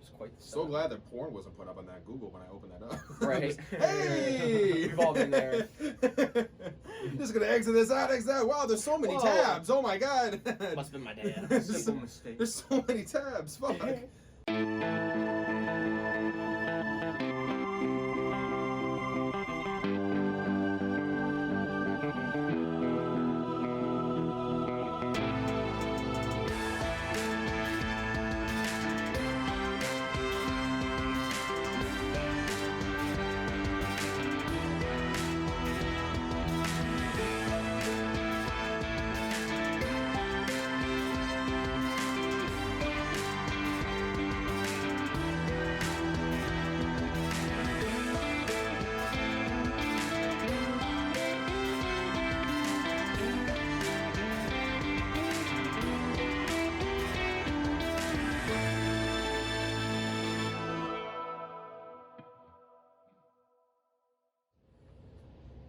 It's quite the So glad that porn wasn't put up on that Google when I opened that up. Right. Hey! We've all been there. Just gonna exit this out, exit out. Wow, there's so many tabs. Oh my god. Must have been my dad. There's Simple mistake. There's so many tabs. Fuck.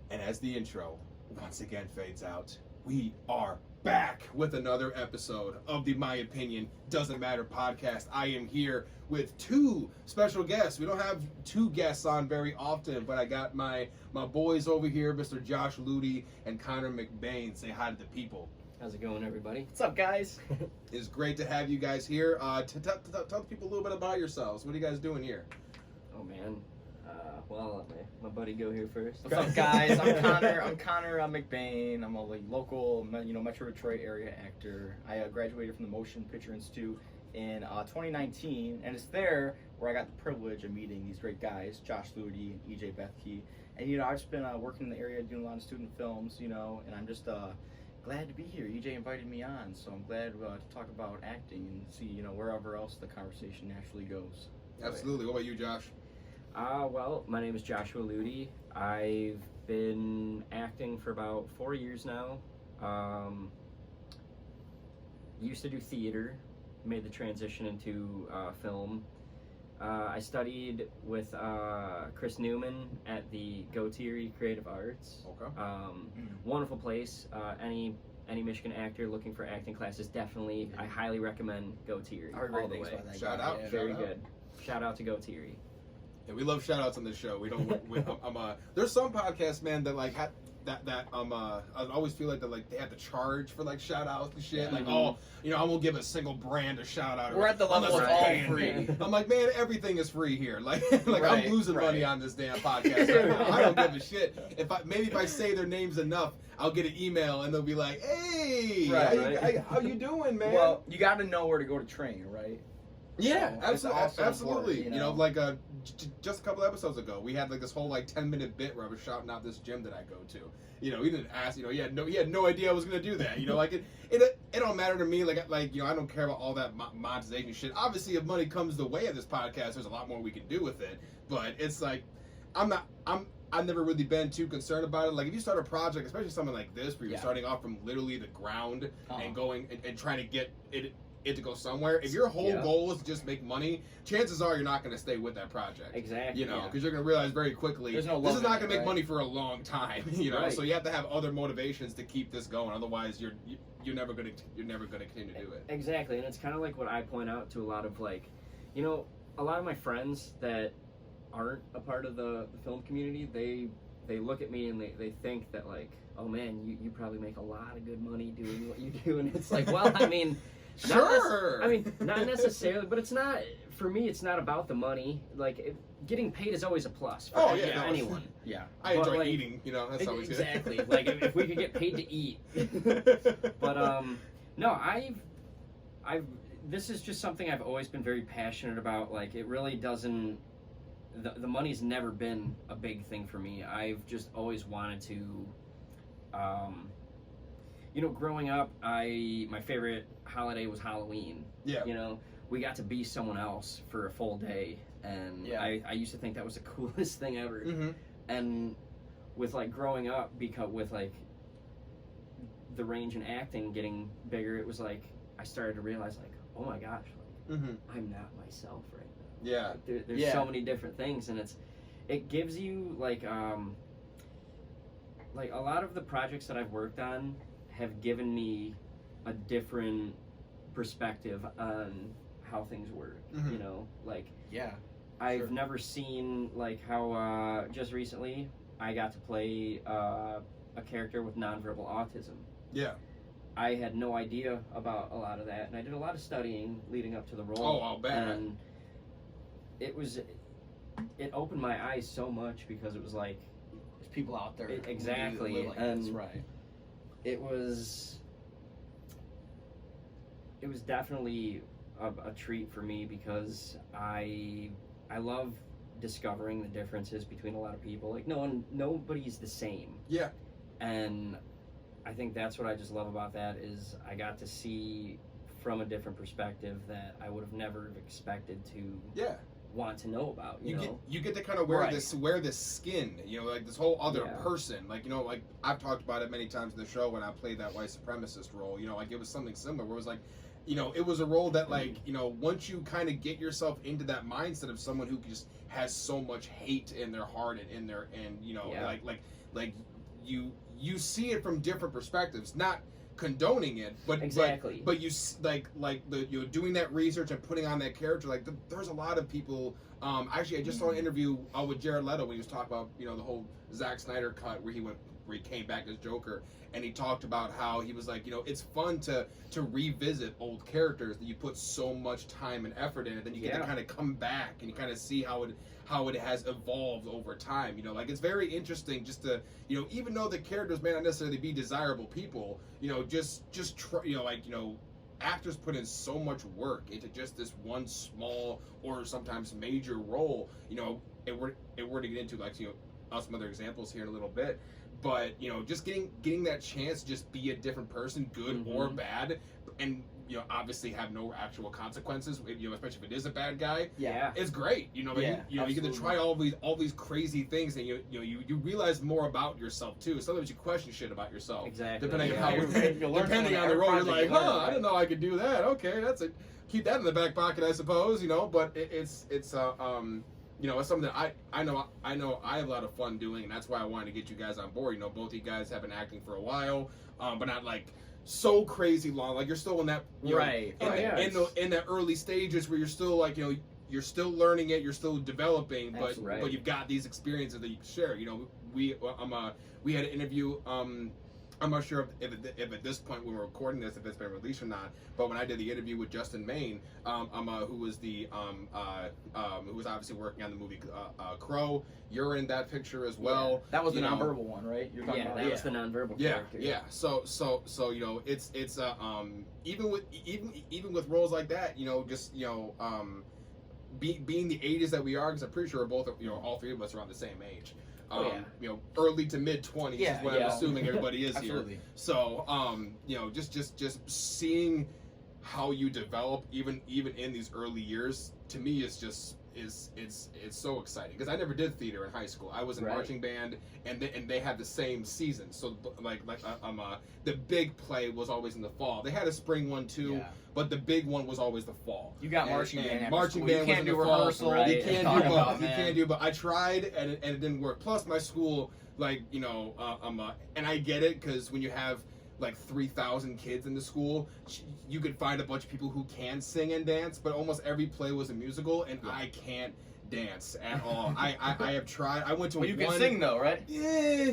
And as the intro once again fades out, we are back with another episode of the My Opinion Doesn't Matter podcast. I am here with two special guests. We don't have two guests on very often, but I got my boys over here, Mr. Josh Lutey and Connor McBain. Say hi to the people. How's it going, everybody? What's up, guys? It's great to have you guys here. Tell the people a little bit about yourselves. What are you guys doing here? Oh, man. Well, I'll let my buddy go here first. What's up, guys? I'm Connor. I'm McBain. I'm a local, Metro Detroit area actor. I graduated from the Motion Picture Institute in 2019, and it's there where I got the privilege of meeting these great guys, Josh Lutey and EJ Bethke. And I've just been working in the area, doing a lot of student films, and I'm just glad to be here. EJ invited me on, so I'm glad to talk about acting and see, wherever else the conversation naturally goes. Absolutely. What about you, Josh? Well, my name is Joshua Lutey. I've been acting for about 4 years now. Used to do theater, made the transition into film. I studied with Chris Newman at the Go-Teary Creative Arts. Okay. Wonderful place. Any Michigan actor looking for acting classes, definitely, I highly recommend Go-Teary. I heard all great the things way. about that Shout guy, out. yeah. Very good. Shout out to Go-Teary. Yeah, we love shout outs on this show. We don't. There's some podcasts, man, that like I always feel like they have to charge for like shout outs and shit. Yeah. Like, I won't give a single brand a shout out. We're at the level unless of all paying free. me. I'm like, man, everything is free here. Like Right, I'm losing money on this damn podcast right now. I don't give a shit. If I say their names enough, I'll get an email and they'll be like, hey, Right. how you doing, man? Well, you got to know where to go to train, right? Yeah, So, it's also absolutely. important, Like just a couple episodes ago, we had like this whole like 10-minute bit where I was shouting out this gym that I go to. He didn't ask. He had no idea I was gonna do that. Like it don't matter to me. Like I don't care about all that monetization shit. Obviously, if money comes the way of this podcast, there's a lot more we can do with it. But it's like I've never really been too concerned about it. Like if you start a project, especially something like this, where you're starting off from literally the ground and going and trying to get it to go somewhere. If your whole goal is to just make money, chances are you're not going to stay with that project. Exactly. Because you're going to realize very quickly There's no this is love not in going to it, make right? money for a long time. Right. So you have to have other motivations to keep this going. Otherwise, you're never going to continue to do it. Exactly, and it's kind of like what I point out to a lot of a lot of my friends that aren't a part of the film community. They look at me and they think that like, oh man, you probably make a lot of good money doing what you do, and it's like, well, I mean. Sure. Not necessarily, but it's not for me. It's not about the money. Like getting paid is always a plus for anyone. Yeah. I enjoy like, eating. That's always good. Exactly. Like if we could get paid to eat. But no, I've this is just something I've always been very passionate about. Like it really doesn't. The money's never been a big thing for me. I've just always wanted to. Growing up, my favorite holiday was Halloween. Yeah. We got to be someone else for a full day, and I used to think that was the coolest thing ever. Mm-hmm. And with growing up, because with the range in acting getting bigger, it was I started to realize oh my gosh, I'm not myself right now. Yeah. There's so many different things, and it gives you a lot of the projects that I've worked on have given me a different perspective on how things work. Mhm. You know, like Yeah. I've Sure. never seen like how just recently I got to play a character with nonverbal autism. Yeah. I had no idea about a lot of that, and I did a lot of studying leading up to the role. Oh, I'll bet. And it opened my eyes so much because it was like There's people out there. Exactly, Who live like and that's right. it was definitely a treat for me because I love discovering the differences between a lot of people. Like nobody's the same. Yeah. And I think that's what I just love about that is I got to see from a different perspective that I would have never expected to Yeah. want to know about. You know, you get to kind of wear Right. this skin, you know, like this whole other Yeah. person. Like, you know, like I've talked about it many times in the show when I played that white supremacist role, you know, like it was something similar where it was like, you know, it was a role that like, you know, once you kind of get yourself into that mindset of someone who just has so much hate in their heart and in their, and you know, Yeah. like you see it from different perspectives, not condoning it, but Exactly. but you like the you're doing that research and putting on that character. Like there's a lot of people. Actually, I just saw an interview with Jared Leto when he was talking about, you know, the whole Zack Snyder cut where he came back as Joker, and he talked about how he was like, you know, it's fun to revisit old characters that you put so much time and effort in it, then you get to Yeah. kind of come back and you kind of see how it has evolved over time. You know, like it's very interesting just to, you know, even though the characters may not necessarily be desirable people, you know, just try, you know, like, you know, actors put in so much work into just this one small or sometimes major role. You know, if we're to get into like, you know, some other examples here in a little bit, but you know, just getting that chance to just be a different person, good or bad, and you know, obviously have no actual consequences, you know, especially if it is a bad guy. Yeah. It's great, you know. Like, Yeah, you get to try all these crazy things, and you realize more about yourself too. Sometimes you question shit about yourself, Exactly. depending Yeah. on how, You'll learn depending from on the every role. You're project like, you learn, I right? didn't know I could do that. Okay, keep that in the back pocket, I suppose. You know, but it's you know, it's something that I know I have a lot of fun doing, and that's why I wanted to get you guys on board. You know, both of you guys have been acting for a while, but not like so crazy long. Like you're still in that, you know, Right. in the early stages where you're still like, you know, you're still learning it, you're still developing, but Absolutely. but you've got these experiences that you can share. You know, we had an interview. I'm not sure if at this point when we're recording this, if it's been released or not. But when I did the interview with Justin Main, who was who was obviously working on the movie Crow, you're in that picture as well. That was the you know. nonverbal one, right? You're talking Yeah, about that was the nonverbal Yeah, character. yeah. So you know, it's even with roles like that, you know, just you know, being the 80s that we are, because I'm pretty sure we're both, you know, all three of us are around the same age. You know, early to mid 20s is what I'm assuming everybody is here. Absolutely. So, you know, just seeing how you develop even in these early years, to me is just it's so exciting, because I never did theater in high school. I was in marching band, and they had the same season. So the big play was always in the fall. They had a spring one too, but the big one was always the fall. You got marching band. after Marching school. band You was can't in do the fall. rehearsal. Right. You Yeah. can't Talk do about, both. You man. can't do, but I tried and it didn't work. Plus my school, like, you know, and I get it, because when you have like 3,000 kids in the school, you could find a bunch of people who can sing and dance, but almost every play was a musical, and I can't dance at all. I have tried. I went to Well, you one. can sing though, right? Yeah.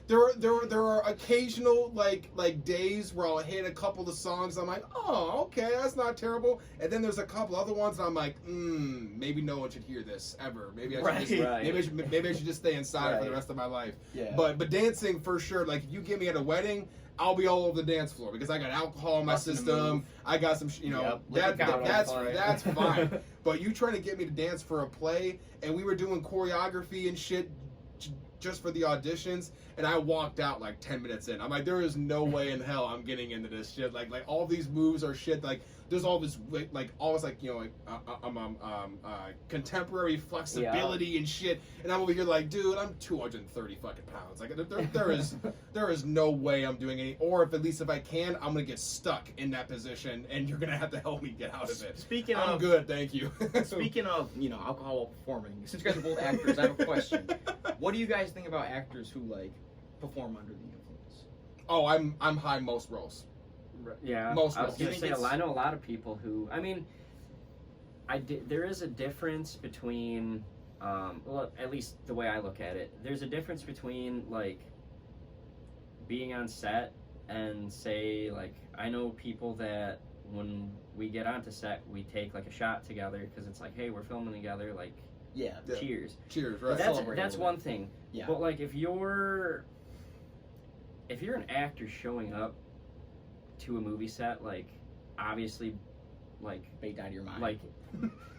There are occasional like days where I'll hit a couple of songs. I'm like, oh, okay, that's not terrible. And then there's a couple other ones, and I'm like, maybe no one should hear this ever. Maybe I should just, maybe I should just stay inside for the rest of my life. Yeah. But dancing for sure. Like if you get me at a wedding, I'll be all over the dance floor, because I got alcohol in my Busting the system. move. I got some, you know, Yep. that's fine. But you trying to get me to dance for a play, and we were doing choreography and shit just for the auditions, and I walked out like 10 minutes in. I'm like, there is no way in hell I'm getting into this shit. Like all these moves are shit. Like there's all this like almost like, you know, like contemporary flexibility and shit. And I'm over here like, dude, I'm 230 fucking pounds. Like there is no way I'm doing any. Or at least if I can, I'm gonna get stuck in that position, and you're gonna have to help me get out of it. Speaking I'm of good, thank you. Speaking of, you know, alcohol while performing, since you guys are both actors, I have a question. What do you guys think about actors who like perform under the influence? Oh, I'm high most roles. Yeah, Most I was roles. gonna You say think I know a lot of people who. I mean, there is a difference between, well, at least the way I look at it, there's a difference between like being on set and say like I know people that when we get onto set we take like a shot together because it's like, hey, we're filming together, like Yeah. cheers. Cheers, But right? Celebrate that's a little one thing. Yeah. But like if you're an actor showing up to a movie set, like obviously like Baked out of your mind. like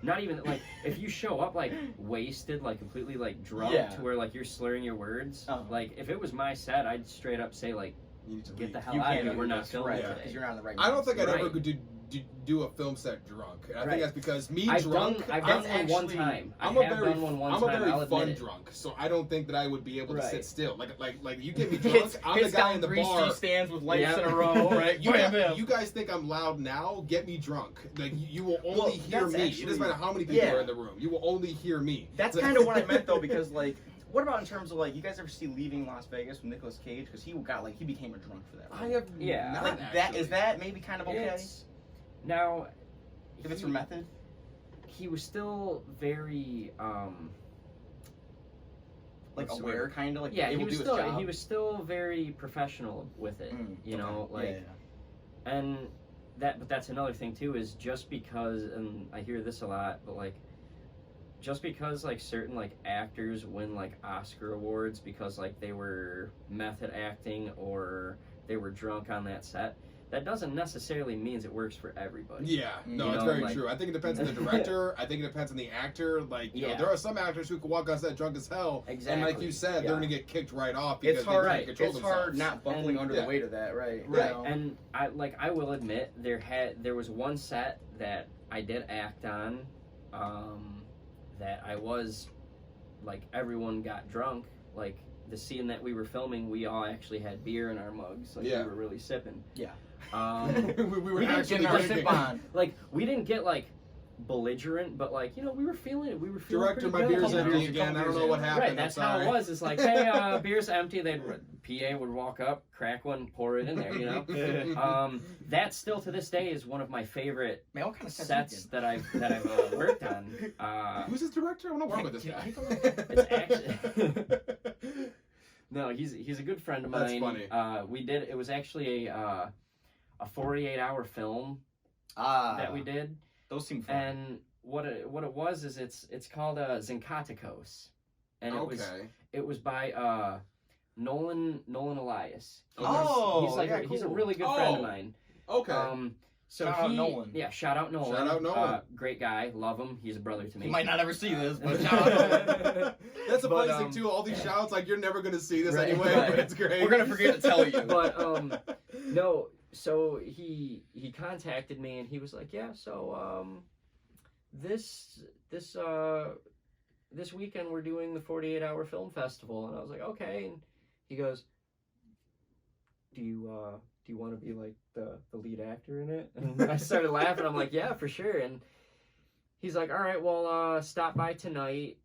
not even like if you show up like wasted, like completely like drunk Yeah. to where like you're slurring your words, Oh. like if it was my set, I'd straight up say like, You need to get leave. the hell you out of can't here, do we're not this, filming right? Yeah. Because you're not in the right. I don't think I'd Right. ever could do a film set drunk. And I Right. think that's because me I've drunk. done I'm one actually- time. I'm I a have very, done one I'm a time. very I'll fun admit it. drunk, so I don't think that I would be able to Right. sit still. Like you get me drunk, I'm the guy in the three bar. C-stands with lights Yeah. in a row, right? You, Bam, bam. you guys think I'm loud now? Get me drunk. Like you will only Well, hear that's me. It actually- doesn't matter how many people yeah. are in the room. You will only hear me. That's kind of what I meant though, because like, what about in terms of like, you guys ever see Leaving Las Vegas with Nicolas Cage? Because he became a drunk for that. I Right? have Yeah. not Like that actually. is that maybe kind of okay It's- now, if it's for method? he was still very Like What's the aware, word? kind of like yeah, able he to was do still his job. he was still very professional with it, you know, Okay. like and but that's another thing too, is just because, and I hear this a lot, but like just because like certain like actors win like Oscar awards because like they were method acting or they were drunk on that set, that doesn't necessarily means it works for everybody. Yeah, no, You it's know, very like- true. I think it depends on the director. I think it depends on the actor. Like, you know, Yeah. there are some actors who can walk on set drunk as hell, and like Exactly. you said, Yeah. they're gonna get kicked right off because It's hard. they can't control It's themselves. hard not buckling And- under yeah. the weight of that, right? Right, You know? and I will admit there was one set that I did act on, that I was like everyone got drunk. Like the scene that we were filming, we all actually had beer in our mugs, like Yeah. we were really sipping. Yeah. we were We didn't actually get our drinking. sip on. Like we didn't get like belligerent, but like, you know, we were feeling it. We were feeling Director, pretty my good. beer's Couple empty beers, again. I couple don't know what beers in. happened. Right, that's I'm how sorry. it was. It's like, hey, beer's empty. PA would walk up, crack one, pour it in there. You know, that still to this day is one of my favorite Man, what kind of sets that I've worked on. Who's his director? I want to work with this guy. It's actually no, he's a good friend of That's mine. funny. It was actually a 48-hour film that we did, Those seem fun. and what it was is it's called Zinkatikos, and it was by Nolan Elias. Oh, he's like yeah, he's a cool. really good friend Oh. of mine. Okay. So Shout out Nolan. Yeah, shout out Nolan. Shout out Nolan. Great guy, love him. He's a brother to me. You might not ever see this, but shout out. That's the But, funny thing too. All these shouts, like you're never gonna see this Right, anyway. right. But it's great. We're gonna forget to tell you. But no, so he contacted me and he was like, yeah, so this weekend we're doing the 48-hour film festival, and I was like, okay, and he goes, do you want to be like the lead actor in it? And I started laughing. I'm like, yeah, for sure. And he's like, all right, well, stop by tonight.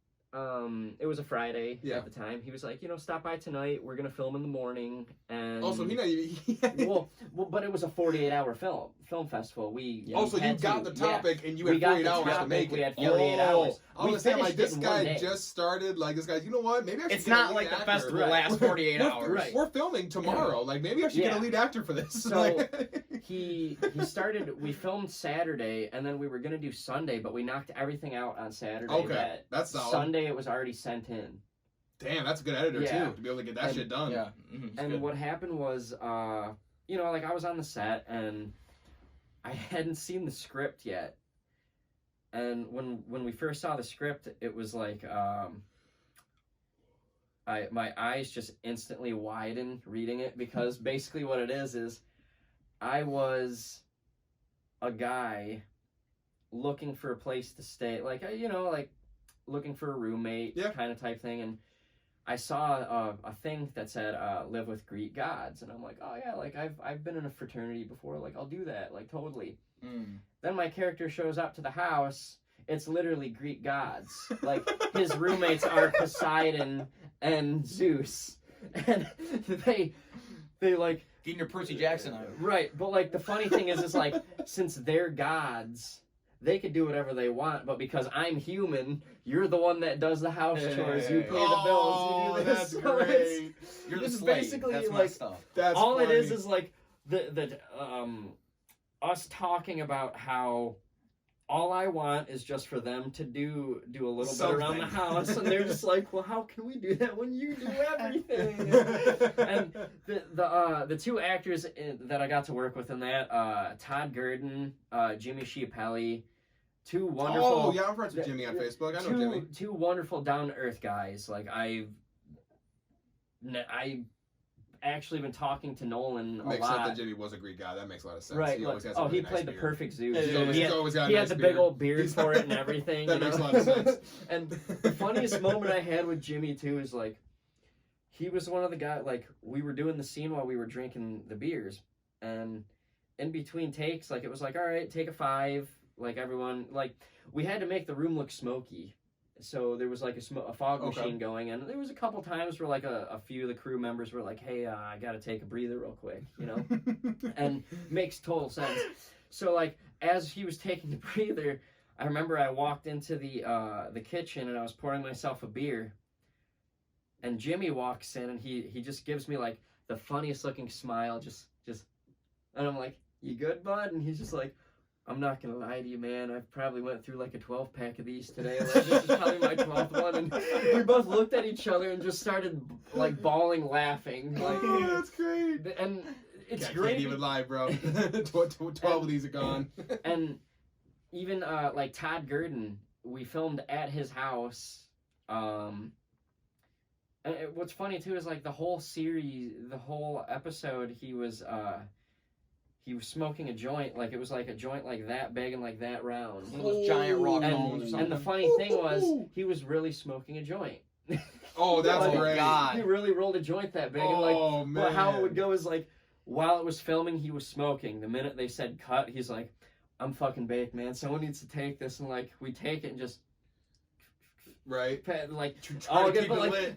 It was a Friday Yeah. at the time. He was like, stop by tonight. We're gonna film in the morning. And Also, he not even. well, but it was a 48-hour film festival. We Also, you had got to- the topic and you We had got 48 the hours to topic, make it. we had 48 hours. I We was saying, like, finished this it in one guy day. just started. Like, this guy's, you know what? Maybe I should It's get a not lead like the actor. festival Right. lasts 48 hours. Right. We're filming tomorrow. Like, maybe I should get Yeah. a lead actor for this. So, Like- he started. We filmed Saturday, and then we were gonna do Sunday, but we knocked everything out on Saturday. Okay, that's solid. Sunday it was already sent in. Damn, that's a good editor Yeah. too to be able to get that And- shit done. Yeah. Mm-hmm. And what happened was, like I was on the set and I hadn't seen the script yet. And when we first saw the script, it was like my eyes just instantly widen reading it, because basically what it is I was a guy looking for a place to stay, like like looking for a roommate, Yeah. kind of type thing, and I saw a thing that said live with Greek gods, and I'm like, oh yeah, like I've been in a fraternity before, like I'll do that, like totally. Then my character shows up to the house. It's literally Greek gods. Like his roommates are Poseidon and Zeus, and they like Getting your Percy Jackson on. Right, but like the funny thing is like since they're gods, they could do whatever they want, but because I'm human, you're the one that does the house chores, you pay the bills, you do this. That's So great. You're the it's slave. basically That's like messed up. That's all funny. it is like the us talking about how all I want is just for them to do a little bit around the house, and they're just like, well, how can we do that when you do everything? And the two actors that I got to work with in that, Todd Gurdon, Jimmy Schiappelli, two wonderful. Oh yeah, I'm friends with Jimmy on Facebook. I know Jimmy. Two wonderful down to earth guys. Like I actually been talking to Nolan a Makes lot. sense that Jimmy was a Greek guy. That makes a lot of sense. Right, He always has a he really nice played the beard. perfect Zeus. Yeah, he he's always got a he nice had the beard. big old beard for it and everything. That makes a lot of sense. And the funniest moment I had with Jimmy too is like, he was one of the guys. Like we were doing the scene while we were drinking the beers, and in between takes, like it was like, all right, take a 5. Like everyone, like we had to make the room look smoky. So there was like a fog machine going, and there was a couple times where like a few of the crew members were like, hey, I gotta take a breather real quick, you know? And makes total sense. So like as he was taking the breather, I remember I walked into the kitchen and I was pouring myself a beer, and Jimmy walks in and he just gives me like the funniest looking smile, just and I'm like, you good, bud? And he's just like, I'm not gonna lie to you, man. I've probably went through like a 12-pack of these today. Like, this is probably my 12th one, and we both looked at each other and just started like bawling, laughing. Like, Oh, that's great. And it's I great. can't even lie, bro. 12 of these are gone. And even like Todd Gurdon, we filmed at his house. And what's funny too is like the whole series, the whole episode, he was smoking a joint, like it was like a joint like that big and like that round. One of those giant rock cones or something. And the funny thing was, he was really smoking a joint. Oh, that's Oh, great. God. He really rolled a joint that big. Oh, and like, man. how it would go is like, while it was filming, he was smoking. The minute they said cut, he's like, I'm fucking baked, man. Someone needs to take this. And like, we take it and just, Right. like, Try to keep it like lit.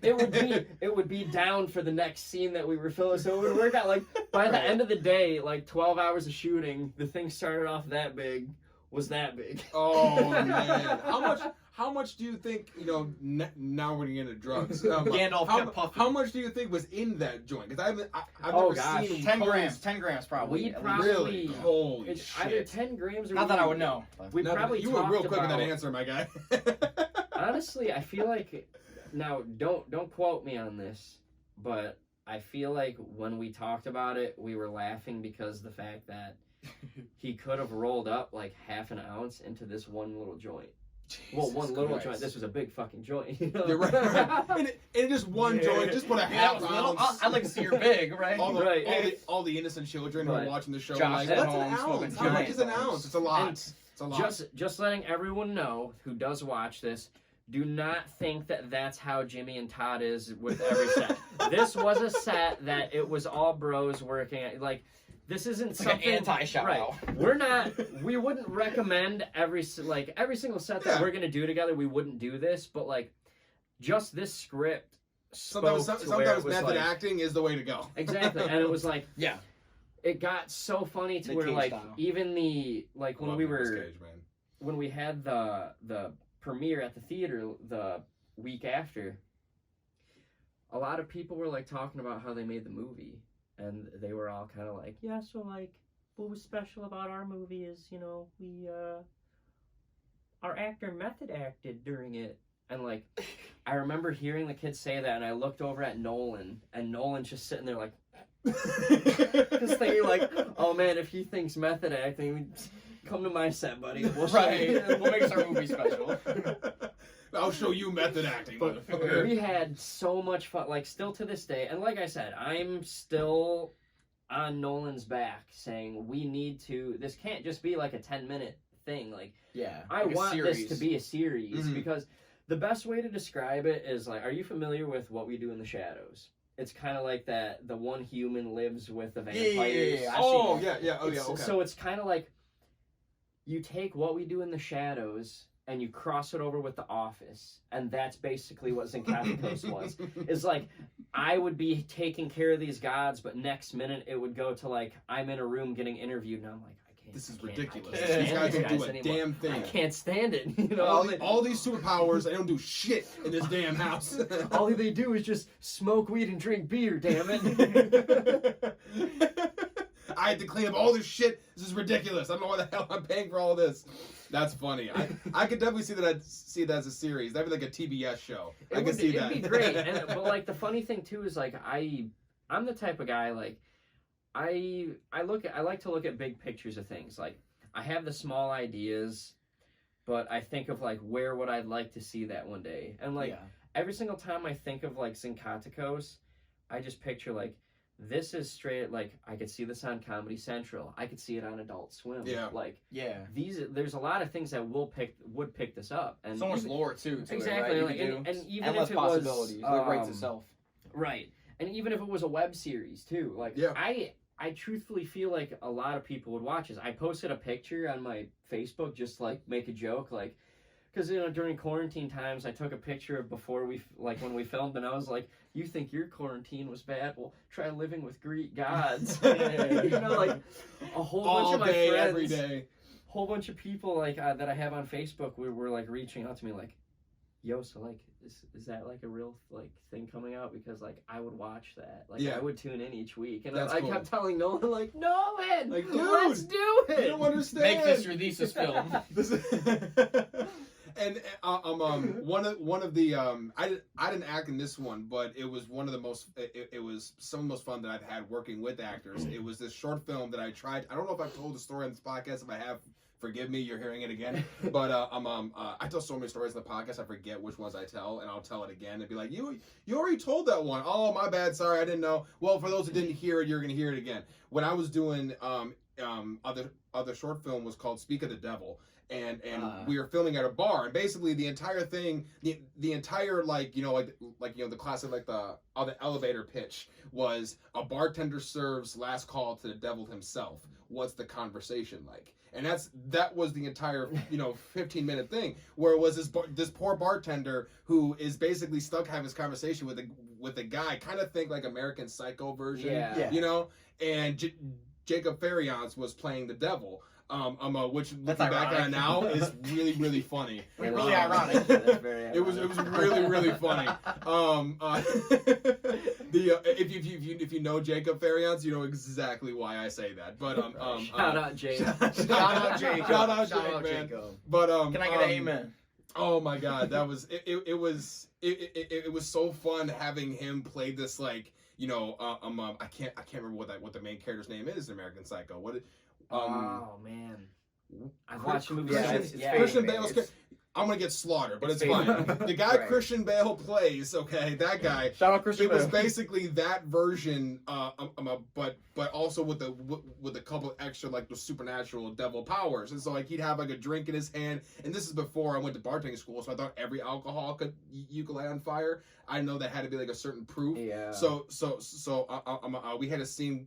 it would be down for the next scene that we were filming. So it would work out like by the end of the day, like 12 hours of shooting, the thing started off that big, was that big. Oh man, how much do you think, you know, now we're getting into drugs? Gandalf kept puffing. How much do you think was in that joint? Because I've Oh, never gosh. seen 10 cones- grams. 10 grams probably. We at probably- least. Really? Holy It's shit. either 10 grams or Not that I would know. We No, probably you were talked real quick with about, that answer, my guy. honestly, I feel like, now don't quote me on this, but I feel like when we talked about it, we were laughing because the fact that he could have rolled up like half an ounce into this one little joint. Well, one little Christ. joint. This was a big fucking joint. You know? You're right. And just one joint, just put a half ounce. I'd like to see your big, right? All the innocent children who are Right. watching the show, Josh like, at what's home an ounce? smoking How much giant is an bones. ounce? It's a lot. And It's a lot. Just letting everyone know who does watch this, do not think that that's how Jimmy and Todd is with every set. This was a set that it was all bros working at. Like, this isn't It's like something an anti-shout right. out. We wouldn't recommend every single set that Yeah. we're gonna do together. We wouldn't do this, but like, just this script. Sometimes where it was method like, acting is the way to go. exactly, and it was like, Yeah. it got so funny to Nick where Cage like style. even the like when Love we Nicolas were Cage, man. when we had the premiere at the theater the week after, a lot of people were like talking about how they made the movie, and they were all kind of like, yeah, so like what was special about our movie is, you know, we our actor method acted during it. And like, I remember hearing the kids say that, and I looked over at Nolan, and Nolan's just sitting there like, just thinking like, oh man, if he thinks method acting, come to my set, buddy. We'll show Right. you. What makes our movie special? I'll show you method acting, But motherfucker. we had so much fun, like still to this day. And like I said, I'm still on Nolan's back saying we need to, this can't just be like a 10-minute thing. Like, Yeah. I like a want this series. to be a series Mhm. because the best way to describe it is like, are you familiar with What We Do in the Shadows? It's kind of like that the one human lives with the vampires. Yeah. I've Oh, seen yeah. Oh, yeah. It's- Okay. So it's kind of like you take What We Do in the Shadows and you cross it over with The Office, and that's basically what Zincathicos was. It's like I would be taking care of these gods, but next minute it would go to like I'm in a room getting intervied, and I'm like, this is I can't ridiculous. stand These guys don't do a anymore. damn thing. I can't stand it. You know, All these superpowers, they don't do shit in this damn house. all they do is just smoke weed and drink beer. Damn it. I had to clean up all this shit. This is ridiculous. I don't know why the hell I'm paying for all this. That's funny. I could definitely see that as a series. That'd be like a TBS show. I could see that. It'd be great. But like the funny thing too is like I'm the type of guy like I like to look at big pictures of things. Like I have the small ideas, but I think of like where would I like to see that one day. And like every single time I think of like Zincaticos, I just picture like this is straight like I could see this on Comedy Central. I could see it on Adult Swim. Yeah. Like there's a lot of things that would pick this up. And so much lore too. Exactly. It, right? like, and even endless if it possibilities. was It writes itself. Right. And even if it was a web series too, like I truthfully feel like a lot of people would watch this. I posted a picture on my Facebook just like make a joke, like because during quarantine times I took a picture of before when we filmed, and I was like, you think your quarantine was bad? Well, try living with Greek gods. Like a whole bunch of my friends, every day. Whole bunch of people like that I have on Facebook were like reaching out to me like, yo, so like is that like a real like thing coming out? Because like I would watch that. Like I would tune in each week, and I kept telling Nolan like, Nolan, like, dude, let's do it. You don't understand. Make this your thesis film. And one of the I didn't act in this one, but it was one of the most it was some of the most fun that I've had working with actors. It was this short film that I tried. I don't know if I've told the story on this podcast. If I have, forgive me, you're hearing it again. But I tell so many stories on the podcast, I forget which ones I tell, and I'll tell it again and be like, you already told that one. Oh, my bad, sorry, I didn't know. Well, for those who didn't hear it, you're gonna hear it again. When I was doing other short film was called Speak of the Devil. And we were filming at a bar, and basically the entire thing, the entire the classic like the elevator pitch was a bartender serves last call to the devil himself. What's the conversation like? And that was the entire 15-minute thing, where it was this poor bartender who is basically stuck having this conversation with a guy, kind of think like American Psycho version, and Jacob Fariance was playing the devil. Which looking back on now is really, really funny. Really ironic. It was really, really funny. If you know Jacob Fariance, you know exactly why I say that. But shout out Jacob. Shout out Jacob. Shout out Jacob, man. But can I get an amen? Oh my God, that was it was so fun having him play this like I can't remember what the main character's name is in American Psycho. Oh man, I've watched movies. Christian Bale's. I'm gonna get slaughtered, but it's fine. The guy Christian Bale plays, that guy. Shout out Christian Bale. It was basically that version, but also with a couple extra like the supernatural devil powers, and so like he'd have like a drink in his hand, and this is before I went to bartending school, so I thought every alcohol you could light on fire. I know that had to be like a certain proof. Yeah. So we had a scene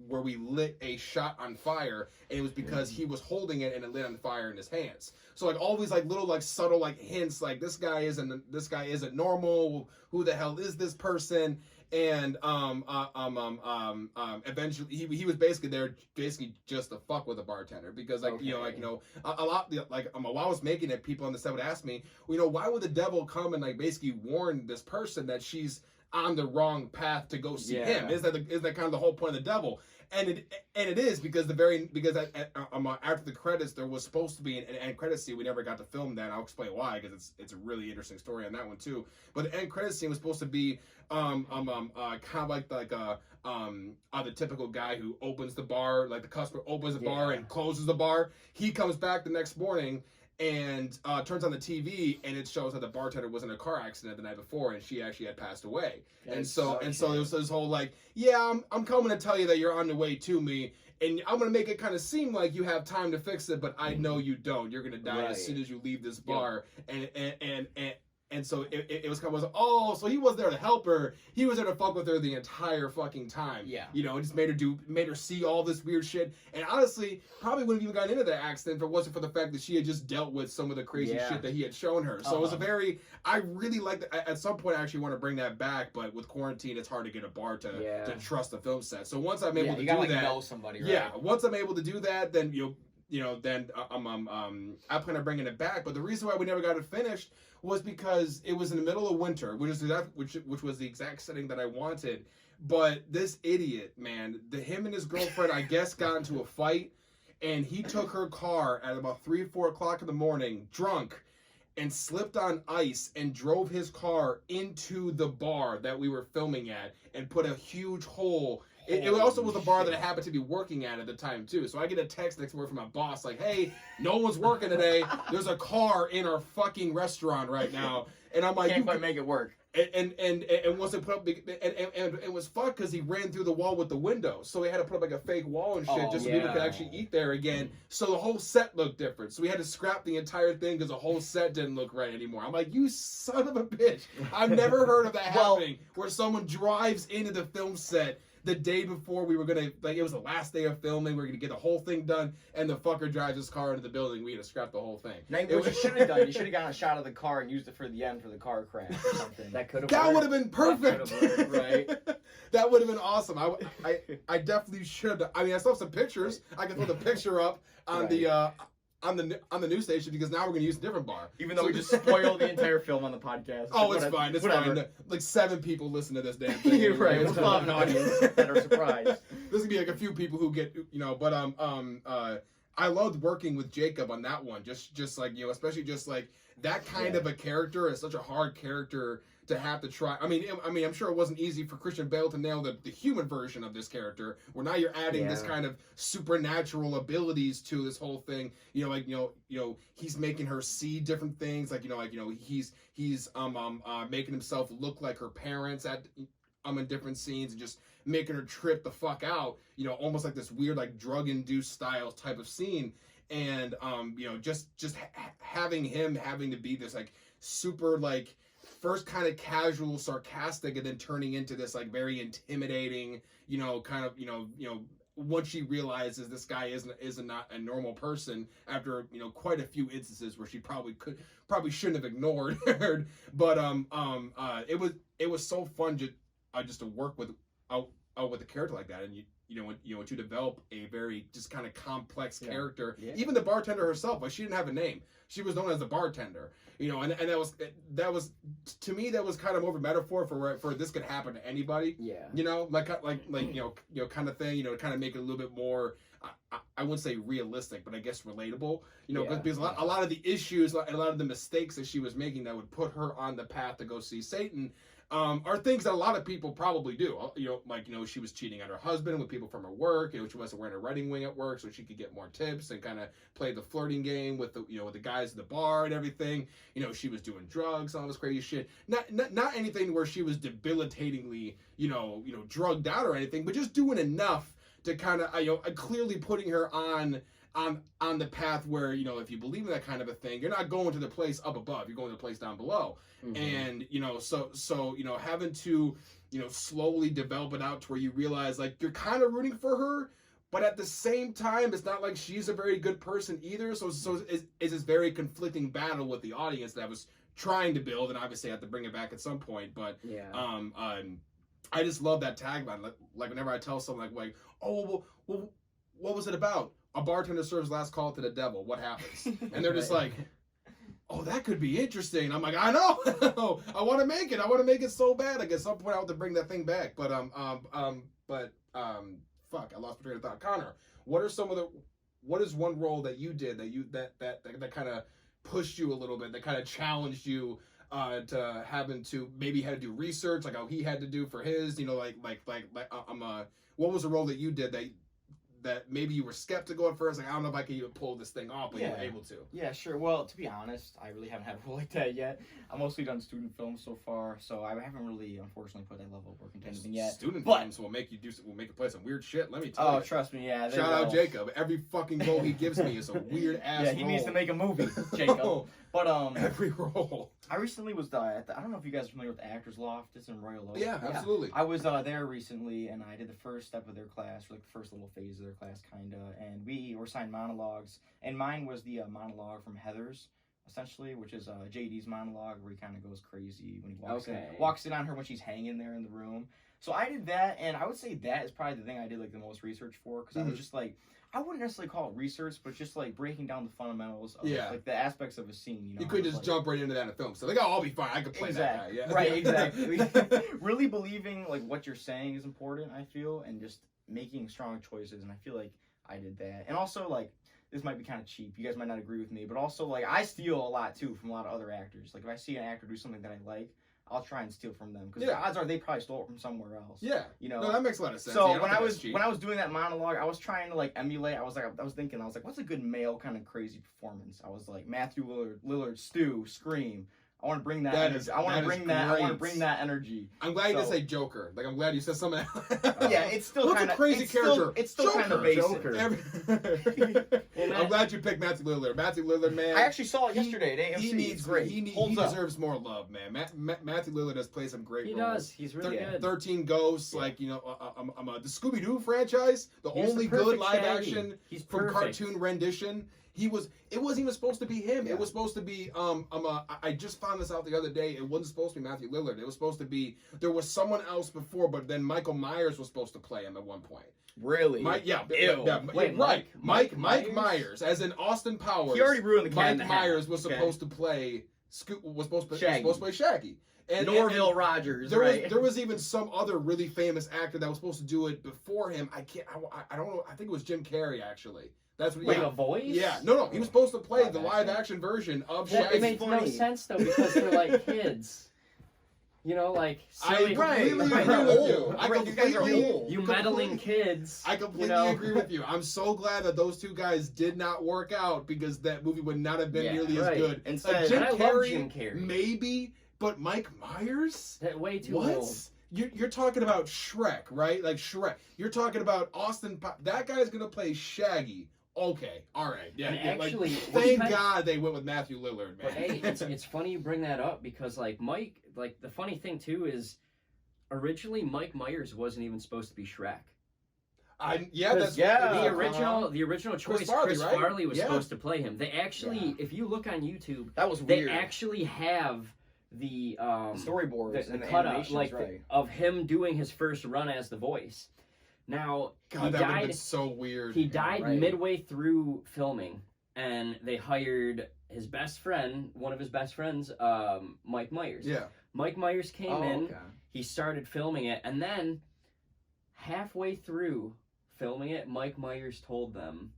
where we lit a shot on fire, and it was because he was holding it and it lit on fire in his hands. So like all these like little like subtle like hints, like this guy isn't normal. Who the hell is this person? And eventually he was basically there just to fuck with the bartender, because a lot while I was making it, people on the set would ask me, why would the devil come and like basically warn this person that she's on the wrong path to go see him? Is that kind of the whole point of the devil? And it is because after the credits there was supposed to be an end credit scene. We never got to film that. I'll explain why, because it's a really interesting story on that one too. But the end credit scene was supposed to be kind of like the typical guy who opens the bar, like the customer opens the bar and closes the bar. He comes back the next morning and turns on the TV, and it shows that the bartender was in a car accident the night before, and she actually had passed away. And so there was this whole like, I'm coming to tell you that you're on the way to me, and I'm gonna make it kind of seem like you have time to fix it, but I know you don't. You're gonna die as soon as you leave this bar. And And so it was kind of, oh, so he wasn't there to help her. He was there to fuck with her the entire fucking time. Yeah. You know, it just made her see all this weird shit. And honestly, probably wouldn't have even gotten into that accident if it wasn't for the fact that she had just dealt with some of the crazy shit that he had shown her. So it was I really like that. At some point, I actually want to bring that back, but with quarantine, it's hard to get a bar to trust the film set. So once I'm able to do that, know somebody, right? Yeah. Once I'm able to do that, then then I plan on bringing it back. But the reason why we never got it finished was because it was in the middle of winter, which was the exact setting that I wanted. But this idiot, man, him and his girlfriend, I guess, got into a fight, and he took her car at about 3 or 4 o'clock in the morning, drunk, and slipped on ice and drove his car into the bar that we were filming at and put a huge hole. It also was a bar that I happened to be working at the time, too. So I get a text next morning from my boss, like, hey, no one's working today. There's a car in our fucking restaurant right now. And I'm like, can't quite make it work. And once it put up, and it was fucked because he ran through the wall with the window. So he had to put up like a fake wall and shit just so people could actually eat there again. So the whole set looked different. So we had to scrap the entire thing because the whole set didn't look right anymore. I'm like, you son of a bitch. I've never heard of that happening where someone drives into the film set the day before we were gonna, like, it was the last day of filming, we were gonna get the whole thing done, and the fucker drives his car into the building. We had to scrap the whole thing. What you should have done, you should have gotten a shot of the car and used it for the end for the car crash or something. That could have. That would have been perfect. Worked, right? That would have been awesome. I definitely should have. I mean, I still have some pictures. I can throw the picture up on the on the news station because now we're gonna use a different bar. Even though we just spoiled the entire film on the podcast. Oh, it's fine. It's fine. Like 7 people listen to this damn thing. You're right. We'll still have an audience that are surprised. There's gonna be like a few people who get, but I loved working with Jacob on that one. Just like, especially just like that kind of a character is such a hard character to have to try. I mean, I'm sure it wasn't easy for Christian Bale to nail the human version of this character, where now you're adding this kind of supernatural abilities to this whole thing. He's making her see different things. He's making himself look like her parents in different scenes, and just making her trip the fuck out. Almost like this weird like drug induced style type of scene. And just having him having to be this like super like first kind of casual, sarcastic, and then turning into this like very intimidating, kind of, once she realizes this guy isn't not a normal person after quite a few instances where she probably shouldn't have ignored her. But it was so fun just to work with a character like that, and to develop a very just kind of complex character. Yeah. Even the bartender herself, like, she didn't have a name. She was known as the bartender. And that was to me, that was kind of more of a metaphor for this could happen to anybody. Yeah. Kind of thing. To kind of make it a little bit more, I wouldn't say realistic, but I guess relatable. Because a lot of the issues and a lot of the mistakes that she was making that would put her on the path to go see Satan are things that a lot of people probably do. She was cheating on her husband with people from her work. She wasn't wearing a wedding ring at work so she could get more tips, and kind of play the flirting game with the guys at the bar and everything. She was doing drugs, all this crazy shit. Not anything where she was debilitatingly, drugged out or anything, but just doing enough to kind of, clearly putting her on the path where, if you believe in that kind of a thing, you're not going to the place up above, you're going to the place down below. Mm-hmm. And so having to slowly develop it out to where you realize, like, you're kind of rooting for her, but at the same time it's not like she's a very good person either. So it's this very conflicting battle with the audience that I was trying to build, and obviously I have to bring it back at some point. But I just love that tagline. Like whenever I tell someone like oh, well, what was it about? A bartender serves last call to the devil. What happens? And they're just like, oh, that could be interesting. And I'm like, I know. I want to make it. I want to make it so bad. Like, at some point I have to bring that thing back. But fuck, I lost my train of thought. Connor, what is one role that you did that kind of pushed you a little bit, that kind of challenged you to having to maybe had to do research, like how he had to do for his, what was a role that you did that maybe you were skeptical at first, like I don't know if I can even pull this thing off, but you were able to. Yeah, sure. Well, to be honest, I really haven't had a role like that yet. I've mostly done student films so far, so I haven't really, unfortunately, put that level of work into anything yet. Student But- films will make you play some weird shit. Let me tell you. Oh, trust me, yeah. they Shout out will. Jacob. Every fucking role he gives me is a weird ass. Yeah, he needs to make a movie, Jacob. But every role. I recently was at the, I don't know if you guys are familiar with the Actors Loft. It's in Royal Oak. Yeah, absolutely. I was there recently, and I did the first step of their class, or like the first little phase of their class, kinda. And we were assigned monologues, and mine was the monologue from Heather's, essentially, which is JD's monologue, where he kind of goes crazy when he walks in on her when she's hanging there in the room. So I did that, and I would say that is probably the thing I did like the most research for, because I was just like, I wouldn't necessarily call it research, but just like breaking down the fundamentals of like the aspects of a scene. You know, you could just jump right into that in a film. So like, oh, I'll be fine. I can play that guy. Yeah. Right, exactly. Really believing like what you're saying is important, I feel, and just making strong choices. And I feel like I did that. And also like, this might be kind of cheap. You guys might not agree with me, but also like I steal a lot too from a lot of other actors. Like if I see an actor do something that I like, I'll try and steal from them, because the odds are they probably stole it from somewhere else. Yeah, you know. No, that makes a lot of sense. So yeah, when I was doing that monologue, I was trying to like emulate. I was like, what's a good male kind of crazy performance? I was like, Matthew Lillard, Stu, Scream. I want to bring that. I want to bring that energy. I'm glad you didn't say Joker. Like I'm glad you said something else. Yeah, it's still kind of crazy character. It's still kind of basic. I'm glad you picked Matthew Lillard. Matthew Lillard, man. I actually saw it yesterday at AMC. He deserves more love, man. Matthew Lillard has played some great roles. He does. He's really good. 13 Ghosts, like the Scooby Doo franchise, the only good live action from cartoon rendition. It wasn't even supposed to be him. Yeah. It was supposed to be I just found this out the other day. It wasn't supposed to be Matthew Lillard. It was supposed to be, there was someone else before, but then Michael Myers was supposed to play him at one point. Really? Mike Myers, as in Austin Powers. He already ruined the cat. Mike Myers was supposed to play Shaggy. And Norville Rogers. There was even some other really famous actor that was supposed to do it before him. I don't know. I think it was Jim Carrey actually. That's what. A voice? Yeah. No. He was supposed to play the live action version of Shaggy. It makes no sense though, because they're like kids. You know, like silly. You meddling kids. I completely agree with you. I'm so glad that those two guys did not work out, because that movie would not have been nearly as good. Instead, Jim Carrey, maybe, but Mike Myers? That way too old. You're talking about Shrek, right? Like Shrek. You're talking about that guy's gonna play Shaggy. Okay, all right, yeah. Actually, thank God they went with Matthew Lillard, man. But hey, it's funny you bring that up, because like Mike, like the funny thing too is, originally Mike Myers wasn't even supposed to be Shrek. The original choice, Chris Farley was supposed to play him. They actually, if you look on YouTube, that was weird. They actually have the storyboards the cut up of him doing his first run as the voice. Now, God, that would have been so weird. He died midway through filming, and they hired his best friend, one of his best friends, Mike Myers. Yeah. Mike Myers came in, he started filming it, and then halfway through filming it, Mike Myers told them,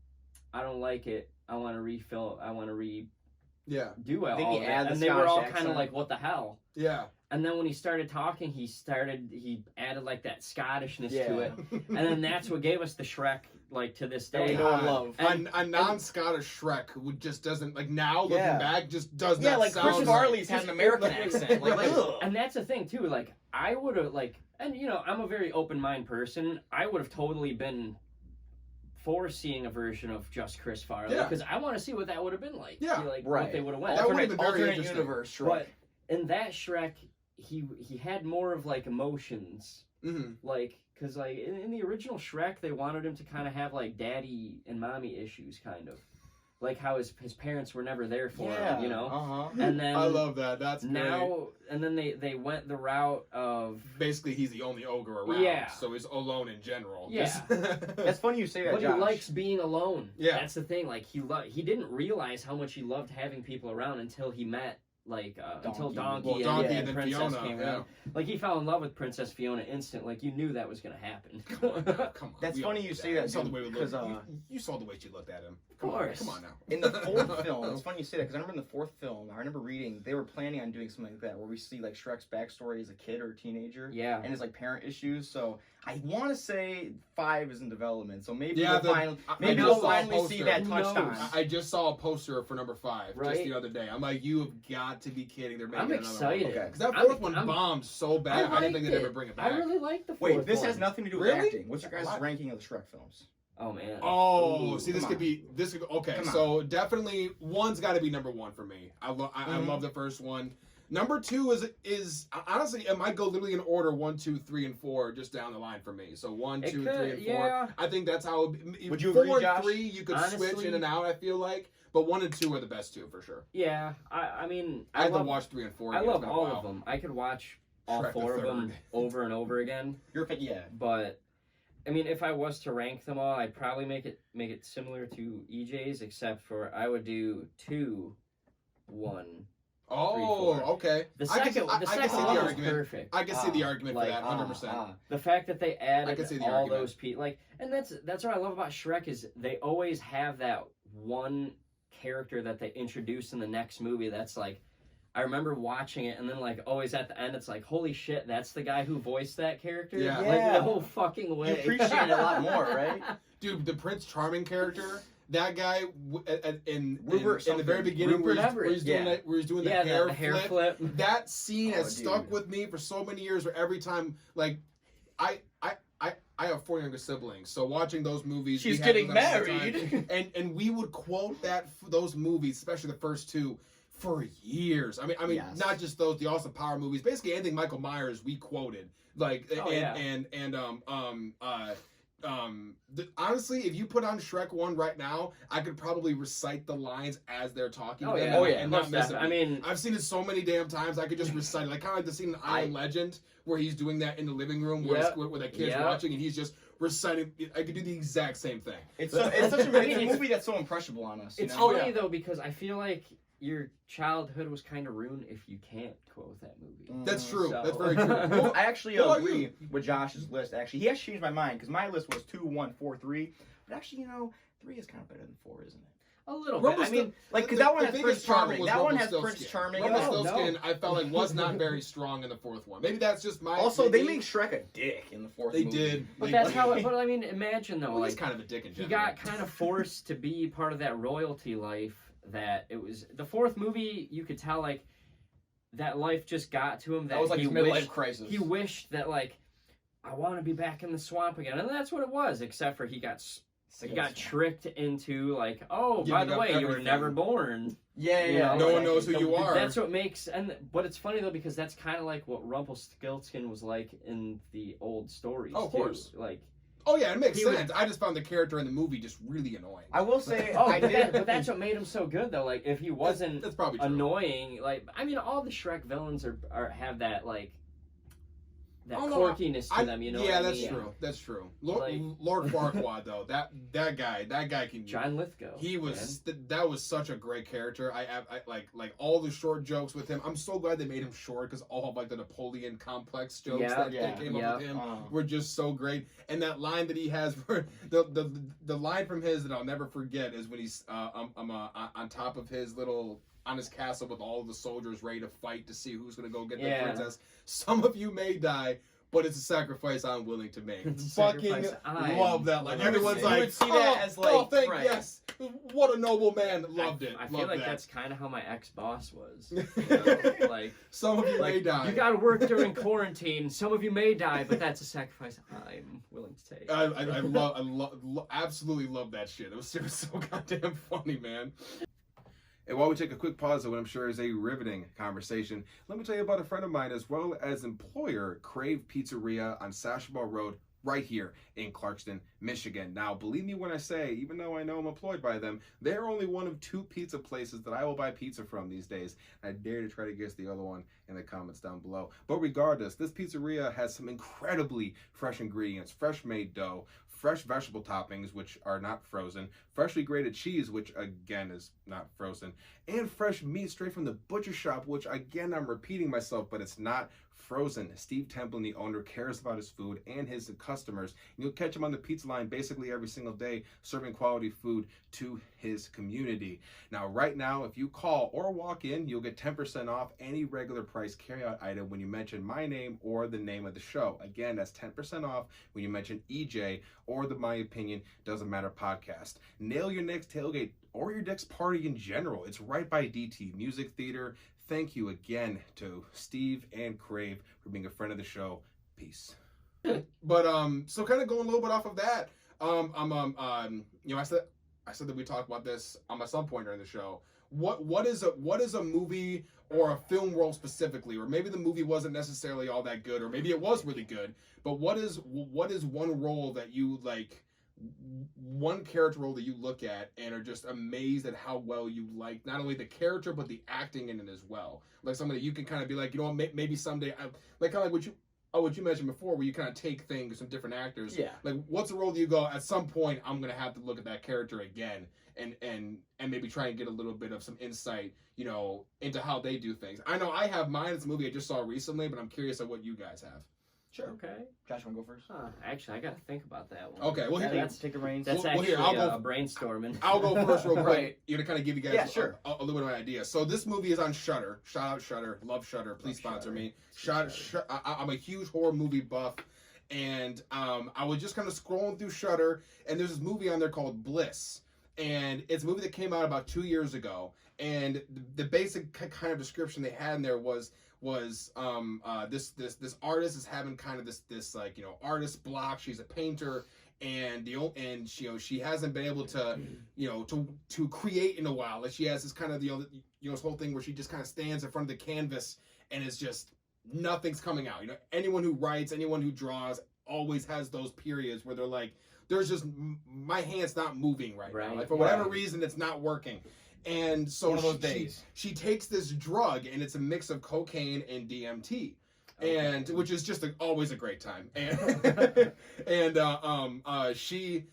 I don't like it, I want to refilm, I want to do all of it. And they were all kind of like, what the hell? Yeah. And then when he started talking, he added like that Scottishness to it. And then that's what gave us the Shrek, like to this day. A non-Scottish Shrek who just doesn't, like now looking back, just does not sound. Yeah, like Chris Farley's has an American accent. And that's the thing too, like I would have and you know, I'm a very open-minded person. I would have totally been for seeing a version of just Chris Farley, because I want to see what that would have been like. Yeah, what they would have went. That would have been very alternate interesting. Universe Shrek. But in that Shrek, he had more of like emotions, like because like in the original Shrek, they wanted him to kind of have like daddy and mommy issues, kind of like how his parents were never there for him, you know. And then I love that. That's now, great. And then they went the route of basically he's the only ogre around, so he's alone in general. Yeah, that's funny you say that. But Josh. he likes being alone. Yeah, that's the thing. Like he didn't realize how much he loved having people around until he met until Donkey and and then Princess Fiona, came around. Like he fell in love with Princess Fiona instant. Like you knew that was gonna happen. Come on, come on. That's We all funny knew you say that, You saw the way we because, looked. You saw the way she looked at him. Of course. Come on now. In the fourth film, it's funny you say that because I remember in the fourth film, I remember reading they were planning on doing something like that where we see like Shrek's backstory as a kid or a teenager, Yeah. and his like parent issues. So I want to say 5 is in development, so maybe Yeah, we'll finally see that Who touched knows? on. I just saw a poster for number 5 just Right. the other day. I'm like, you have got to be kidding. They're making I'm another excited. one. Because that I'm- fourth one I'm- bombed so bad, I didn't think they'd liked ever bring it back. I really like the fourth Wait, this one. has nothing to do with Really? acting. What's your guys' What? ranking of the Shrek films? Oh man. Oh, Ooh, see, this come could on. be okay. Come on. So definitely one's got to be number 1 for me. I love the first one. Number 2 is honestly, it might go literally in order 1, 2, 3, and 4 just down the line for me. So 1, 2, 3, and 4. Yeah. I think that's how. Would you 4 agree, and Josh? 3 you could switch Honestly- in and out. I feel like, but 1 and 2 are the best 2 for sure. Yeah. I mean, I have love, to watch 3 and 4. I again. love It's been a all while. of them. I could watch all Shrek the 4 of them Third. over and over again. Yeah. But I mean, if I was to rank them all, I'd probably make it similar to EJ's, except for I would do 2, 1. Oh, 3, 4. okay. The I can second, see the the second one was argument. perfect. I can see the argument for like, that, 100%. The fact that they I can added see the all argument. those people, like, and that's what I love about Shrek is they always have that one character that they introduce in the next movie. That's like, I remember watching it, and then like always at the end, it's like, holy shit, that's the guy who voiced that character. Yeah. Like Yeah. the whole fucking way. You appreciate it a lot more, right? Dude, the Prince Charming character, that guy in Rupert the very something. beginning Rupert where he's doing Everett, where he's doing the Yeah, hair, the hair flip. flip. That scene has Oh, stuck dude. with me for so many years. Where every time, like, I have 4 younger siblings, so watching those movies, She's we had getting them all the married. time. and we would quote those movies, especially the first 2. For years, I mean, Yes. not just those, the Austin Power movies. Basically, anything Michael Myers, we quoted. Like, Oh, yeah. honestly, if you put on Shrek 1 right now, I could probably recite the lines as they're talking. Oh them yeah, Oh, yeah. and not most miss it. definitely. I mean, I've seen it so many damn times. I could just recite it, like kind of like the scene in I Am Legend where he's doing that in the living room where Yep. where that kid's Yep. watching and he's just reciting. I could do the exact same thing. It's such a it's a movie that's so impressionable on us. You it's know? funny though because I feel like your childhood was kind of ruined if you can't quote that movie. That's true. So- That's very true. Well, I actually What about agree you? with Josh's list. Actually, he actually changed my mind because my list was 2, 1, 4, 3. But actually, 3 is kind of better than 4, isn't it? A little bit. I mean, Like, because that one has biggest Prince problem Charming. was That one has Rumpelstiltskin. Prince Charming. Rumpelstiltskin, No. I felt like was not very strong in the 4th one. Maybe that's just my. Also, they maybe- made Shrek a dick in the 4th They movie. did. but They that's did. how. But I mean, imagine though, Well, he's like kind of a dick in he general. got kind of forced to be part of that royalty life. That it was the 4th movie. You could tell like that life just got to him. That, That was like he his midlife wished, crisis. He wished that like I want to be back in the swamp again, and that's what it was. Except for he got tricked into like, oh, by Giving the up way, you were everything. never born. Yeah, You know, No one knows who you are. That's what makes but it's funny though because that's kind of like what Rumpelstiltskin was like in the old stories. Oh, of too. course. Like, Oh yeah, it makes He would- sense. I just found the character in the movie just really annoying. I will say, oh, I did. but that's what made him so good though. Like, if he wasn't That's probably true. annoying, like I mean, all the Shrek villains are have that like that Oh, no, quirkiness to them. You know? Yeah, what I that's mean? true. That's true. Lord, Like- Lord Farquaad though, that guy can. John Lithgow. He was that was such a great character. I like all the short jokes with him. I'm so glad they made him short because all of like the Napoleon complex jokes that came up with him were just so great. And that line that he has, where the line from his that I'll never forget is when he's on top of his little. On his castle with all of the soldiers ready to fight to see who's going to go get the princess. Some of you may die, but it's a sacrifice I'm willing to make. It's a Fucking sacrifice I'm love that line. willing to Everyone's make. like, You would see that oh, as, like, oh, thank right. yes. What a noble man. Loved it. I feel Loved like that. that's kind of how my ex-boss was. You know? Like, Some of you may like die. you got to work during quarantine. Some of you may die, but that's a sacrifice I'm willing to take. I absolutely love that shit. It was so goddamn funny, man. And while we take a quick pause of what I'm sure is a riveting conversation, let me tell you about a friend of mine as well as employer, Crave Pizzeria on Sashball Road, right here in Clarkston, Michigan. Now, believe me when I say, even though I know I'm employed by them, they're only one of 2 pizza places that I will buy pizza from these days. I dare to try to guess the other one in the comments down below. But regardless, this pizzeria has some incredibly fresh ingredients, fresh made dough, fresh vegetable toppings, which are not frozen, freshly grated cheese, which again is not frozen, and fresh meat straight from the butcher shop, which again, I'm repeating myself, but it's not frozen. Steve Templin, the owner, cares about his food and his customers. You'll catch him on the pizza line basically every single day, serving quality food to his community. Now, right now, if you call or walk in, you'll get 10% off any regular price carryout item when you mention my name or the name of the show. Again, that's 10% off when you mention EJ or the My Opinion Doesn't Matter podcast. Nail your next tailgate or your next party in general. It's right by DT Music Theater. Thank you again to Steve and Crave for being a friend of the show. Peace. But so kind of going a little bit off of that, you know, I said that we talked about this at some point during the show. What is a movie or a film role specifically, or maybe the movie wasn't necessarily all that good, or maybe it was really good, but what is one role that you like? One character role that you look at and are just amazed at how well you like not only the character but the acting in it as well. Like somebody you can kind of be like, you know, maybe someday, like kind of like what you mentioned before, where you kind of take things from different actors. Yeah. Like, what's a role that you go, at some point I'm gonna have to look at that character again and maybe try and get a little bit of some insight, you know, into how they do things. I know I have mine. It's a movie I just saw recently, but I'm curious of what you guys have. Sure. Okay. Josh, want to go first? Actually, I got to think about that one. Okay, well, That's take a reins. That's Well, actually here, I'll go- brainstorming. I'll go first real quick. Right. You know, to kind of give you guys Yeah, sure. a little bit of an idea. So this movie is on Shudder. Shout out Shudder. Love Shudder. Please Love sponsor Shudder. me. I'm a huge horror movie buff. And I was just kind of scrolling through Shudder, and there's this movie on there called Bliss. And it's a movie that came out about 2 years ago. And the basic kind of description they had in there was this artist is having kind of this like, you know, artist block. She's a painter, and she hasn't been able to, you know, to create in a while. Like she has this kind of, you know, this whole thing where she just kind of stands in front of the canvas and it's just nothing's coming out. You know, anyone who writes, anyone who draws always has those periods where they're like, there's just, my hand's not moving right now. Like for whatever reason, it's not working. And so she takes this drug, and it's a mix of cocaine and DMT, and which is just always a great time. And she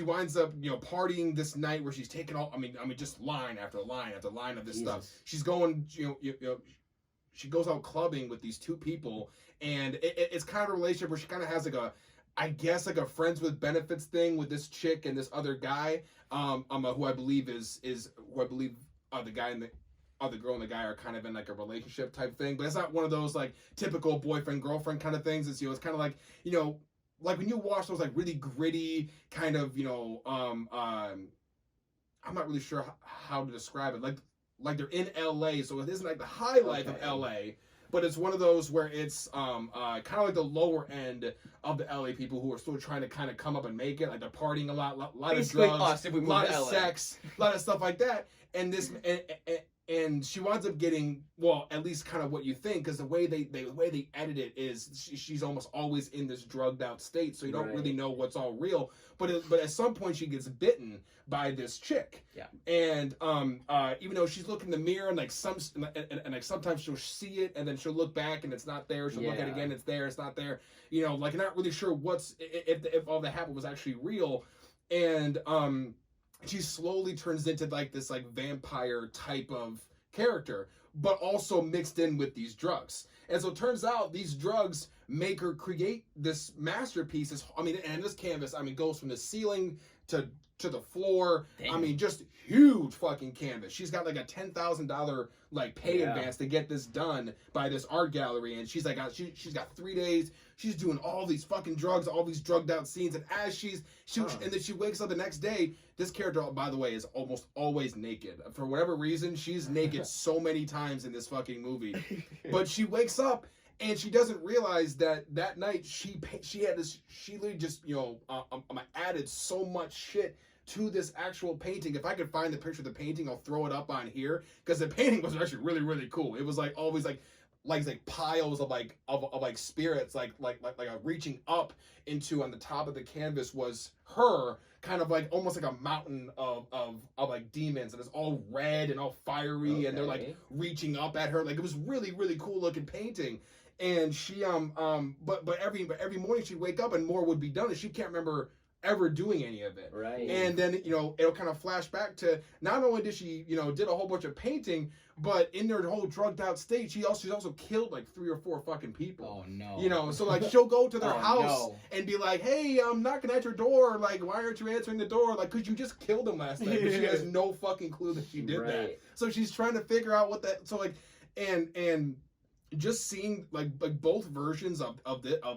winds up, you know, partying this night where she's taking all, I mean, just line after line after line of this stuff. She's going, you know, she goes out clubbing with these two people, and it's kind of a relationship where she kind of has like I guess like a friends with benefits thing with this chick and this other guy, who I believe the guy and the girl and the guy are kind of in like a relationship type thing, but it's not one of those like typical boyfriend girlfriend kind of things. It's, you know, it's kind of like, you know, like when you watch those like really gritty kind of, you know, I'm not really sure how to describe it. Like they're in LA, so it isn't like the high life of LA. But it's one of those where it's kind of like the lower end of the LA people who are still trying to kind of come up and make it. Like they're partying a lot of drugs, a lot of sex, a lot of stuff like that. And this and she winds up getting, well, at least kind of what you think, because the way they edit it is she's almost always in this drugged out state, so you don't really know what's all real. But at some point she gets bitten by this chick. Yeah. And even though she's looking in the mirror and like sometimes she'll see it and then she'll look back and it's not there. She'll look at it again, it's there, it's not there. You know, like not really sure if all that happened was actually real. And she slowly turns into like this like vampire type of character, but also mixed in with these drugs. And so it turns out these drugs make her create this masterpiece. And this canvas, goes from the ceiling to the floor. Damn. Just huge fucking canvas. She's got like a $10,000 like pay advance to get this done by this art gallery. And she's like, she's got 3 days. She's doing all these fucking drugs, all these drugged out scenes. And as and then she wakes up the next day. This character, by the way, is almost always naked. For whatever reason, she's naked so many times in this fucking movie. But she wakes up and she doesn't realize that night she literally just, added so much shit to this actual painting. If I could find the picture of the painting, I'll throw it up on here, because the painting was actually really, really cool. It was like always like piles of spirits, like reaching up into, on the top of the canvas was her, kind of like almost like a mountain of like demons, and it's all red and all fiery, and they're like reaching up at her. Like it was really, really cool looking painting. and she but every morning she'd wake up and more would be done, and she can't remember ever doing any of it. Right. And then, you know, it'll kind of flash back to not only did she, you know, did a whole bunch of painting, but in her whole drugged out state, she's also killed like 3 or 4 fucking people. Oh no. You know, so like she'll go to their Oh, house no. and be like, "Hey, I'm knocking at your door. Like, why aren't you answering the door? Like, 'cause you just killed him last night." But she has no fucking clue that she did that. Right. So she's trying to figure out what that. So like, and just seeing like both versions of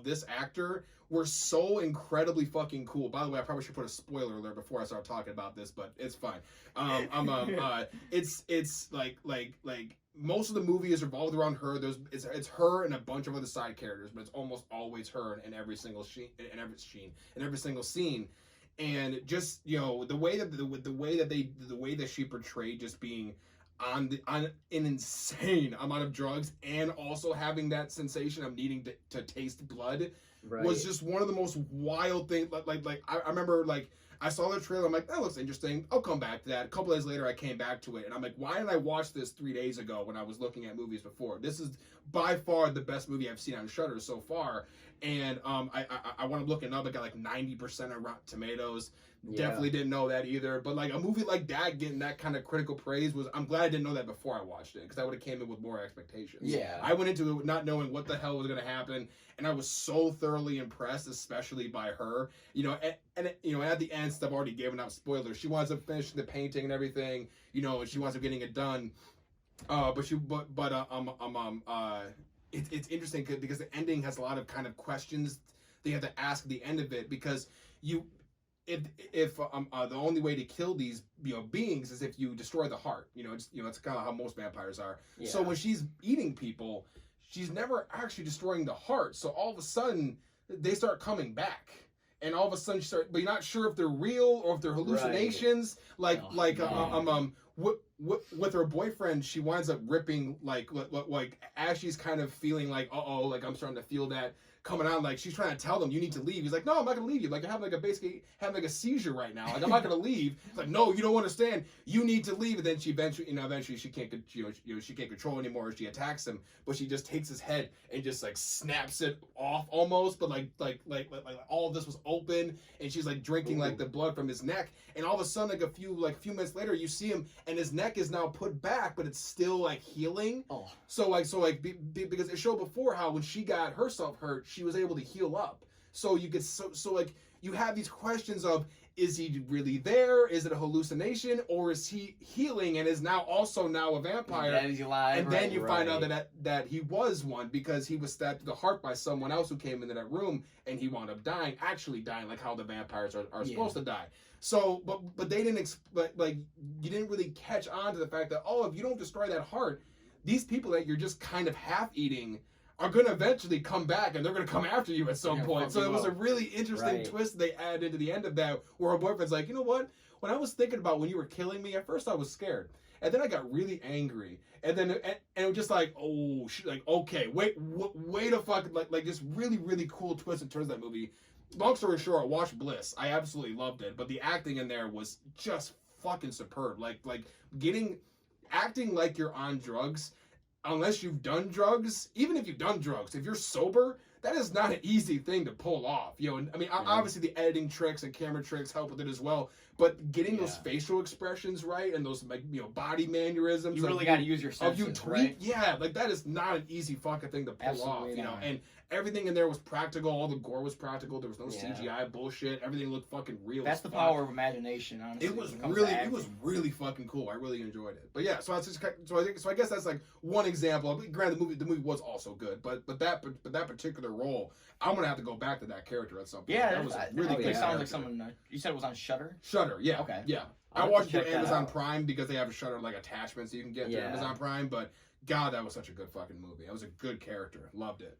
this actor were so incredibly fucking cool. By the way, I probably should put a spoiler alert before I start talking about this, but it's fine. It's like most of the movie is revolved around her. It's her and a bunch of other side characters, but it's almost always her in every single scene. And just, you know, the way that she portrayed just being on an insane amount of drugs and also having that sensation of needing to taste blood was just one of the most wild things. Like I remember, like, I saw the trailer, I'm like, that looks interesting, I'll come back to that. A couple days later I came back to it and I'm like, why didn't I watch this 3 days ago when I was looking at movies before? This is by far the best movie I've seen on Shudder so far. And I want to look it up. It got like 90% on Rotten Tomatoes. Definitely didn't know that either. But like a movie like that getting that kind of critical praise I'm glad I didn't know that before I watched it, because I would have came in with more expectations. Yeah. I went into it not knowing what the hell was going to happen, and I was so thoroughly impressed, especially by her. You know, and you know, at the end, stuff already given out spoilers. She winds up finishing the painting and everything. You know, and she winds up getting it done. It's interesting because the ending has a lot of kind of questions that you have to ask at the end of it, because if the only way to kill these, you know, beings is if you destroy the heart. You know, it's kind of how most vampires are. Yeah. So when she's eating people, she's never actually destroying the heart. So all of a sudden they start coming back. And all of a sudden, but you're not sure if they're real or if they're hallucinations. Right. With her boyfriend, she winds up ripping like as she's kind of feeling like, like I'm starting to feel that coming on. Like she's trying to tell them, you need to leave. He's like, no, I'm not gonna leave you. Like I have basically having a seizure right now. Like I'm not gonna leave. It's like, no, you don't understand. You need to leave. And then she eventually she can't she can't control anymore. She attacks him, but she just takes his head and just like snaps it off almost. But like all of this was open, and she's like drinking like the blood from his neck. And all of a sudden, like a few minutes later, you see him, and his neck is now put back, but it's still like healing. Oh. So because it showed before how when she got herself hurt, she was able to heal up. So you could like you have these questions of, is he really there? Is it a hallucination, or is he healing and is now a vampire? And he's alive. And then you find out that he was one, because he was stabbed to the heart by someone else who came into that room, and he wound up actually dying, like how the vampires are supposed to die. So, but they didn't you didn't really catch on to the fact that, if you don't destroy that heart, these people that you're just kind of half eating are going to eventually come back, and they're going to come after you at some point. So it was a really interesting twist they added into the end of that, where her boyfriend's like, you know what? When I was thinking about when you were killing me, at first I was scared, and then I got really angry, and then it was just like, okay, wait a fucking like this really, really cool twist and turns of that movie. Long story short, I watched Bliss. I absolutely loved it, but the acting in there was just fucking superb. Like acting like you're on drugs, unless you've done drugs. Even if you've done drugs, if you're sober, that is not an easy thing to pull off. You know, I mean, obviously the editing tricks and camera tricks help with it as well, but getting those facial expressions right and those body mannerisms, you really got to use your senses. Of you tweet, like that is not an easy fucking thing to pull off. You know, and everything in there was practical. All the gore was practical. There was no CGI bullshit. Everything looked fucking real. That's the power of imagination, honestly. It was really fucking cool. I really enjoyed it. But yeah, so I guess that's like one example. Granted, the movie was also good, but that particular role, I'm gonna have to go back to that character at some point. Yeah, that was really good. It sounds like someone. You said it was on Shudder. Shudder, yeah. Okay. Yeah. I watched it on Amazon Prime because they have a Shudder like attachment, so you can get to Amazon Prime. But God, that was such a good fucking movie. That was a good character. Loved it.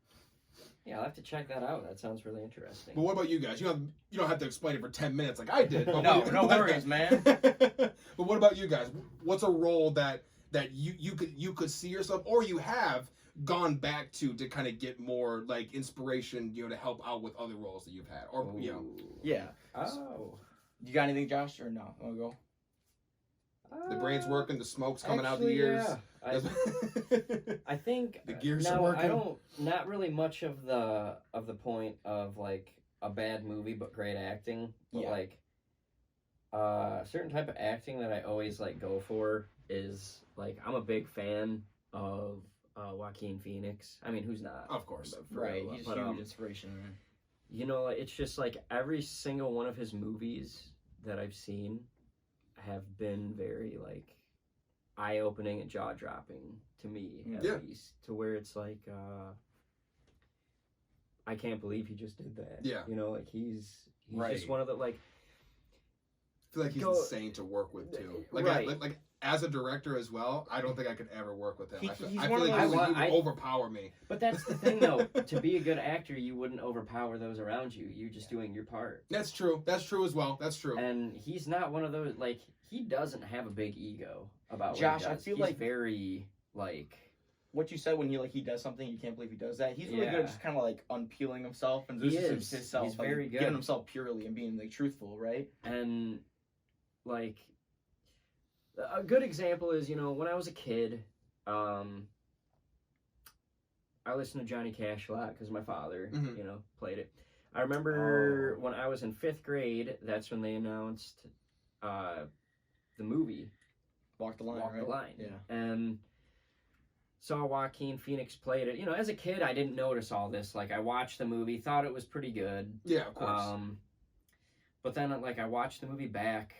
Yeah, I'll have to check that out. That sounds really interesting. But what about you guys? You don't have to explain it for 10 minutes like I did. But no worries, man. But what about you guys? What's a role that you could see yourself, or you have gone back to kind of get more like inspiration, to help out with other roles that you've had, or Yeah. Oh. You got anything, Josh, or no? Want to go? The brain's working, the smoke's coming out the ears. Yeah. I think the gears now, are working. I don't, not really much of the point of like a bad movie but great acting, but like a certain type of acting that I always like go for is like I'm a big fan of Joaquin Phoenix. I mean, who's not? Of course, right? He's a huge inspiration. You know, it's just like every single one of his movies that I've seen have been very like eye-opening and jaw-dropping to me, at least, to where it's like I can't believe he just did that. Yeah, you know, like he's just one of the like. I feel like he's insane to work with too. Like, like as a director as well, I don't think I could ever work with him. I feel like he would overpower me. But that's the thing, though. To be a good actor, you wouldn't overpower those around you. You're just doing your part. That's true. That's true as well. That's true. And he's not one of those, like, he doesn't have a big ego about Josh, what he does. I feel he's like very, like... What you said when he does something, you can't believe he does that. He's really good at just kind of, like, unpeeling himself. And he is. Himself, he's very good. Giving himself purely and being, like, truthful, right? And, like... A good example is, you know, when I was a kid, I listened to Johnny Cash a lot because my father, you know, played it. I remember when I was in 5th grade, that's when they announced the movie Walk the Line, Walk the Line. Yeah. And saw Joaquin Phoenix played it. You know, as a kid, I didn't notice all this. Like, I watched the movie, thought it was pretty good. Yeah, of course. But then, like, I watched the movie back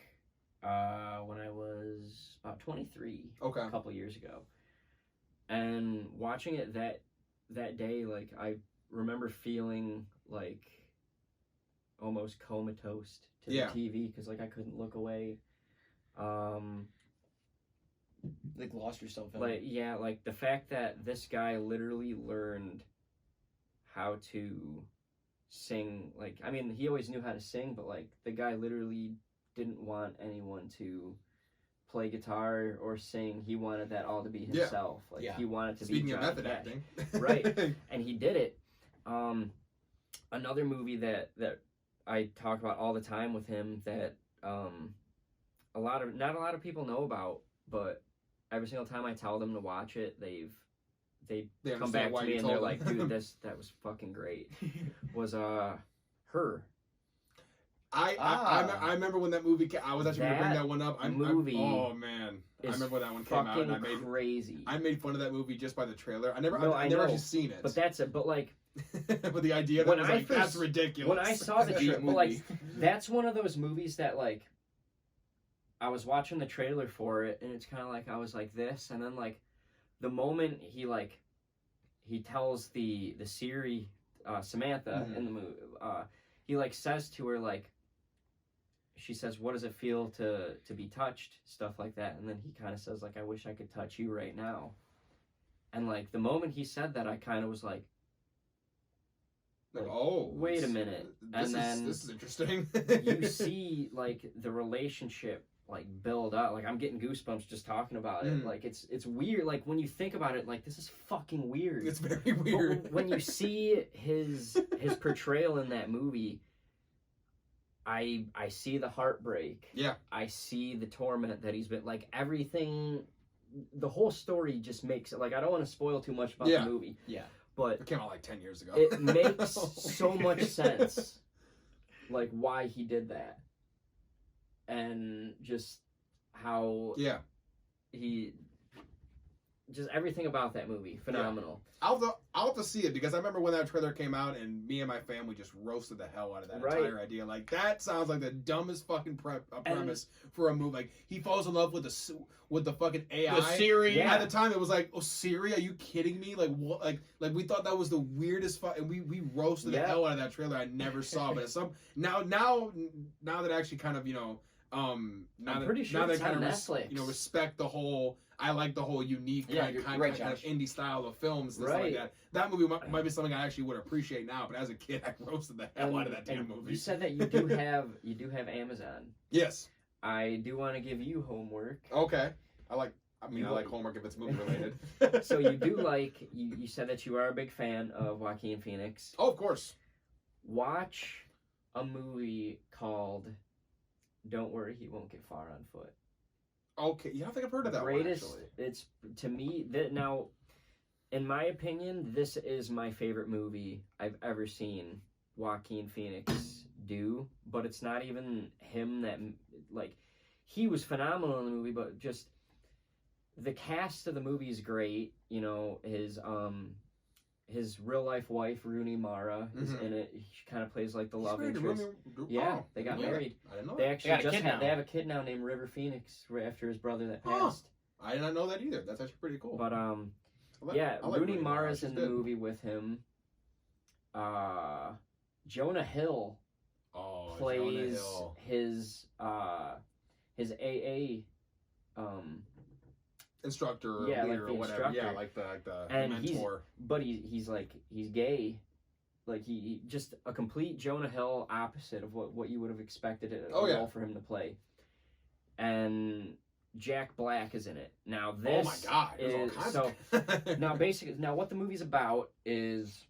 when I was about 23, a couple years ago, and watching it that day, like I remember feeling like almost comatose to the TV because like I couldn't look away. Like lost yourself in like like the fact that this guy literally learned how to sing. Like, I mean, he always knew how to sing, but like the guy literally didn't want anyone to play guitar or sing. He wanted that all to be himself. Like he wanted to Speaking be of method Cash. acting. Right. And he did it. Another movie that I talk about all the time with him that not a lot of people know about, but every single time I tell them to watch it, they come back to me and they're like, dude, that was fucking great. Was Her. I remember when that movie came. I was actually going to bring that one up. Oh man, I remember when that one came out. And crazy. I made fun of that movie just by the trailer. I've never actually seen it. But that's it. But like, but the idea that was like that's ridiculous. When I saw the trailer, like that's one of those movies that like I was watching the trailer for it, and it's kind of like I was like this, and then like the moment he tells the Siri Samantha in the movie, he like says to her like. She says, what does it feel to be touched? Stuff like that. And then he kind of says, like, I wish I could touch you right now. And, like, the moment he said that, I kind of was like oh. Wait a minute. This is interesting. You see, like, the relationship, like, build up. Like, I'm getting goosebumps just talking about it. Like, it's weird. Like, when you think about it, like, this is fucking weird. It's very weird. But when you see his portrayal in that movie... I see the heartbreak. Yeah. I see the torment that he's been, like, everything, the whole story just makes it, like, I don't want to spoil too much about the movie. Yeah. But it came out like 10 years ago. It makes so much sense, like, why he did that. And just how he, just everything about that movie, phenomenal. I'll have to see it because I remember when that trailer came out and me and my family just roasted the hell out of that entire idea. Like, that sounds like the dumbest fucking premise for a movie. Like, he falls in love with the fucking AI. The Siri. Yeah. At the time, it was like, oh, Siri? Are you kidding me? Like, what? Like we thought that was the weirdest and we roasted the hell out of that trailer. I never saw, but now that I actually kind of, you know, now that I kind of respect the whole. I like the whole unique kind of indie style of films, stuff like that. That movie might be something I actually would appreciate now, but as a kid, I roasted the hell out of that damn movie. You said that you do have Amazon. Yes. I do want to give you homework. Okay. I like homework if it's movie related. So you do like you said that you are a big fan of Joaquin Phoenix. Oh, of course. Watch a movie called Don't Worry, He Won't Get Far on Foot. Okay, yeah, I think I've heard of that Greatest. one, actually. It's to me that now, in my opinion, this is my favorite movie I've ever seen Joaquin Phoenix do. But it's not even him that like he was phenomenal in the movie, but just the cast of the movie is great. You know, his real life wife Rooney Mara is in it. She kind of plays like the love interest. Yeah, they got married. I didn't know They that. actually they have a kid now named River Phoenix right after his brother that passed. I did not know that either. That's actually pretty cool. But Rooney Mara's in the movie with him. Jonah Hill plays his AA instructor or yeah, leader like or whatever. instructor. Yeah, like the and mentor. He's gay. Like he just a complete Jonah Hill opposite of what you would have expected a role for him to play. And Jack Black is in it. Now this oh my god, is so now what the movie's about is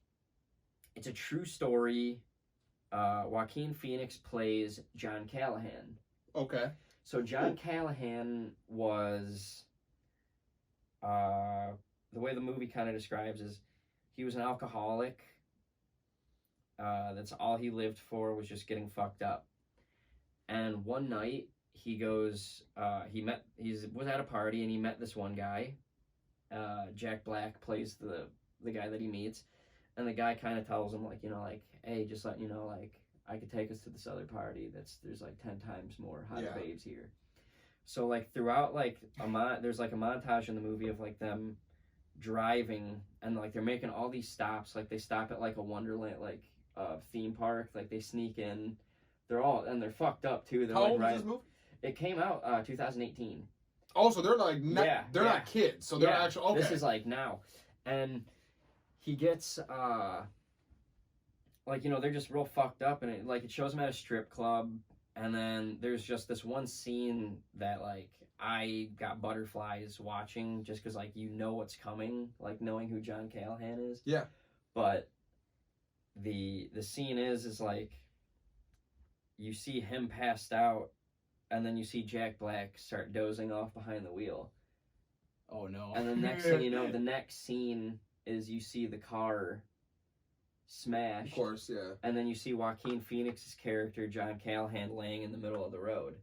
it's a true story. Joaquin Phoenix plays John Callahan. Okay. So John Callahan was the way the movie kind of describes is he was an alcoholic. That's all he lived for was just getting fucked up. And one night he goes, he was at a party and he met this one guy. Jack Black plays the guy that he meets, and the guy kind of tells him like, you know, like, hey, just let you know, like, I could take us to this other party there's like 10 times more hot babes here. So like throughout like there's like a montage in the movie of like them driving and like they're making all these stops. Like they stop at like a Wonderland like theme park. Like they sneak in. They're fucked up too. They're How like old is this movie? It came out 2018. Oh, so they're like not kids. So they're actually okay. This is like now, and he gets like, you know, they're just real fucked up, and it shows him at a strip club, and then there's just this one scene that like I got butterflies watching just because like you know what's coming, like knowing who John Callahan is. Yeah. But the scene is like you see him passed out, and then you see Jack Black start dozing off behind the wheel. Oh no. And the next thing you know, the next scene is you see the car smashed. Of course, yeah. And then you see Joaquin Phoenix's character, John Callahan, laying in the middle of the road.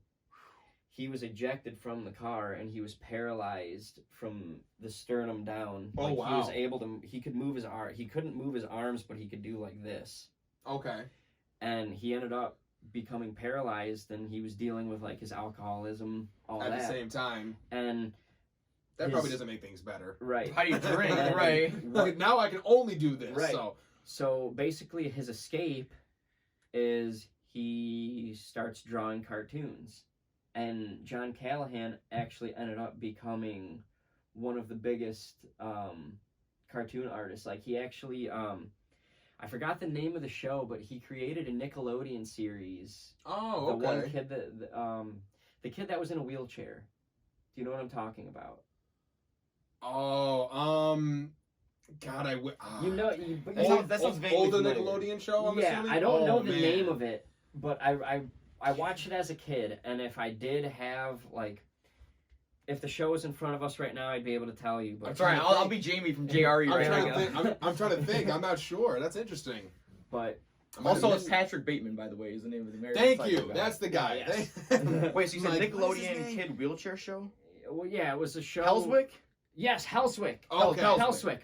He was ejected from the car and he was paralyzed from the sternum down. Oh, like, wow. He could move his arm. He couldn't move his arms, but he could do like this. Okay. And he ended up becoming paralyzed, and he was dealing with like his alcoholism, at the same time. And that probably doesn't make things better. Right. How do you drink? Right. Now I can only do this. Right. So basically his escape is he starts drawing cartoons. And John Callahan actually ended up becoming one of the biggest cartoon artists. Like he actually, I forgot the name of the show, but he created a Nickelodeon series. Oh, okay. The one kid the kid that was in a wheelchair. Do you know what I'm talking about? Oh, God, you know, that sounds vaguely older familiar. Nickelodeon show. I'm assuming? I don't know the name of it, but I watched it as a kid, and if I did have like, if the show was in front of us right now, I'd be able to tell you. But I'm sorry, I'll be Jamie from JRE right now. I'm trying to think. I'm not sure. That's interesting. But also, it's Patrick Bateman, by the way, is the name of the American. Thank you. That's the guy. Yeah, yes. Wait, so you said Like, Nickelodeon kid wheelchair show? well, yeah, it was a show. Hellswick? Yes, Hellswick. Okay. Hellswick.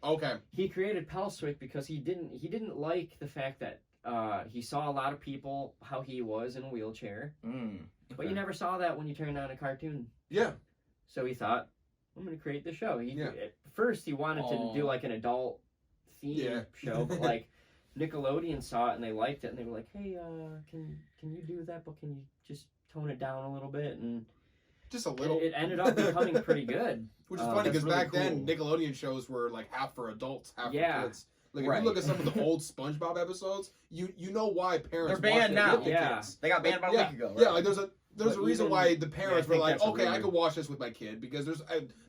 Okay. He created Hellswick because he didn't like the fact that he saw a lot of people how he was in a wheelchair, but you never saw that when you turned on a cartoon. Yeah. So he thought, I'm going to create the show. At first, he wanted to do like an adult theme show, but like Nickelodeon saw it and they liked it, and they were like, hey, can you do that, but can you just tone it down a little bit? And just a little. It ended up becoming pretty good. Which is funny because really back cool. then Nickelodeon shows were like half for adults, half for kids. Like if Right. you look at some of the old SpongeBob episodes, you know why parents They're banned watch it now. with the Yeah. kids. They got banned about a week ago. Right? Yeah, like there's a reason why the parents were like, okay, I really... could watch this with my kid, because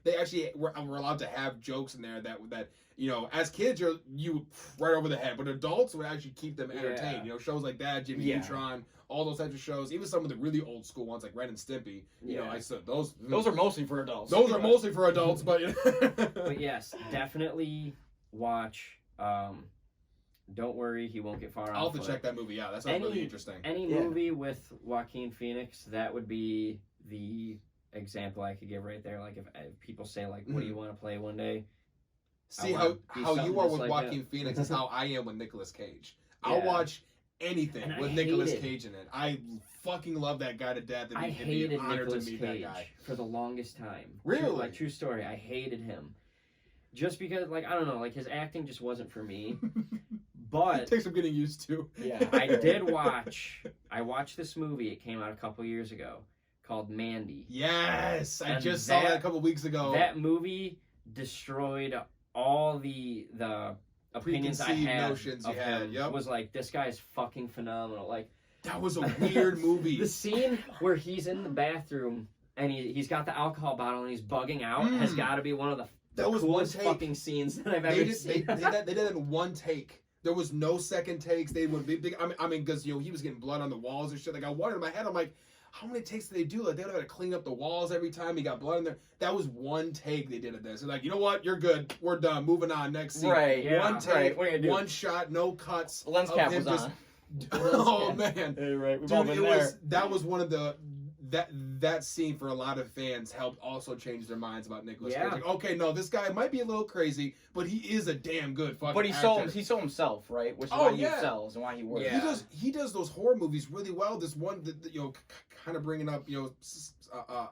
they actually were allowed to have jokes in there that you know, as kids you right over the head, but adults would actually keep them entertained. Yeah. You know, shows like that, Jimmy Neutron, all those types of shows, even some of the really old school ones like Ren and Stimpy. You know, I said those are mostly for adults. Those are mostly for adults, but but yes, definitely watch. Don't worry, he won't get far on I'll have to foot. check that movie out. That sounds really interesting. Any movie with Joaquin Phoenix, that would be the example I could give right there. Like if people say like, what do you want to play one day? See how you are with like Joaquin Phoenix is how I am with Nicolas Cage. I'll watch anything with Nicolas Cage in it. I fucking love that guy to death. And I hated Nicolas Cage for the longest time. Really? True story. I hated him. Just because, like, I don't know, like, his acting just wasn't for me. But it takes some getting used to. Yeah, I watched this movie. It came out a couple years ago called Mandy. Yes, I just saw that a couple weeks ago. That movie destroyed all the opinions I had of him. Yep. Was like, this guy is fucking phenomenal. Like, that was a weird movie. The scene where he's in the bathroom and he's got the alcohol bottle and he's bugging out has got to be one of the coolest fucking scenes that I've ever seen. They did that in one take. There was no second takes. They would be big. I mean, because you know he was getting blood on the walls and shit. Like I wondered in my head, I'm like, how many takes did they do? Like they would have to clean up the walls every time he got blood in there. That was one take they did of this. They're like, you know what? You're good. We're done. Moving on. Next scene. Right. Yeah. One take. Right. One shot. No cuts. Lens cap was on. Oh man. Hey, right. Dude, that was one of the. That scene for a lot of fans helped also change their minds about Nicolas Cage. Like, okay, no, this guy might be a little crazy, but he is a damn good fucking actor. He sold himself, right? Which is why he sells and why he works. Yeah. He does those horror movies really well. This one, you know, kind of bringing up, you know,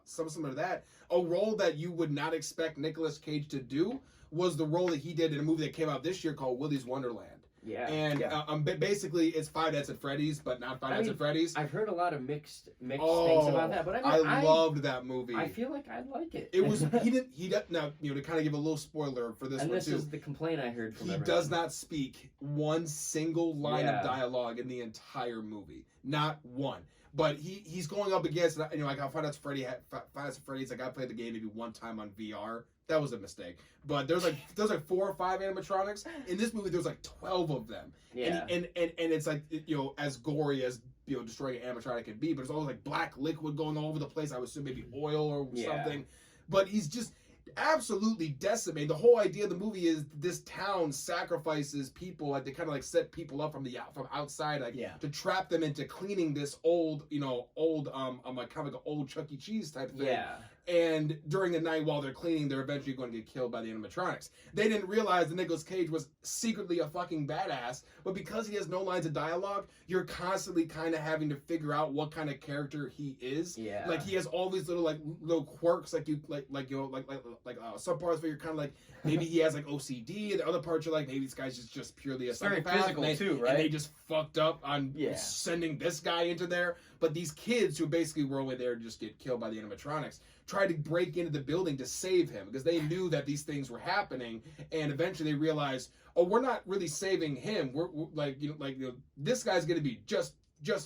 some similar to that. A role that you would not expect Nicolas Cage to do was the role that he did in a movie that came out this year called Willy's Wonderland. Yeah. And basically it's Five Nights at Freddy's, but not Five Nights at Freddy's. I've heard a lot of mixed things about that, but I loved that movie. I feel like I'd like it. It was now, you know, to kind of give a little spoiler for this one too. And this is the complaint I heard from everyone. He does not speak one single line of dialogue in the entire movie. Not one. But he's going up against, you know, like Five Nights at Freddy's, like I played the game maybe one time on VR. That was a mistake. But there's like 4 or 5 animatronics. In this movie, there's like 12 of them. Yeah. And it's like, you know, as gory as, you know, destroying an animatronic can be, but there's always like black liquid going all over the place. I would assume maybe oil or something. But he's just absolutely decimated. The whole idea of the movie is this town sacrifices people, like they kind of like set people up from outside, like to trap them into cleaning this old, you know, like kind of like an old Chuck E. Cheese type thing. Yeah. And during the night while they're cleaning, they're eventually going to get killed by the animatronics. They didn't realize that Nicolas Cage was secretly a fucking badass, but because he has no lines of dialogue, you're constantly kind of having to figure out what kind of character he is. Yeah. Like he has all these little quirks, like some parts where you're kind of like maybe he has like OCD, and the other parts you're like maybe this guy's just purely a psychopath. Very physical too, right? And they just fucked up on sending this guy into there. But these kids who basically were only there to just get killed by the animatronics tried to break into the building to save him because they knew that these things were happening, and eventually they realized, oh, we're not really saving him. We're like, you know, this guy's gonna be just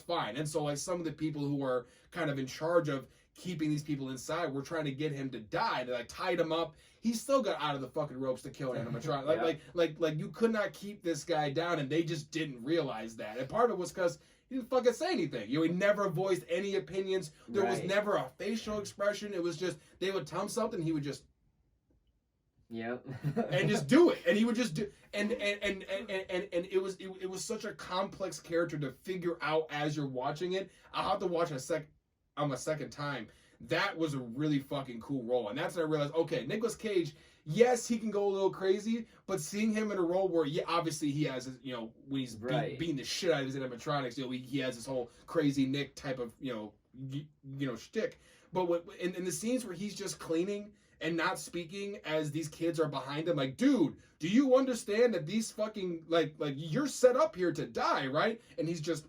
fine. And so like some of the people who were kind of in charge of keeping these people inside were trying to get him to die. They like tied him up. He still got out of the fucking ropes to kill an animatronic. Like you could not keep this guy down, and they just didn't realize that. And part of it was because he didn't fucking say anything. You know, he never voiced any opinions. There was never a facial expression. It was just they would tell him something, he would just and just do it. And he would just do and it was such a complex character to figure out as you're watching it. I'll have to watch a second time. That was a really fucking cool role. And that's when I realized, okay, Nicolas Cage, yes, he can go a little crazy, but seeing him in a role where, obviously he has, you know, when he's beating the shit out of his animatronics, you know, he has this whole crazy Nick type of, you know, shtick. But in the scenes where he's just cleaning and not speaking as these kids are behind him, like, dude, do you understand that these fucking, like you're set up here to die, right? And he's just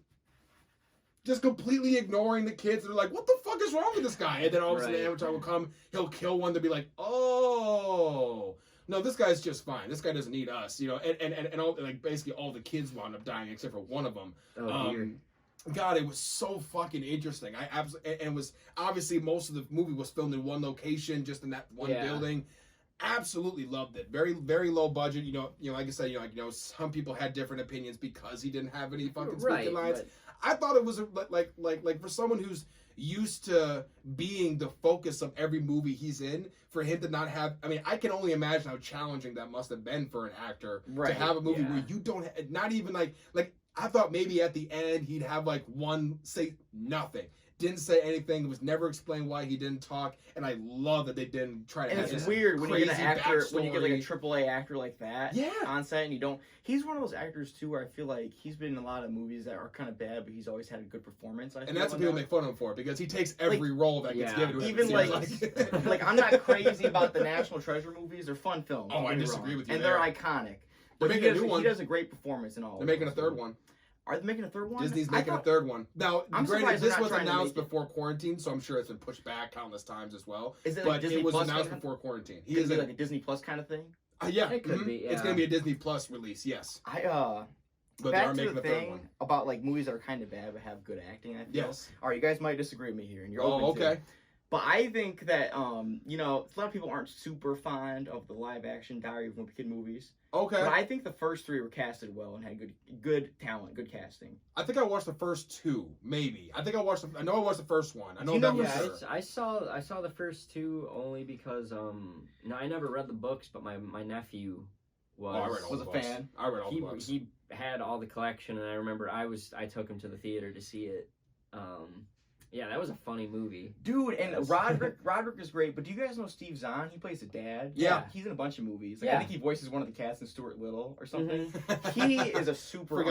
completely ignoring the kids that are like, what the fuck is wrong with this guy? And then all of a sudden the animatronic will come, he'll kill one to be like, oh, no, this guy's just fine. This guy doesn't need us, you know. And all, like basically all the kids wound up dying except for one of them. Oh, dear. God, it was so fucking interesting. I absolutely, and it was obviously most of the movie was filmed in one location, just in that one building. Absolutely loved it. Very, very low budget. Like I said, some people had different opinions because he didn't have any fucking speaking lines. Right. I thought it was like for someone who's used to being the focus of every movie he's in, for him to not have. I mean, I can only imagine how challenging that must have been for an actor to have a movie where you don't, not even like. I thought maybe at the end he'd have like one say nothing. Didn't say anything. It was never explained why he didn't talk, and I love that they didn't try to. And have it's this weird when you get an actor, backstory. when you get like a AAA actor like that on set, and you don't. He's one of those actors too, where I feel like he's been in a lot of movies that are kind of bad, but he's always had a good performance. And that's what people make fun of him for, because he takes every role that gets given to him. Even like I'm not crazy about the National Treasure movies. They're fun films. Oh, I disagree with you. And they're iconic. They're making a new one. He does a great performance in all. They're making a third one. Are they making a third one? Disney's making a third one. Now, granted, this was announced to before quarantine, so I'm sure it's been pushed back countless times as well. Is it but like Disney it was Plus announced before quarantine. He is like a Disney Plus kind of thing. Yeah, it could be. Yeah. It's gonna be a Disney Plus release. Yes. But they are making a third one about like movies that are kind of bad but have good acting. I feel. Yes. All right, you guys might disagree with me here, and you're open to it. But I think that a lot of people aren't super fond of the live action Diary of a Wimpy Kid movies. Okay. But I think the first three were casted well and had good talent, good casting. I think I watched the first two, maybe. I know I watched the first one. I know that for sure. I saw the first two only because I never read the books, but my nephew was a fan. I read all the books. He had all the collection, and I remember I took him to the theater to see it. Yeah, that was a funny movie. Dude, and Roderick is great, but do you guys know Steve Zahn? He plays a dad. Yeah. He's in a bunch of movies. I think he voices one of the cats in Stuart Little or something. Mm-hmm. He is a super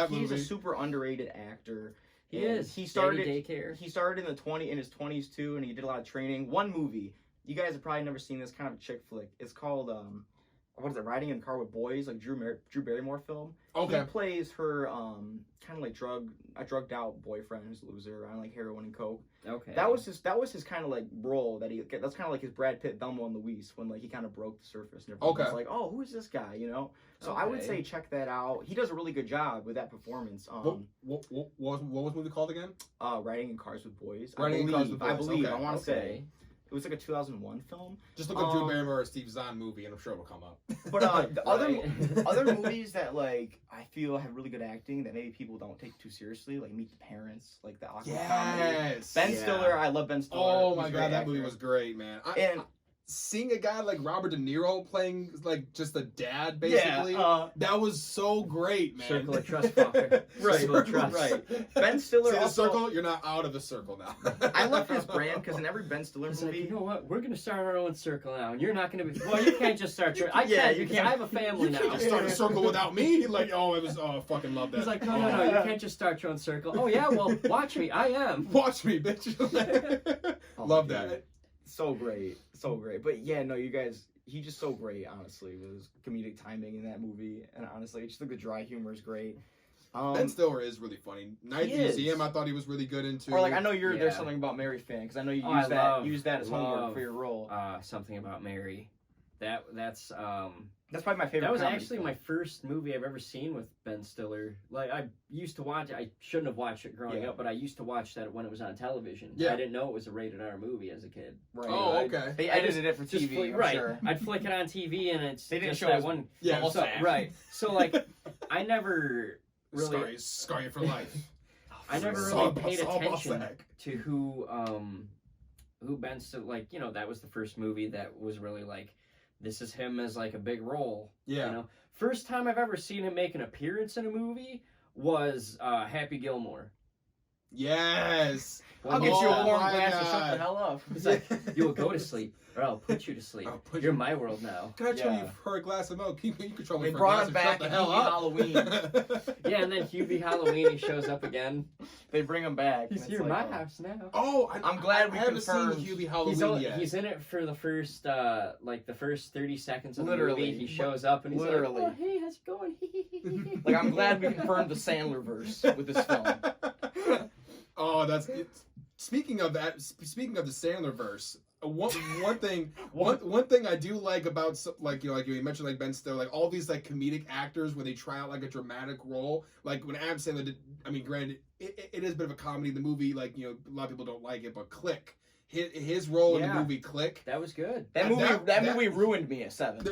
He's a super underrated actor. He is. He started daycare. He started in his 20s too, and he did a lot of training. One movie. You guys have probably never seen this, kind of a chick flick. It's called what is it? Riding in the Car with Boys, like Drew Barrymore film. Okay. He plays her kind of like drugged out boyfriend who's a loser on like heroin and coke. Okay. That was his kind of like role that's kind of like his Brad Pitt Thelma and Louise when like he kind of broke the surface and everything. Okay. It's like, oh, who is this guy? So I would say check that out. He does a really good job with that performance. What was the movie called again? Riding in Cars with Boys. Riding in Cars with Boys. I believe. Okay. I want to say. It was like a 2001 film. Just look up Drew Barrymore or Steve Zahn movie, and I'm sure it'll come up. But the other movies that like I feel have really good acting that maybe people don't take too seriously, like Meet the Parents, like the awkward comedy. Ben Stiller, I love Ben Stiller. Oh my god, that movie was great, man. Seeing a guy like Robert De Niro playing like just a dad, basically, that was so great, man. Circle of Trust, Walker. Circle of Trust. Right. Ben Stiller. See the circle? You're not out of the circle now. I love his brand because in every Ben Stiller movie, like, you know what? We're gonna start our own circle now, and you're not gonna be. Well, you can't just start your. I have a family now. You can't just start a circle without me. Like, I fucking love that. He's like, no, you can't just start your own circle. Oh yeah, well, watch me. I am. Watch me, bitch. Love that. So great. But yeah, no, you guys, he's just so great, honestly, with his comedic timing in that movie. And honestly, just like the dry humor is great. Ben Stiller is really funny. Night Museum, I thought he was really good into. Or like, I know there's something about Mary fan, because I know you use that as homework for your role. Something about Mary. That's probably my favorite. That was actually my first movie I've ever seen with Ben Stiller. Like, I used to watch it. I shouldn't have watched it growing up, but I used to watch that when it was on television. Yeah. I didn't know it was a rated R movie as a kid. Right. Oh, okay. They edited it for TV, Sure. I'd flick it on TV and it's they didn't just show that us one. Yeah, so, right. So like, I never really scar you for life. I never really paid attention to who Ben Stiller. Like, that was the first movie that was really like, this is him as like a big role. Yeah. First time I've ever seen him make an appearance in a movie was Happy Gilmore. Yes. I'll get you a warm glass and shut the hell up. It's like, you will go to sleep, or I'll put you to sleep. You're in my world now. Can I tell you for a glass of milk? You control me they for brought a glass him back and in shut the hell up. Halloween. Yeah, and then Hubie Halloween, he shows up again. They bring him back. He's here in my house now. Oh, I'm glad we haven't confirmed. seen Hubie Halloween yet. He's in it for the first, the first 30 seconds of the Literally. movie. He shows up and he's like, oh, hey, how's it going? Like, I'm glad we confirmed the Sandler verse with this film. Oh, speaking of that. Speaking of the Sandler verse, one thing I do like about like you mentioned like Ben Stiller, like all these like comedic actors where they try out like a dramatic role. Like when Adam Sandler did, I mean, granted, it is a bit of a comedy. The movie, like a lot of people don't like it, but Click, his role in the movie Click, that was good. That movie ruined me at 7.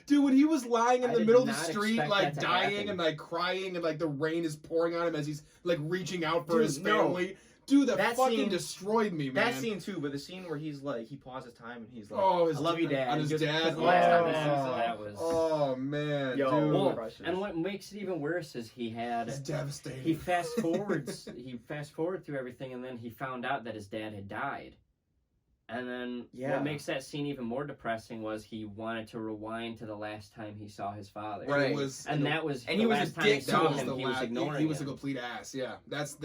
Dude, when he was lying in the middle of the not street, expect like that to dying happen. and like crying, and like the rain is pouring on him as he's like reaching out for his no. family. Dude, that fucking scene destroyed me, man. That scene too, but the scene where he's like, he pauses time and he's like, Oh, I love you, Dad. on his Just- dad. the last time I Oh, saw that was- Oh man, Yo, dude, Well, precious. and what makes it even worse is it's devastating. he fast forwards through everything, and then he found out that his dad had died. And then what makes that scene even more depressing was he wanted to rewind to the last time he saw his father. Right. It was, And that was And the he was last a time he dick saw to him. him, he was ignoring he was a him. complete ass. Yeah, that's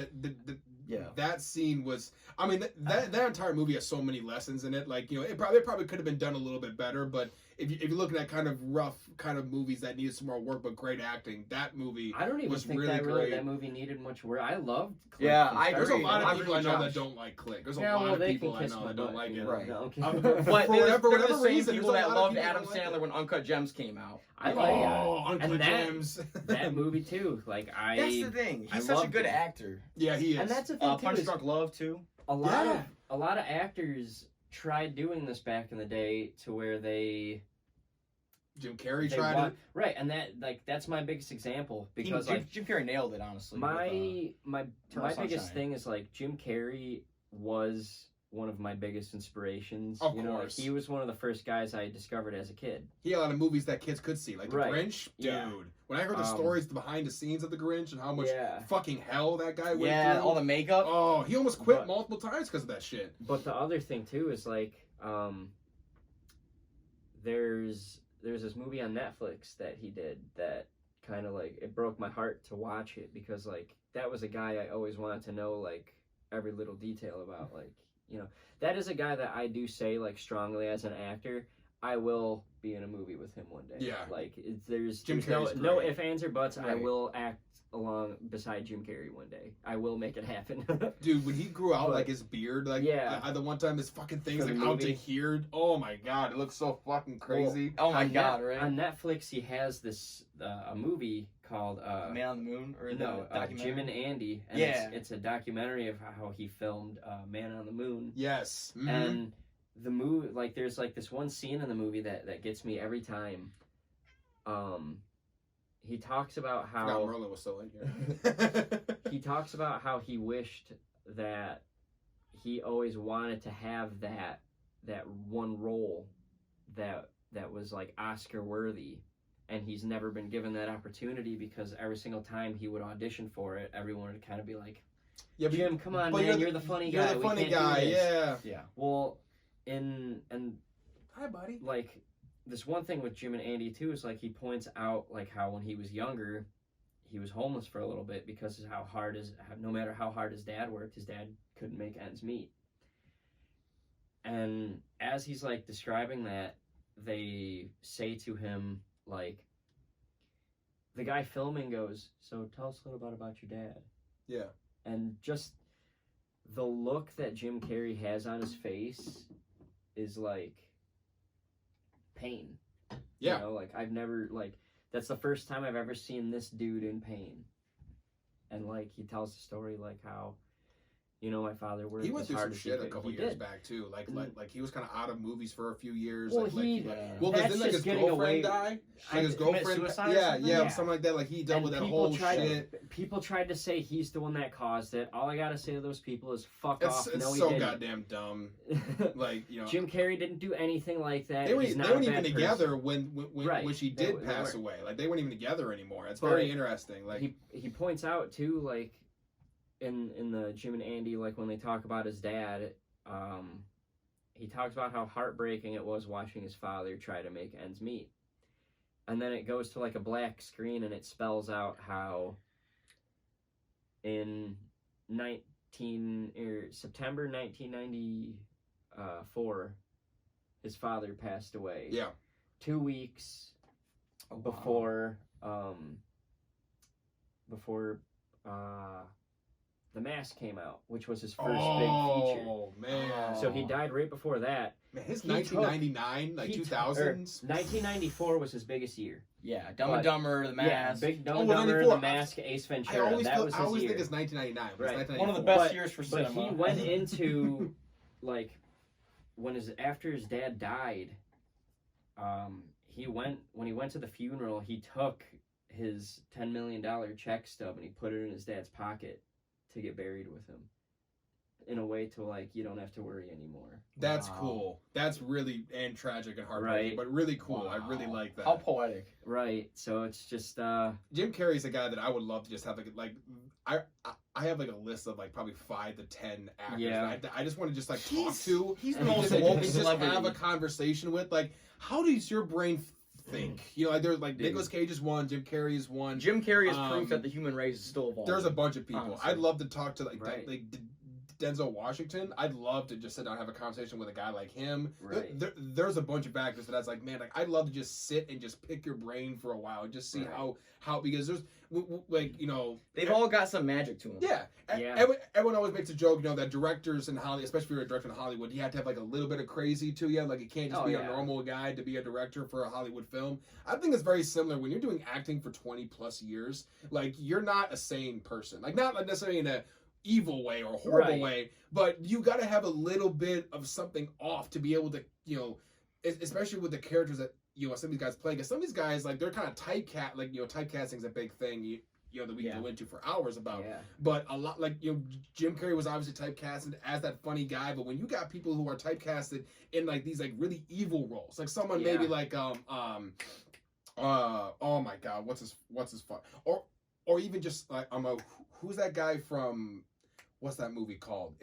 Yeah. that scene was. I mean, that entire movie has so many lessons in it. Like it probably could have been done a little bit better. But if you're looking at kind of rough kind of movies that needed some more work but great acting, that movie I don't even was think really great. that movie needed much work. I loved Click Yeah, from I start There's a to lot finish. of people I know Josh. that don't like Click. There's a Yeah, lot well, of they people can I kiss know my that don't butt, like you it. know? Right. No, okay. For But whatever they're the same reason, people there's a that lot of loved people Adam that like Sandler it. when Uncut Gems came out. I like it. Uncut And Gems. that movie too. Like That's the thing. I He's such a loved good him. actor. Yeah, he is. and that's the thing too. Punch is Drunk Love too. a lot of actors tried doing this back in the day to where they Jim Carrey they tried wa- it. right, and that's my biggest example because like Jim Carrey nailed it, honestly. my Eternal biggest Sunshine. thing is like Jim Carrey was one of my biggest inspirations. Of Like, course. he was one of the first guys I discovered as a kid. He had a lot of movies that kids could see, like The Right. Grinch. Dude, Yeah. when I heard the stories behind the scenes of The Grinch and how much Yeah. fucking hell that guy went Yeah, through. all the makeup. Oh, he almost quit But- multiple times because of that shit. But the other thing too is like there's this movie on Netflix that he did that kind of like it broke my heart to watch it because like that was a guy I always wanted to know like every little detail about. Like that is a guy that I do say like strongly as an actor I will be in a movie with him one day. Yeah. Like there's Jim no Carrey's no great. ifs, ands, or buts. I Right. will act along beside Jim Carrey one day. I will make it happen. Dude, when he grew out But- like his beard, like Yeah. the one time his fucking thing's For like the out to movie. here. Oh my god, it looks so fucking crazy. Oh my on god, Net- right? On Netflix, he has this a movie called Man on the Moon or no the documentary? Jim and Andy, and Yeah. it's a documentary of how he filmed Man on the Moon. Yes. Mhm. And the movie, like, there's like this one scene in the movie that gets me every time. He talks about Forgot how Merlin was still in here. he talks about how he wished that he always wanted to have that one role that was like Oscar worthy, and he's never been given that opportunity because every single time he would audition for it, everyone would kind of be like, Yeah, but Jim, come on, but man, you're the funny You're guy. the We funny can't do guy. this." Yeah. Yeah. Well, and Hi, buddy. like this one thing with Jim and Andy too is like he points out like how when he was younger, he was homeless for a little bit because of no matter how hard his dad worked, his dad couldn't make ends meet. And as he's like describing that, they say to him like, the guy filming goes, "So tell us a little bit about your dad." Yeah. And just the look that Jim Carrey has on his face is like pain. Yeah. You know, like I've never that's the first time I've ever seen this dude in pain. And like he tells the story like how, my father worked He went as through hard some as shit he a couple could. years He did. back too. Like And- he was kind of out of movies for a few years. Well, like, he- well, because that's then like just his getting girlfriend away- died. I- Like his commit girlfriend, suicide or yeah, something? yeah, Yeah. something like that. Like he dealt And with that people whole tried shit. People tried to say he's the one that caused it. All I gotta say to those people is fuck It's off. No, so he goddamn dumb. didn't. Like Jim Carrey didn't do anything like that. they He's weren't not a even bad together person. when Right. she They did they pass weren't. away. Like they weren't even together anymore. It's But very interesting. Like he points out too, like in the Jim and Andy, like when they talk about his dad, he talks about how heartbreaking it was watching his father try to make ends meet. And then it goes to like a black screen and it spells out how in September 1994 his father passed away. yeah, 2 weeks Oh, wow. before The Mask came out, which was his first big feature. Oh man! So he died right before that. Man, his 1999, like 2000s. 1994 was his biggest year. Yeah, Dumb and Dumber, The Mask. Yeah, Big Dumb and Dumber, 94. The Mask, Ace Ventura. I always that was his think year. it's 1999. But Right. It's One of the 1994. best years for cinema. But he went into like after his dad died. When he went to the funeral, he took his $10 million check stub and he put it in his dad's pocket to get buried with him. In a way to like, you don't have to worry anymore. That's Wow. cool. That's really and tragic and heartbreaking, Right. but really cool. I really Wow. like that. How poetic. Right. So it's just Jim Carrey's a guy that I would love to just have like I have like a list of like probably 5 to 10 actors Yeah. that I just want to just like talk He's- to. he's the and most just, woke and just celebrity. have a conversation with. Like, how does your brain think? You know, like there's like Dude. Nicolas Cage is one, Jim Carrey is one. Jim Carrey is Um, proof that the human race is still evolving. There's a bunch of people. Honestly. I'd love to talk to like Right. Denzel Washington. I'd love to just sit down and have a conversation with a guy like him. Right. There's a bunch of actors that I was like, man, like I'd love to just sit and just pick your brain for a while and just see Right. how because there's like, you know, They've all got some magic to them. yeah. Yeah. Everyone always makes a joke, you know, that directors in Hollywood, especially if you're a director in Hollywood, you have to have like a little bit of crazy to you. Like, you can't just Oh, be yeah. a normal guy to be a director for a Hollywood film. I think it's very similar when you're doing acting for 20 plus years. Like, you're not a sane person. Like, not like necessarily in a evil way or a horrible Right. way, but you got to have a little bit of something off to be able to, you know, especially with the characters that, you know, some of these guys play. Because some of these guys, like, they're kind of like, you know, typecasting's a big thing. You know, that we can go into for hours about. Yeah. But a lot, like, you know, Jim Carrey was obviously typecasted as that funny guy, but when you got people who are typecasted in like these like really evil roles, like someone Yeah. maybe like oh my god, what's his fun, or even just like who's that guy from, what's that movie called?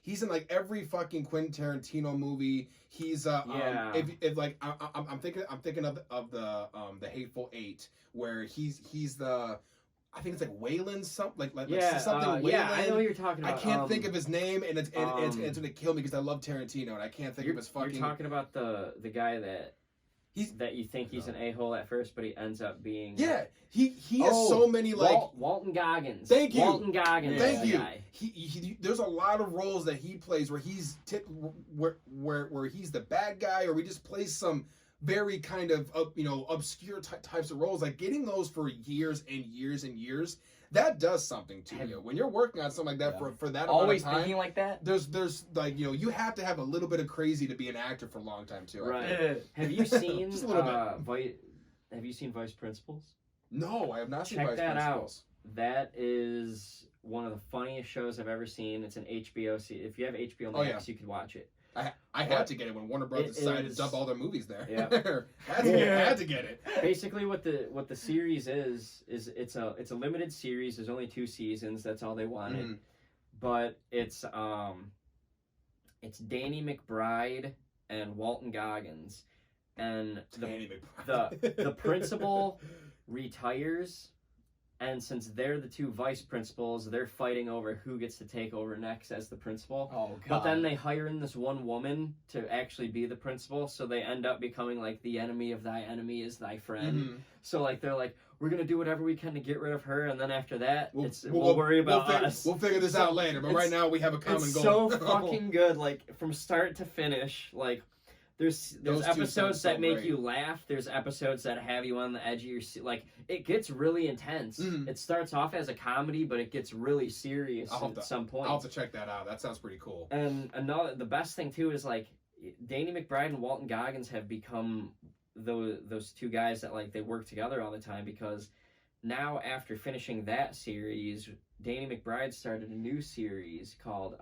He's in like every fucking Quentin Tarantino movie. He's Yeah. if like I'm thinking of the Hateful Eight, where he's the, I think it's like Wayland something like Yeah, something Wayland. yeah, I know what you're talking I about. can't think of his name, and it's gonna kill me because I love Tarantino and I can't think of his fucking. You're talking about the guy that He's that you think he's an a-hole at first, but he ends up being yeah. He has so many like. Walton Goggins. Thank you. Walton Goggins. Thank is the you. guy. He there's a lot of roles that he plays where he's where he's the bad guy, or he just plays some very kind of you know, obscure types of roles. Like, getting those for years and years and years, that does something to you. When you're working on something like that for that Always amount of time, thinking like that. there's like, you know, you have to have a little bit of crazy to be an actor for a long time too. I think. Right. Have you seen Just a little bit. Have you seen Vice Principals? No, I have not seen Check Vice that Principals. out. That is one of the funniest shows I've ever seen. It's an HBO series. If you have HBO Max, Oh, yeah. you could watch it. I had to get it when Warner Brothers It decided is- to dump all their movies there. Yeah. had to get it. Basically, what the series is it's a limited series. There's only 2 seasons. That's all they wanted. Mhm. But it's Danny McBride and Walton Goggins, and Danny McBride. the principal retires, and since they're the 2 vice principals, they're fighting over who gets to take over next as the principal. Oh god. But then they hire in this one woman to actually be the principal, so they end up becoming like the enemy of thy enemy is thy friend. Mhm. So like they're like, we're gonna do whatever we can to get rid of her, and then after that, we'll We'll worry about us. We'll figure this out later, but It's- right now we have a common It's goal. so fucking good, like from start to finish. Like there's Those two sound episodes so that make great. you laugh. There's episodes that have you on the edge of your seat. Like it gets really intense. Mhm. It starts off as a comedy, but it gets really serious at some point. I'll have to check that out. That sounds pretty cool. And the best thing too is like Danny McBride and Walton Goggins have become those 2 guys that like they work together all the time, because now after finishing that series, Danny McBride started a new series called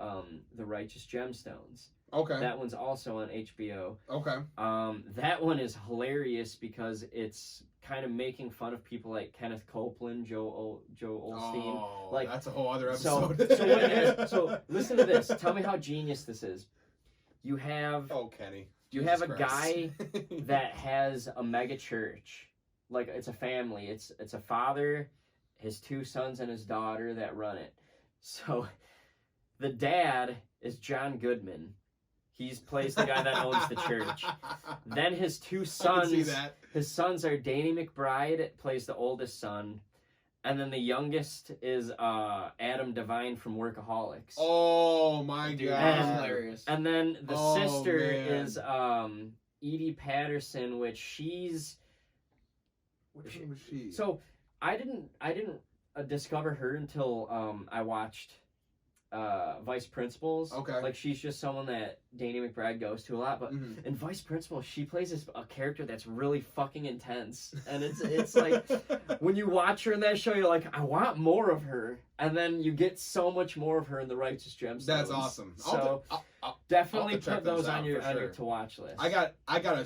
The Righteous Gemstones. Okay. That one's also on HBO. Okay. That one is hilarious because it's kind of making fun of people like Kenneth Copeland, Joe Osteen. Oh, Like, that's a whole other So, episode. so listen to this. Tell me how genius this is. You have Oh, Kenny. you Jesus have a Christ. guy that has a mega church. Like it's a family. It's a father, his 2 sons, and his daughter that run it. So the dad is John Goodman. He plays the guy that owns the church. Then his 2 I can sons, see that. his sons are Danny McBride, plays the oldest son, And then the youngest is Adam Devine from Workaholics. Oh my Dude, god. that's hilarious. And then the sister man. is Edie Patterson, which she's. Which one was she? So I didn't discover her until I watched Vice Principals. Okay. Like she's just someone that Danny McBride goes to a lot, but Mhm. in Vice Principals she plays a character that's really fucking intense, and it's like when you watch her in that show, you're like, I want more of her, and then you get so much more of her in The Righteous Gemstones. That's awesome. So I'll definitely have to check put those those on out your for sure. to watch list. I got a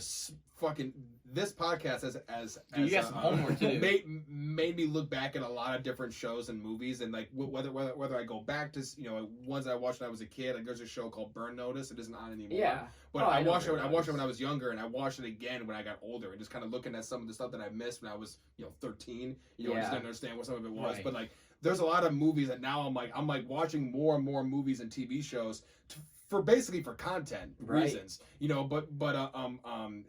fucking this podcast as Dude, you got some homework to do. made me look back at a lot of different shows and movies, and like whether I go back to ones I watched when I was a kid. Like there's a show called Burn Notice. It isn't on anymore. Yeah. But Oh, I know watched it. Burn I watched it when I Notice. was younger, and I watched it again when I got older, and just kind of looking at some of the stuff that I missed when I was 13. I just Yeah. didn't understand what some of it was. Right. But like there's a lot of movies that now I'm like watching more and more movies and TV shows for basically for content Right. reasons, but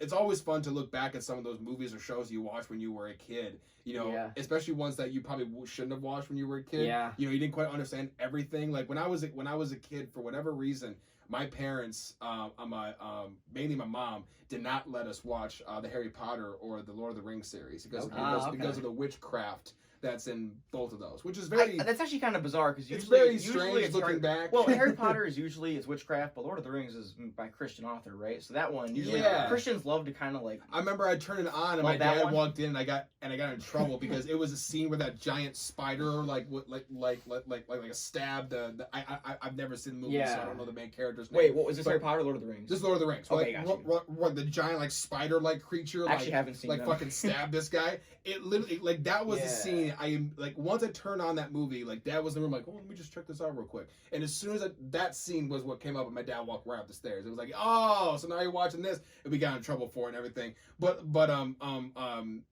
it's always fun to look back at some of those movies or shows you watched when you were a kid, Yeah. especially ones that you probably shouldn't have watched when you were a kid. Yeah. You didn't quite understand everything. Like when I was a kid, for whatever reason, my parents, mainly my mom, did not let us watch the Harry Potter or the Lord of the Rings series because Okay. because of the witchcraft that's in both of those, which is very. That's actually kind of bizarre because It's usually very usually strange it's looking Harry, back. Well, Harry Potter is usually it's witchcraft, but Lord of the Rings is by Christian author, right? So that one usually Yeah. Christians love to kind of like. I remember I turned it on and Love my that dad one? walked in and I got in trouble because it was a scene where that giant spider like a stab I've never seen the movie, so Yeah. I don't know the main character's name. Wait, what was this? But- Harry Potter, or Lord of the Rings? This is Lord of the Rings. Okay, Like, gotcha. the giant like spider like creature Actually, haven't seen them. fucking stabbed this guy. It literally like that was the Yeah. scene. I am like once I turned on that movie, like dad was in the room like, oh, let me just check this out real quick. And as soon as that scene was what came up, and my dad walked right up the stairs. It was like, oh, so now you're watching this, and we got in trouble for it and everything. But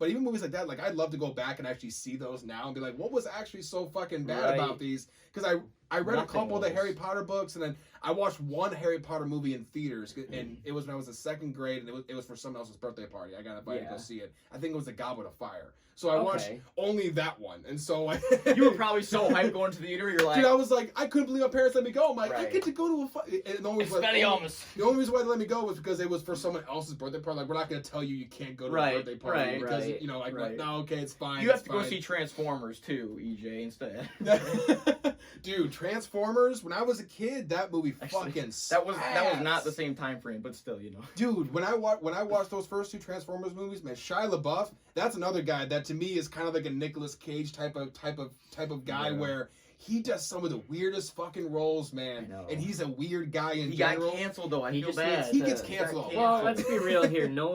even movies like that, like I'd love to go back and actually see those now and be like, what was actually so fucking bad Right. about these? Because I read a Nothing couple of the was. Harry Potter books, and then I watched one Harry Potter movie in theaters, and it was when I was in second grade, and it was for someone else's birthday party. I got invited to go Yeah. see it. I think it was The Goblet of Fire. So I watched Okay. only that one, and so You were probably so hyped going to the theater. You're like, dude, I was like, I couldn't believe my parents let me go. I'm like, I Right. get to go to and the only reason Expelliarmus. why they let me go was because it was for someone else's birthday party. Like, we're not going to tell you can't go to Right, a birthday party right, because right, like, right. no, okay, it's fine. You have it's to go fine. see Transformers too, EJ, instead. Dude, Transformers. When I was a kid, that movie Actually, fucking that was not ass. the same time frame, but still, Dude, when I watched those first two Transformers movies, man, Shia LaBeouf, that's another guy that to me is kind of like a Nicolas Cage type of guy Yeah. where he does some of the weirdest fucking roles, man. I know. And he's a weird guy in He general. got canceled though. I He feel just bad. needs He to- gets He canceled got a lot. Well, let's be real here. No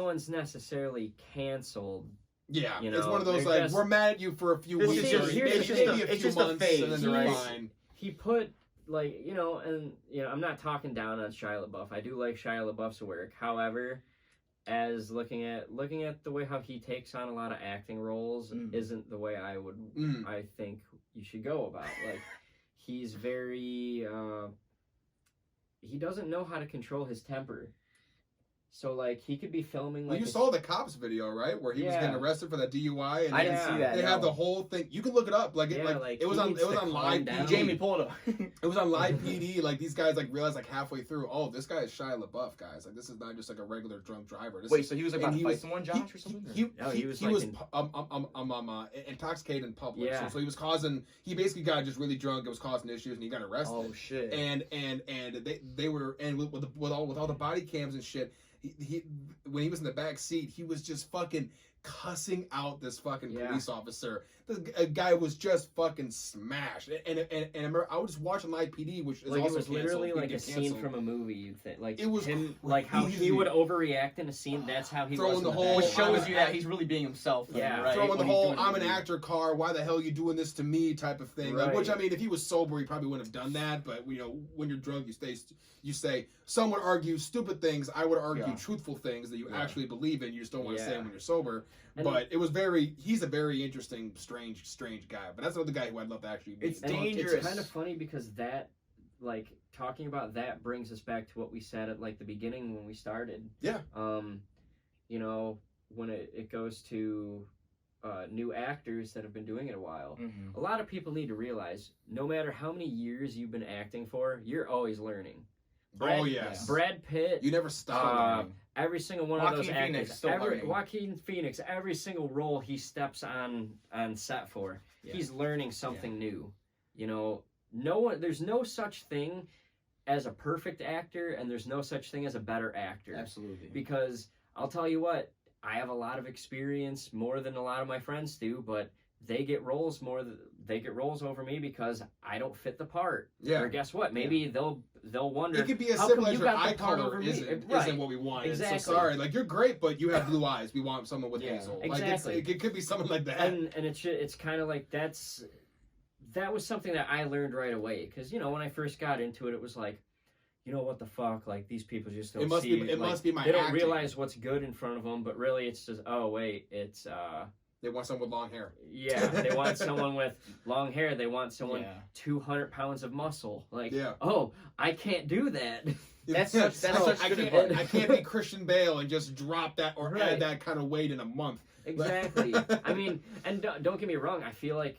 one's necessarily canceled. Yeah, You it's know, one of those they're like just- we're mad at you for a few This weeks, is or just- maybe, here's the maybe thing. a It's few just a months, phase, and then they're right? fine. He put like I'm not talking down on Shia LaBeouf. I do like Shia LaBeouf's work. However, as looking at the way how he takes on a lot of acting roles isn't the way I would I think you should go about. Like he's very he doesn't know how to control his temper. So like he could be filming Well, like you saw the cops video, right, where he was Yeah. getting arrested for that DUI, and I didn't see that. they no. have the whole thing. You can look it up. Like, Yeah, like, it was he on needs it was to on calm live down. PD. Jamie, pull it up. It was on live PD. Like these guys like realized like halfway through, oh, this guy is Shia LaBeouf, guys. Like this is not just like a regular drunk driver. This Wait, is, so he was and about to he fight was- someone, Josh, or something? He was like intoxicated in public. Yeah. So he was he basically got just really drunk. It was causing issues, and he got arrested. Oh shit. And they were with all the body cams and shit. He when he was in the back seat, he was just fucking cussing out this fucking police officer. The guy was just fucking smashed. And I remember I was just watching Live PD, which is like also it was literally canceled. like a Get scene canceled. from a movie. Like It was him, like how crazy. he would overreact in a scene. That's how he Throwing was in the the whole- Which back. shows you that he's really being himself. Then, Yeah. right? throwing the When he's whole doing "I'm the an movie. actor" card. Why the hell are you doing this to me? Type of thing. Like, Right. which I mean, if he was sober, he probably wouldn't have done that. But when you're drunk, you say. Some would argue stupid things. I would argue Yeah. truthful things that you Yeah. actually believe in. You just don't want to say Yeah. them when you're sober. And- But he's a very interesting, strange guy. But that's another guy who I'd love to actually meet. It's And dangerous. It's kind of funny because that, like, talking about that brings us back to what we said at like the beginning when we started. Yeah. When it goes to new actors that have been doing it a while. Mm-hmm. A lot of people need to realize, no matter how many years you've been acting for, you're always learning. Brad Pitt. You never stop learning. Every single one Joaquin of those Phoenix actors, still learning. Joaquin Phoenix, every single role he steps on set for, he's learning something new. You know, there's no such thing as a perfect actor, and there's no such thing as a better actor. Absolutely. Because I'll tell you what, I have a lot of experience, more than a lot of my friends do, but they get roles over me because I don't fit the part. Yeah. Or guess what? Maybe they'll wonder. It could be as how simple come as you your got the eye part color over me? isn't what we want. Exactly. So sorry, like you're great, but you have blue eyes. We want someone with hazel. Exactly. Like it could be something like that. And it's kind of like that was something that I learned right away, because you know when I first got into it, it was like, you know what the fuck, like these people just don't see. It must be my They don't acting. realize what's good in front of them, but really it's just, oh wait, it's They want someone with long hair. Yeah, they want someone with long hair. They want someone 200 pounds of muscle. Like, oh, I can't do that. That's such good advice. I can't be Christian Bale and just drop that or add that kind of weight in a month. Exactly. I mean, and don't get me wrong. I feel like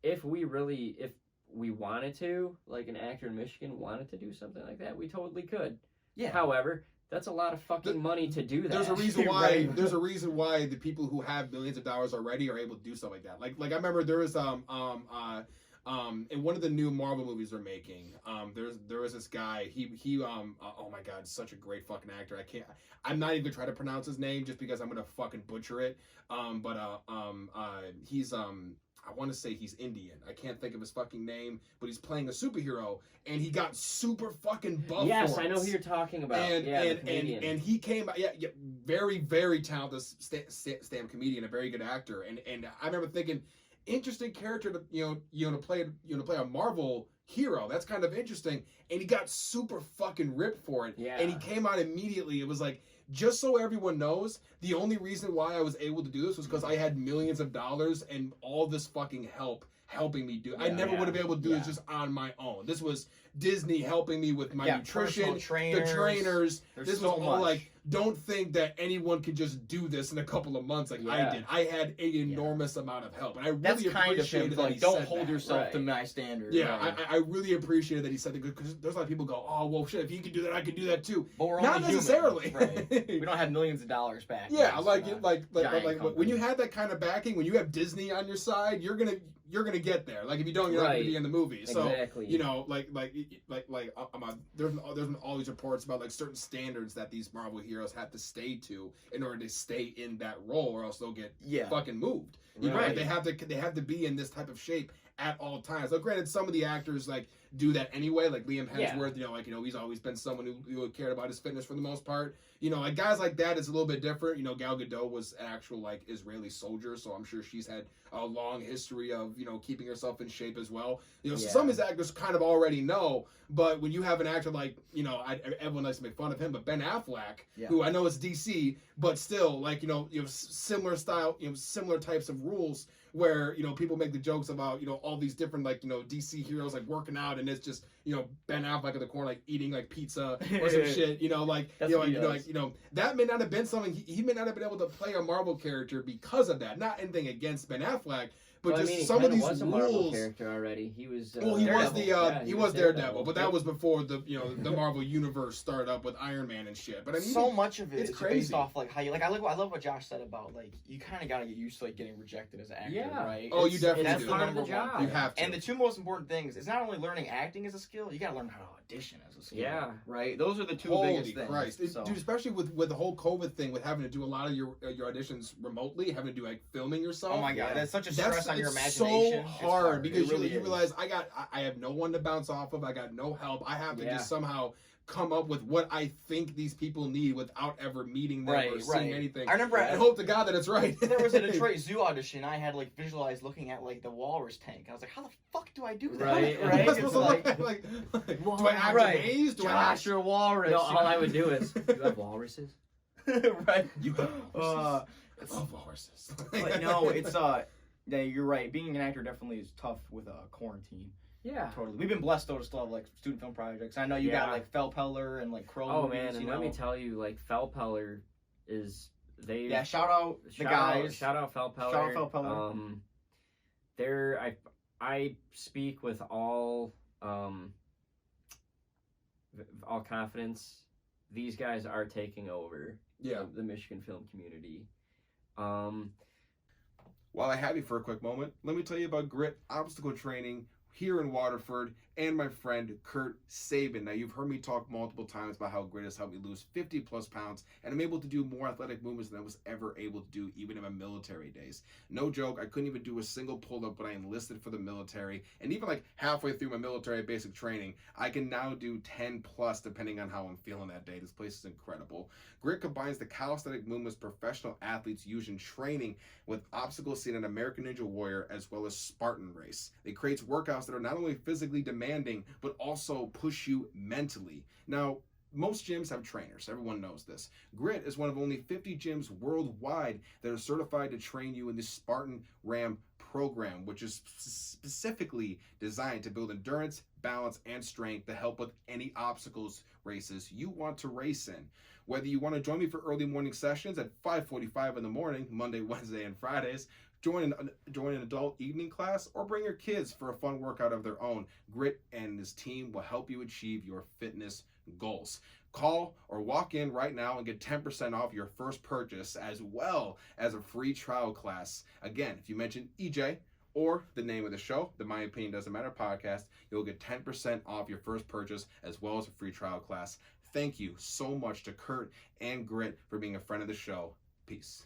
if we wanted to, like an actor in Michigan wanted to do something like that, we totally could. Yeah. However, that's a lot of fucking money to do that. There's a reason why. There's a reason why the people who have millions of dollars already are able to do stuff like that. Like I remember there was in one of the new Marvel movies they're making. There was this guy. He oh my god, such a great fucking actor. I'm not even gonna try to pronounce his name just because I'm gonna fucking butcher it. He's I want to say he's Indian. I can't think of his fucking name, but he's playing a superhero, and he got super fucking buff. Yes, I know who you're talking about. And he came, very very talented stand-up comedian, a very good actor, and I remember thinking, interesting character to play a Marvel hero. That's kind of interesting, and he got super fucking ripped for it. Yeah. And he came out immediately. It was like, just so everyone knows, the only reason why I was able to do this was because I had millions of dollars and all this fucking helping me do it. I never would have been able to do this just on my own. This was Disney helping me with my nutrition, the trainers. This was all like, don't think that anyone could just do this in a couple of months like I did. I had an enormous amount of help, and I really appreciated that he don't said hold that. yourself to my standards. Yeah, I really appreciated that he said that, because there's a lot of people go, oh well, shit, if he can do that, I can do that too. But we're not only necessarily. Human, right? We don't have millions of dollars back. Yeah, like when you have that kind of backing, when you have Disney on your side, you're gonna get there. Like if you don't, you're not gonna be in the movie. So exactly. There's been all these reports about like certain standards that these Marvel heroes have to stay to in order to stay in that role, or else they'll get fucking moved. You know, like they have to be in this type of shape at all times. So granted, some of the actors like do that anyway, like Liam Hemsworth. He's always been someone who cared about his fitness for the most part. Like guys like that is a little bit different. Gal Gadot was an actual like Israeli soldier, so I'm sure she's had a long history of keeping herself in shape as well. So some of these actors kind of already know, but when you have an actor like everyone likes to make fun of him, but Ben Affleck, who I know is DC, but still like you have similar style, similar types of rules where people make the jokes about all these different like DC heroes like working out, and it's just Ben Affleck in the corner like eating like pizza or some shit, that may not have been something he may not have been able to play a Marvel character because of that. Not anything against Ben Affleck, but some of these was a rules. Marvel character already. He was. He was Daredevil, but that was before the the Marvel universe started up with Iron Man and shit. But I mean, so much of it is crazy. based off like how you like. I love what Josh said about like you kind of got to get used to like getting rejected as an actor, right? Oh, you definitely that's do. part of the job. You have to. And the two most important things is not only learning acting as a skill, you got to learn how to audition as a skill. Yeah. Right. Those are the two biggest things. Holy Christ, dude! Especially with the whole COVID thing, with having to do a lot of your auditions remotely, having to do like filming yourself. Oh my god, that's such a stress on your imagination. So hard because really you realize I have no one to bounce off of. I got no help. I have to just somehow come up with what I think these people need without ever meeting them or seeing anything. I remember. And hope to God that it's right. There was a Detroit Zoo audition. I had like visualized looking at like the walrus tank. I was like, how the fuck do I do that? Right. It's like, do I act amazed? Do Josh, you're a walrus. No, all I would do is, you have walruses? Right. You have walruses. I love walruses. But no, it's yeah, you're right. Being an actor definitely is tough with quarantine. Yeah. Totally. We've been blessed though to still have like student film projects. I know you got like Fellpeller and like Crow movies, man, and let me tell you, like Fellpeller is Yeah, shout out the guys. Shout out Felpeller. Shout out Felpeller. I speak with all confidence. These guys are taking over the Michigan film community. While I have you for a quick moment, let me tell you about Grit Obstacle Training here in Waterford and my friend Kurt Sabin. Now, you've heard me talk multiple times about how Grit has helped me lose 50 plus pounds, and I'm able to do more athletic movements than I was ever able to do even in my military days. No joke, I couldn't even do a single pull-up when I enlisted for the military, and even like halfway through my military basic training, I can now do 10 plus depending on how I'm feeling that day. This place is incredible. Grit combines the calisthenic movements professional athletes use in training with obstacles seen in American Ninja Warrior as well as Spartan Race. It creates workouts that are not only physically demanding, but also push you mentally. Now, most gyms have trainers. Everyone knows this. Grit is one of only 50 gyms worldwide that are certified to train you in the Spartan Ram program, which is specifically designed to build endurance, balance, and strength to help with any obstacles races you want to race in. Whether you want to join me for early morning sessions at 5:45 in the morning, Monday, Wednesday, and Fridays, join an adult evening class, or bring your kids for a fun workout of their own, Grit and his team will help you achieve your fitness goals. Call or walk in right now and get 10% off your first purchase, as well as a free trial class. Again, if you mention EJ or the name of the show, the My Opinion Doesn't Matter podcast, you'll get 10% off your first purchase, as well as a free trial class. Thank you so much to Kurt and Grit for being a friend of the show. Peace.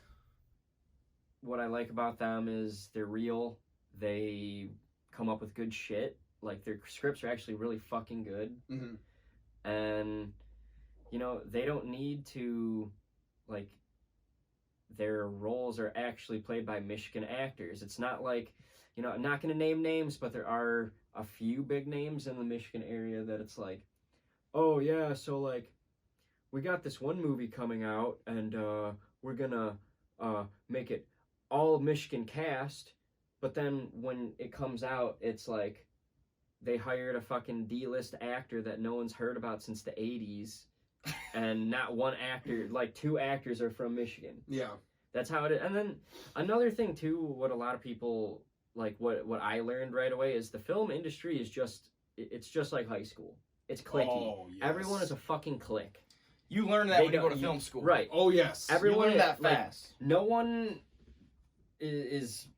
What I like about them is they're real. They come up with good shit. Like, their scripts are actually really fucking good. Mm-hmm. And, you know, they don't need to, like, their roles are actually played by Michigan actors. It's not like, you know, I'm not going to name names, but there are a few big names in the Michigan area that it's like, oh, yeah, so, like, we got this one movie coming out, and we're going to make it all Michigan cast, but then when it comes out, it's like they hired a fucking D-list actor that no one's heard about since the 80s, and not one actor, like 2 actors are from Michigan. Yeah. That's how it is. And then another thing too, what a lot of people, like what I learned right away is the film industry is it's just like high school. It's cliquey. Oh, yes. Everyone is a fucking clique. You learn that when you go to film school. Right. Oh, yes. Everyone you learn that fast. Like, no one is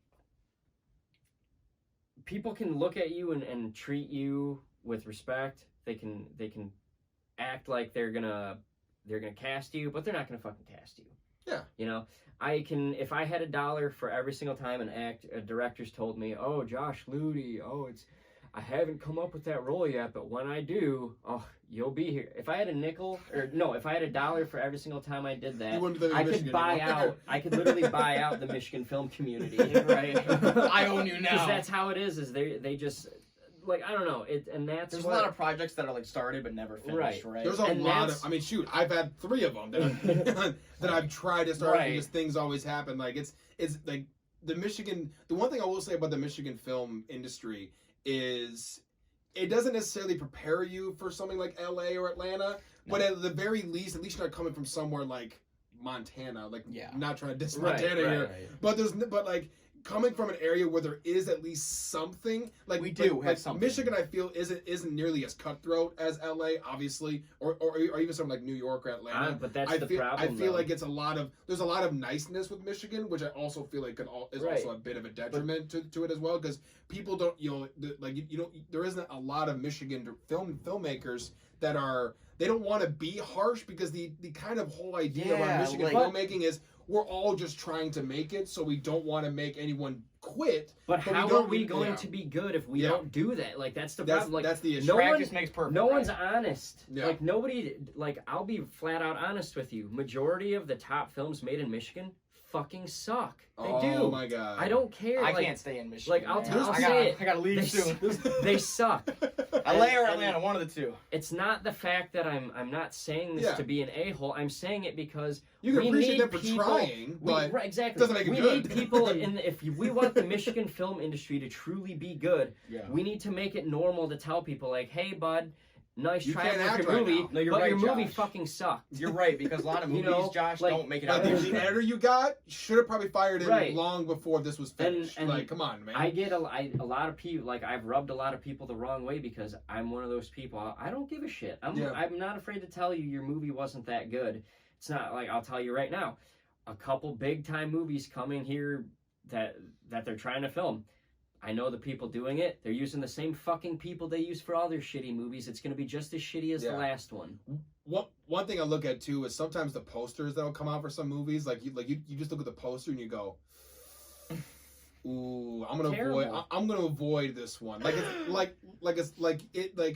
people can look at you and treat you with respect. They can act like they're gonna cast you, but they're not gonna fucking cast you. Yeah. You know, if I had $1 for every single time directors told me, oh, Josh Lutey, I haven't come up with that role yet, but when I do, you'll be here. If I had if I had $1 for every single time I did that, I could literally buy out the Michigan film community. Right? I own you now. Because that's how it is they just, like, I don't know. There's a lot of projects that are like started but never finished, right? There's a lot of, I mean, shoot, I've had 3 of them that I've tried to start, and just things always happen. Like, it's like the one thing I will say about the Michigan film industry is it doesn't necessarily prepare you for something like LA or Atlanta, but at the very least, at least you're not coming from somewhere like Montana, like, not trying to diss Montana here, but like coming from an area where there is at least something, like we do have something. Michigan, I feel isn't nearly as cutthroat as LA, obviously, or even something like New York or Atlanta. But that's the problem. I feel like there's a lot of niceness with Michigan, which I also feel like is also a bit of a detriment to it as well, because people don't, there isn't a lot of Michigan filmmakers that they don't want to be harsh, because the kind of whole idea around Michigan filmmaking is we're all just trying to make it, so we don't want to make anyone quit. But how are we going to be good if we don't do that? Like, that's the problem. Like, that's the issue. Practice makes perfect. No one's honest. Yeah. Like, nobody. Like, I'll be flat out honest with you. Majority of the top films made in Michigan fucking suck. They do. Oh my god. I don't care. I can't stay in Michigan. Like, I'll say it. I gotta leave soon. They suck. LA or Atlanta, one of the two. It's not the fact that I'm not saying this to be an a-hole. I'm saying it because you can appreciate them for trying, but exactly. Doesn't make it good. Need people if we want the Michigan film industry to truly be good, we need to make it normal to tell people, like, hey, bud, nice You try can't with act your right movie, now. No, you're but right, your movie Josh. fucking sucked. You're right, because a lot of You movies, know, Josh, like- don't make it Like out the, there. the editor you got should have probably fired him Right. long before this was finished. And like, come on, man. I get a lot of people, like, I've rubbed a lot of people the wrong way because I'm one of those people. I don't give a shit. I'm not afraid to tell you your movie wasn't that good. It's not like, I'll tell you right now, a couple big time movies coming here that they're trying to film. I know the people doing it. They're using the same fucking people they use for all their shitty movies. It's going to be just as shitty as the last one. One thing I look at too is sometimes the posters that'll come out for some movies, like you just look at the poster and you go, "Ooh, I'm gonna avoid this one." Like it's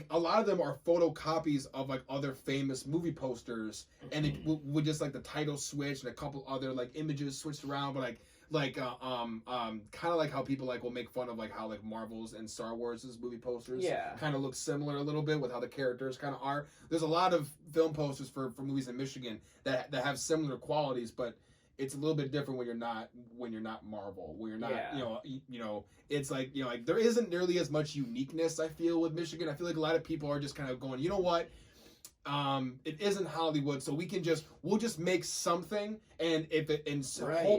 a lot of them are photocopies of like other famous movie posters, and it with just like the title switch and a couple other like images switched around, but kind of like how people like will make fun of like how like Marvel's and Star Wars's movie posters kind of look similar a little bit with how the characters kind of are. There's a lot of film posters for movies in Michigan that have similar qualities, but it's a little bit different when you're not Marvel, when you're not you know it's like like there isn't nearly as much uniqueness I feel with Michigan. I feel like a lot of people are just kind of going, you know what? It isn't Hollywood, so we'll just make something, and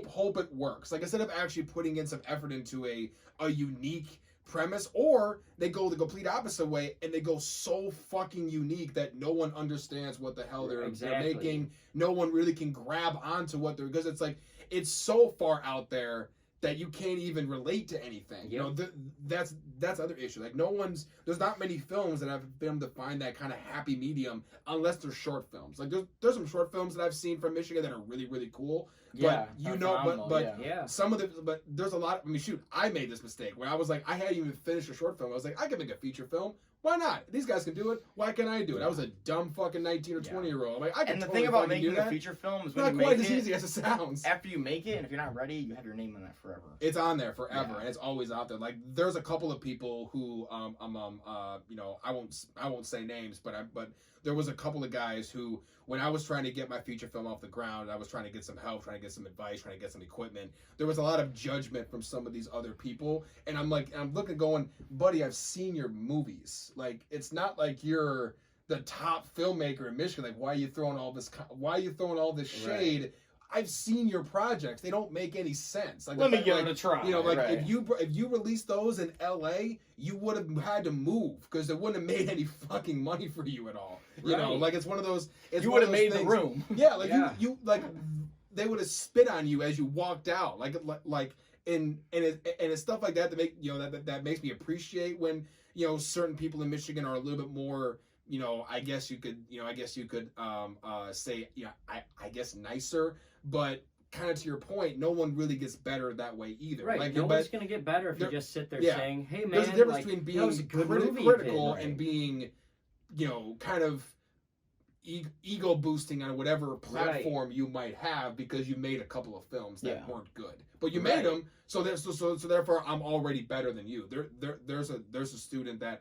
hope it works. Like instead of actually putting in some effort into a unique premise, or they go the complete opposite way and they go so fucking unique that no one understands what the hell they're making. No one really can grab onto what they're, because it's like it's so far out there that you can't even relate to anything. You know, that's other issue. Like there's not many films that have been able to find that kind of happy medium unless they're short films. Like there's some short films that I've seen from Michigan that are really, really cool. Yeah, but some of but there's a lot. I mean, shoot, I made this mistake where I was like, I hadn't even finished a short film. I was like, I can make a feature film. Why not? These guys can do it. Why can't I do it? I was a dumb fucking 19 or 20-year-old. Like, I can. And the totally thing about fucking making do a that. feature film is when Not you quite make as it, easy as it sounds. after you make it, and if you're not ready, you have your name on that forever. It's on there forever, and it's always out there. Like there's a couple of people who you know, I won't say names, but there was a couple of guys who, when I was trying to get my feature film off the ground, I was trying to get some help, trying to get some advice, trying to get some equipment. There was a lot of judgment from some of these other people, and I'm looking, going, buddy, I've seen your movies. Like it's not like you're the top filmmaker in Michigan. Like why are you throwing all this shade? Right. I've seen your projects. They don't make any sense. Like, let me give it a try. You know, like if you released those in LA, you would have had to move because it wouldn't have made any fucking money for you at all. You know, like it's one of those. You would have made the room. Yeah, like you like they would have spit on you as you walked out. And it's stuff like that make that makes me appreciate when certain people in Michigan are a little bit more. I guess you could say I guess nicer, but kind of to your point, no one really gets better that way either. Right, like, no one's gonna get better if you just sit there saying, "Hey man, there's a difference like, between being that was a good critical movie, and being, kind of ego boosting on whatever platform you might have because you made a couple of films that weren't good, but you made them, so therefore I'm already better than you. There's a student that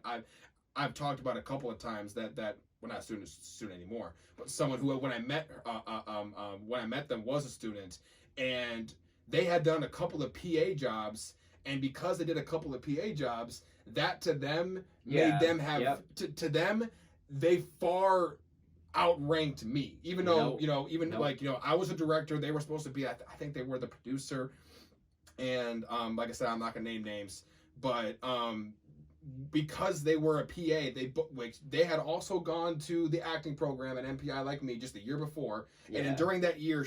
I've talked about a couple of times that well, not a student anymore, but someone who when I met them was a student, and they had done a couple of PA jobs, and because they did a couple of PA jobs, that to them made them have to them they far outranked me, even though I was a director, they were supposed to be, I think they were the producer, and like I said, I'm not gonna name names, but because they were a PA, they had also gone to the acting program at MPI like me just the year before, and then during that year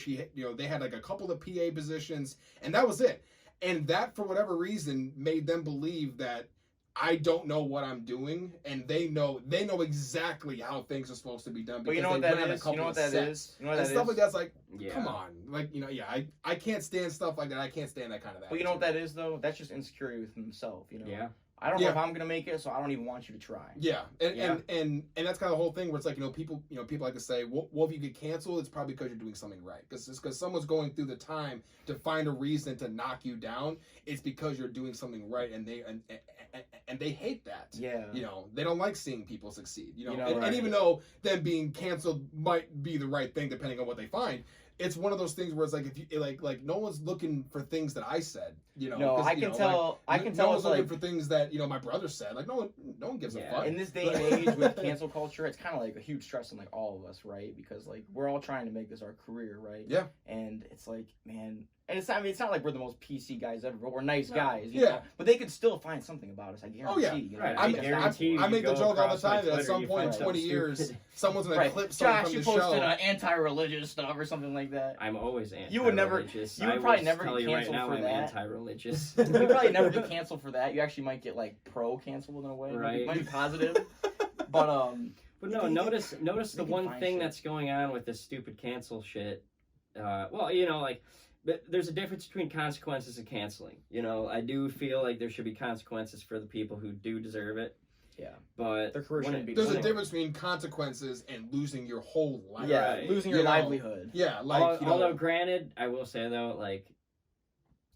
they had like a couple of PA positions, and that was it. And that, for whatever reason, made them believe that I don't know what I'm doing, and they know exactly how things are supposed to be done. But you know what that is? You know what that is? And stuff like that's like, come on, like I can't stand stuff like that. I can't stand that kind of attitude. But you know what that is though? That's just insecurity with himself. Yeah. I don't know if I'm gonna make it, so I don't even want you to try. Yeah, and that's kind of the whole thing where it's like people like to say, well, if you get canceled, it's probably because you're doing something right. Because someone's going through the time to find a reason to knock you down. It's because you're doing something right, and they hate that. Yeah. They don't like seeing people succeed. Right. And even though them being canceled might be the right thing depending on what they find, it's one of those things where it's like if you like no one's looking for things that I said, you know. No, 'cause, I you can know, tell. like, I can no tell. one's It's looking like for things that no my brother said. Like no one gives a fuck. in this day and age with cancel culture, it's kind of like a huge stress on like all of us, right? Because like we're all trying to make this our career, right? Yeah. And it's like, man, and it's not. I mean, it's not like we're the most PC guys ever, but we're nice No. guys. You Yeah. know? But they could still find something about us. I guarantee. Oh, yeah. You know? Right. I I mean, guarantee you I make the go joke all the across my time that at Twitter, some you point in find 20 something years, stupid. someone's gonna Right. clip something Josh, from you the posted show. anti-religious stuff or something like that. I'm always anti-religious. You would never- you would probably never tell get you right canceled now for I'm that. anti-religious. You probably never get canceled for that. You actually might get like pro-canceled in a way. Right. Might be positive. But But no, notice the can one find thing shit. that's going on with this stupid cancel shit. Well, you know, like, but there's a difference between consequences and canceling. You know, I do feel like there should be consequences for the people who do deserve it. Yeah. But Their career when shouldn't be There's a Right. difference between consequences and losing your whole life. yeah, Right. losing You your know, livelihood. Yeah, like you know, although granted, I will say though, like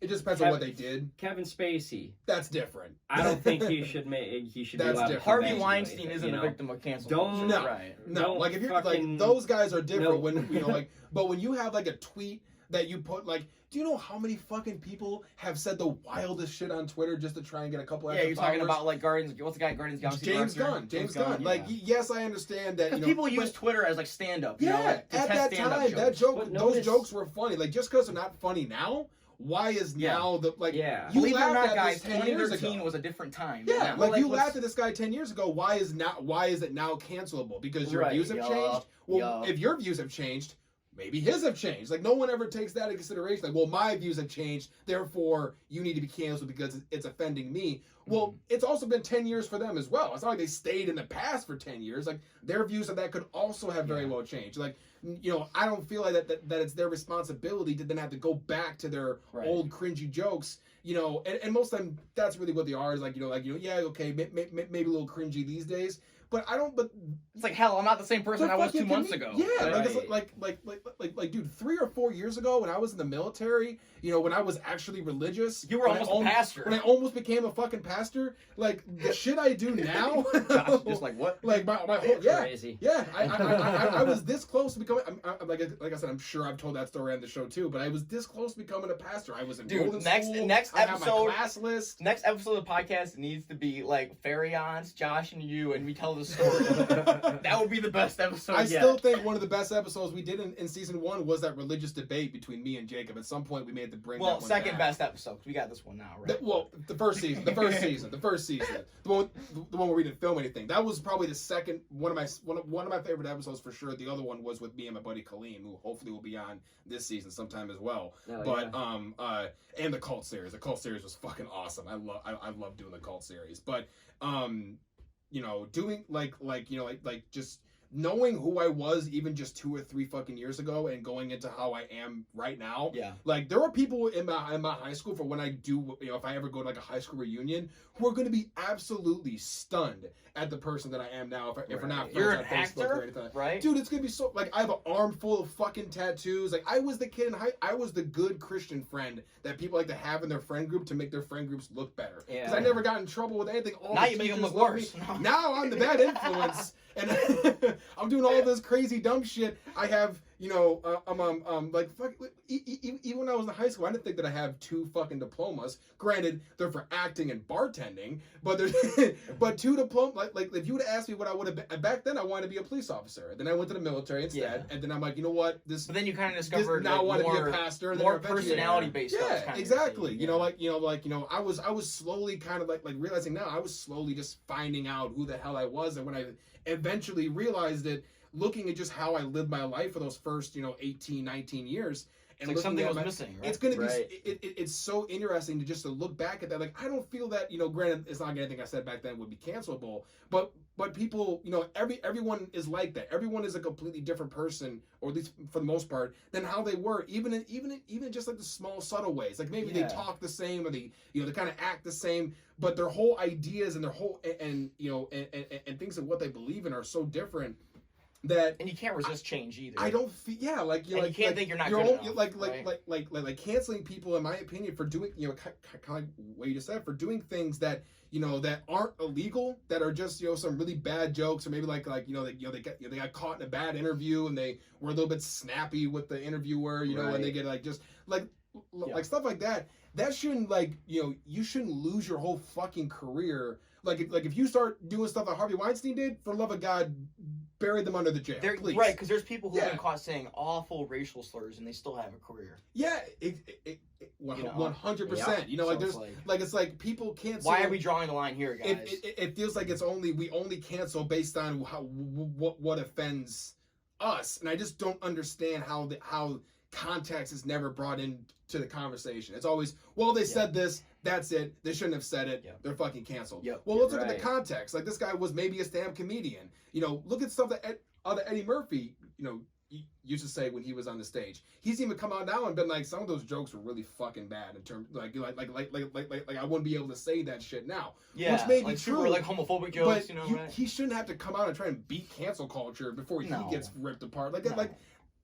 it just depends on what they did. Kevin Spacey, That's different. I don't think he should be That's allowed to different. come Harvey back to Weinstein anything, isn't you a know? victim of cancel Don't- culture. No. Right. No, Don't like if you're fucking- like those guys are different no. when you know like but when you have like a tweet that you put like do you know how many fucking people have said the wildest shit on Twitter just to try and get a couple Yeah, extra you're talking followers? about like Guardians. What's the guy? Guardians of the Galaxy. James director? Gunn. James Gunn. Like yeah. yes, I understand that you know people but- use Twitter as like stand-up. You yeah, know, like, to at test that stand-up time, that jokes. joke, But those notice- jokes were funny. Like just because they're not funny now, why is Yeah. now the like? Yeah. You Believe it or laughed not, at guys, this 10 years 2013 ago. was a different time. Yeah, Well, like you like, laughed at this guy 10 years ago. Why is it now cancelable? Because your Right, views have yeah, changed. Well, yeah. if your views have changed, maybe his have changed. Like no one ever takes that into consideration. Like, well, my views have changed, therefore you need to be canceled because it's offending me. Well, it's also been 10 years for them as well. It's not like they stayed in the past for 10 years. Like their views of that could also have very well changed. Like you know, I don't feel like that it's their responsibility to then have to go back to their Right. old cringy jokes. You know, and most of them that's really what they are. Is like yeah, okay, maybe a little cringy these days. But I don't. But It's like hell. I'm not the same person they're I was fucking 2 months kidding ago. me. Yeah, Right. like, dude, 3 or 4 years ago when I was in the military, you know, when I was actually religious, You were when I almost a pastor. When I almost became a fucking pastor, like the shit I do now, Gosh, just like what? like my whole Crazy. yeah, I was this close to becoming. Like I said, I'm sure I've told that story on the show too. But I was this close to becoming a pastor. I was enrolled in next school. next I have episode. my class list. Next episode of the podcast needs to be like Farions, Josh, and you, and we tell the story. That would be the best episode I yet. still think one of the best episodes we did in season 1 was that religious debate between me and Jacob. At some point, we made to bring Well, that one second back. best episode, 'cause we got this one now, right? The first season, the first season, the one where we didn't film anything. That was probably the second one of my favorite episodes for sure. The other one was with me and my buddy Kaleem, who hopefully will be on this season sometime as well. Oh, But and the cult series. The cult series was fucking awesome. I love doing the cult series. But you know, doing like you know like just knowing who I was even just 2 or 3 fucking years ago and going into how I am right now. Yeah. Like there are people in my high school for when I do, you know, if I ever go to like a high school reunion, who are going to be absolutely stunned at the person that I am now. If we're not friends You're on an Facebook or actor, anything, right? dude, it's gonna be so like I have an arm full of fucking tattoos. Like I was the kid in I was the good Christian friend that people like to have in their friend group to make their friend groups look better. Because Yeah. I never got in trouble with anything. All Now the you make 'em teachers look love me. worse. Now I'm the bad influence, and I'm doing all this crazy dumb shit. I have, you know, like fuck. Even when I was in high school, I didn't think that I have 2 fucking diplomas. Granted, they're for acting and bartending, but there's but 2 diplomas. Like if you would have asked me what I would have been back then, I wanted to be a police officer. Then I went to the military instead, Yeah. and then I'm like, you know what, this. But then you kind of This, discovered now I want like, to be more, a pastor. And then more eventually- personality-based stuff. is Yeah, kinda exactly. your You thing, know, I was slowly kind of like realizing now I was slowly just finding out who the hell I was, and when I eventually realized it, looking at just how I lived my life for those first 18, 19 years. It's And like something looking at was missing, right? It's gonna Right. be. It's so interesting to just to look back at that. Like I don't feel that Granted, it's not like anything I said back then would be cancelable, but people, everyone is like that. Everyone is a completely different person, or at least for the most part, than how they were. Even just like the small subtle ways. Like maybe Yeah. they talk the same, or they kind of act the same, but their whole ideas and their whole and things of what they believe in are so different. that And you can't resist change either. I don't feel, yeah, like you And like you can't like, think you're not you're good all, enough, right? like canceling people, in my opinion, for doing, you know, kind of like what you just said, for doing things that, you know, that aren't illegal, that are just, you know, some really bad jokes, or maybe like you know, they got caught in a bad interview and they were a little bit snappy with the interviewer, you know, and they get like just like stuff like that. That shouldn't, like, you know, you shouldn't lose your whole fucking career. Like if you start doing stuff that Harvey Weinstein did, for the love of God, bury them under the jail, please. Right, because there's people who have been caught saying awful racial slurs and they still have a career. Yeah, 100%. You know, like So there's it's like people cancel. Why are we drawing the line here, guys? It feels like we only cancel based on what offends us, and I just don't understand how context is never brought into the conversation. It's always, well, they said this, that's it. They shouldn't have said it. They're fucking canceled. Well, let's look at the context. Like, this guy was maybe a stand-up comedian. You know, look at stuff that other Eddie Murphy, you know, used to say when he was on the stage. He's even come out now and been like, some of those jokes were really fucking bad in terms like I wouldn't be able to say that shit now. Yeah, which may like be true. super, like, homophobic jokes, but you know, right? he shouldn't have to come out and try and beat cancel culture before he gets ripped apart. Like No.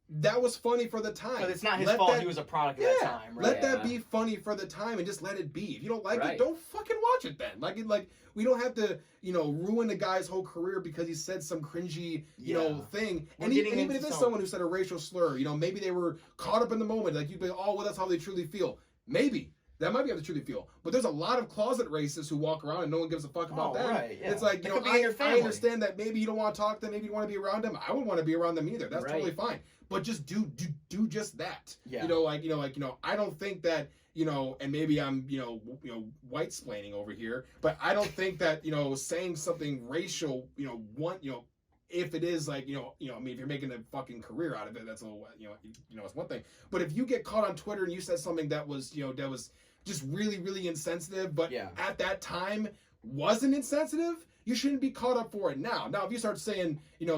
that was funny for the time. But it's not his fault. He was a product of that time, right? Let that be funny for the time and just let it be. If you don't like it, don't fucking watch it then. Like we don't have to, you know, ruin the guy's whole career because he said some cringy, you know, thing. And even if it's someone who said a racial slur, you know, maybe they were caught up in the moment. Like, you'd be, oh, well, that's how they truly feel. Maybe. That might be how they truly feel. But there's a lot of closet racists who walk around and no one gives a fuck about them. Right, yeah. It's like, you know, I understand that maybe you don't want to talk to them, maybe you want to be around them. I wouldn't want to be around them either. That's totally fine. But just do just that. Yeah. You know, I don't think that, you know, and maybe I'm, you know, white splaining over here, but I don't think that, you know, saying something racial, you know, if it is like, I mean, if you're making a fucking career out of it, that's a little, you know, it's one thing. But if you get caught on Twitter and you said something that was, you know, that was just really, really insensitive, but at that time wasn't insensitive, you shouldn't be caught up for it now. Now, if you start saying, if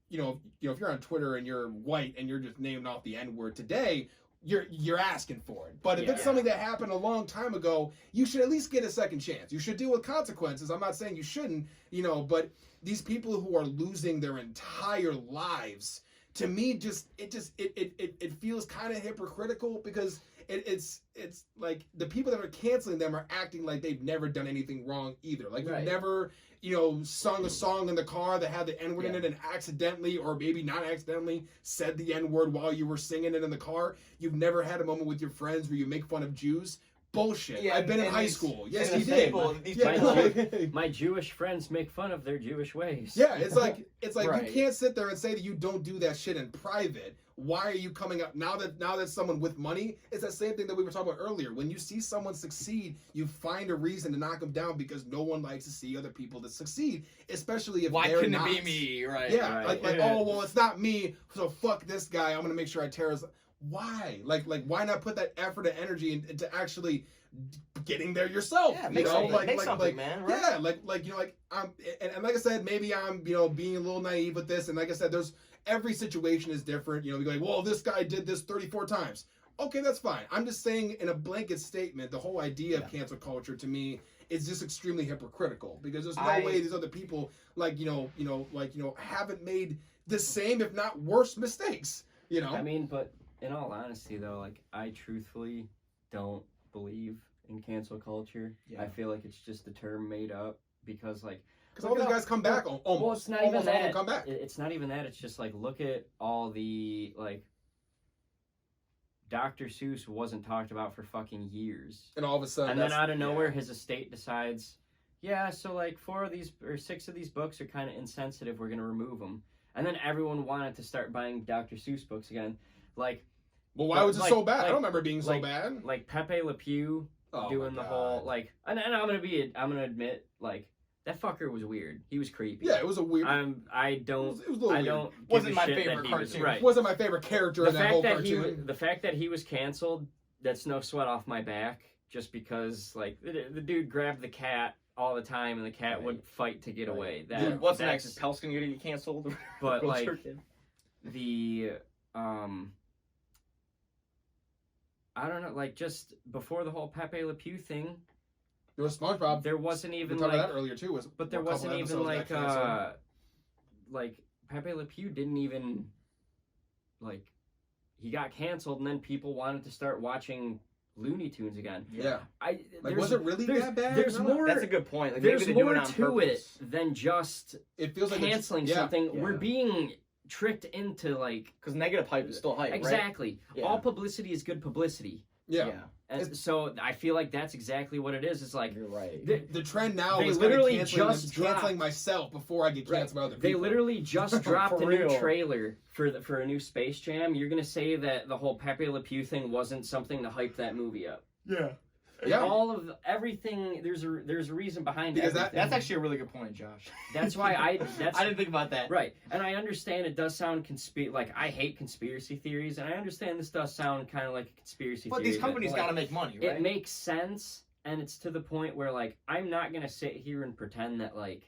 you're on Twitter and you're white and you're just naming off the N-word today, you're asking for it. But if it's something that happened a long time ago, you should at least get a second chance. You should deal with consequences. I'm not saying you shouldn't, you know, but these people who are losing their entire lives, to me, it feels kind of hypocritical, because it's like the people that are canceling them are acting like they've never done anything wrong either. Like, you've never, you know, sung a song in the car that had the N-word in it and accidentally, or maybe not accidentally, said the N-word while you were singing it in the car. You've never had a moment with your friends where you make fun of Jews. Bullshit. Yeah, I've been in high school. Yes, you did. My Jewish friends make fun of their Jewish ways. Yeah, it's like you can't sit there and say that you don't do that shit in private. Why are you coming up now that someone with money? It's that same thing that we were talking about earlier. When you see someone succeed, you find a reason to knock them down, because no one likes to see other people that succeed, especially if why they're couldn't not. it be me? Right. Yeah, like oh, well, it's not me, so fuck this guy. I'm gonna make sure I tear his. Why? Like why not put that effort and energy into actually getting there yourself? Yeah, make something, man. Right? Yeah, and like I said, maybe I'm, you know, being a little naive with this, and like I said, every situation is different. You know, you're like, well, this guy did this 34 times. Okay, that's fine. I'm just saying, in a blanket statement, the whole idea of cancel culture to me is just extremely hypocritical, because there's no way these other people haven't made the same, if not worse, mistakes. You know. I mean, but in all honesty, though, like, I truthfully don't believe in cancel culture. Yeah. I feel like it's just a term made up because all these guys come back almost. Well, it's not even that. Come back. It's not even that. It's just like, look at all the, like, Dr. Seuss wasn't talked about for fucking years, and all of a sudden, and then out of nowhere, his estate decides, so like 4 of these or 6 of these books are kind of insensitive. We're gonna remove them, and then everyone wanted to start buying Dr. Seuss books again. Like, well, why was it so bad? I don't remember it being so bad. Like Pepe Le Pew doing the whole and I'm gonna admit, like, that fucker was weird. He was creepy. Yeah, it was a weird. It was a little weird. Wasn't my favorite cartoon. Right. Wasn't my favorite character in that whole cartoon. The fact that he was canceled, that's no sweat off my back. Just because, like, the dude grabbed the cat all the time, and the cat would fight to get away. Dude, what's next? Is Pelsk gonna get canceled? But like the I don't know, like, just before the whole Pepe Le Pew thing, there was SpongeBob. There wasn't even we talked about that earlier too. But there wasn't even like Pepe Le Pew didn't even, like, he got canceled, and then people wanted to start watching Looney Tunes again. Yeah. Like, was it really that bad? There's more. That's a good point. Like, There's maybe they do more it on to purpose. it than just It feels like canceling yeah. something. Yeah. We're being tricked into, like, Because negative hype is still hype, exactly. right? Yeah. All publicity is good publicity. Yeah. And so I feel like that's exactly what it is. It's like You're right. The trend now They is literally canceling, just canceling dropped- myself before I get canceled by other people. they literally just dropped For a new real. trailer for a new Space Jam. You're gonna say that the whole Pepe Le Pew thing wasn't something to hype that movie up? Yeah. Yeah. All of everything. There's a reason behind Because everything. That's actually a really good point, Josh. That's why I didn't think about that. right. And I understand it does sound like I hate conspiracy theories, and I understand this does sound kind of like a conspiracy But theory. these companies like, got to make money, right? it makes sense, and it's to the point where, like, I'm not gonna sit here and pretend that, like,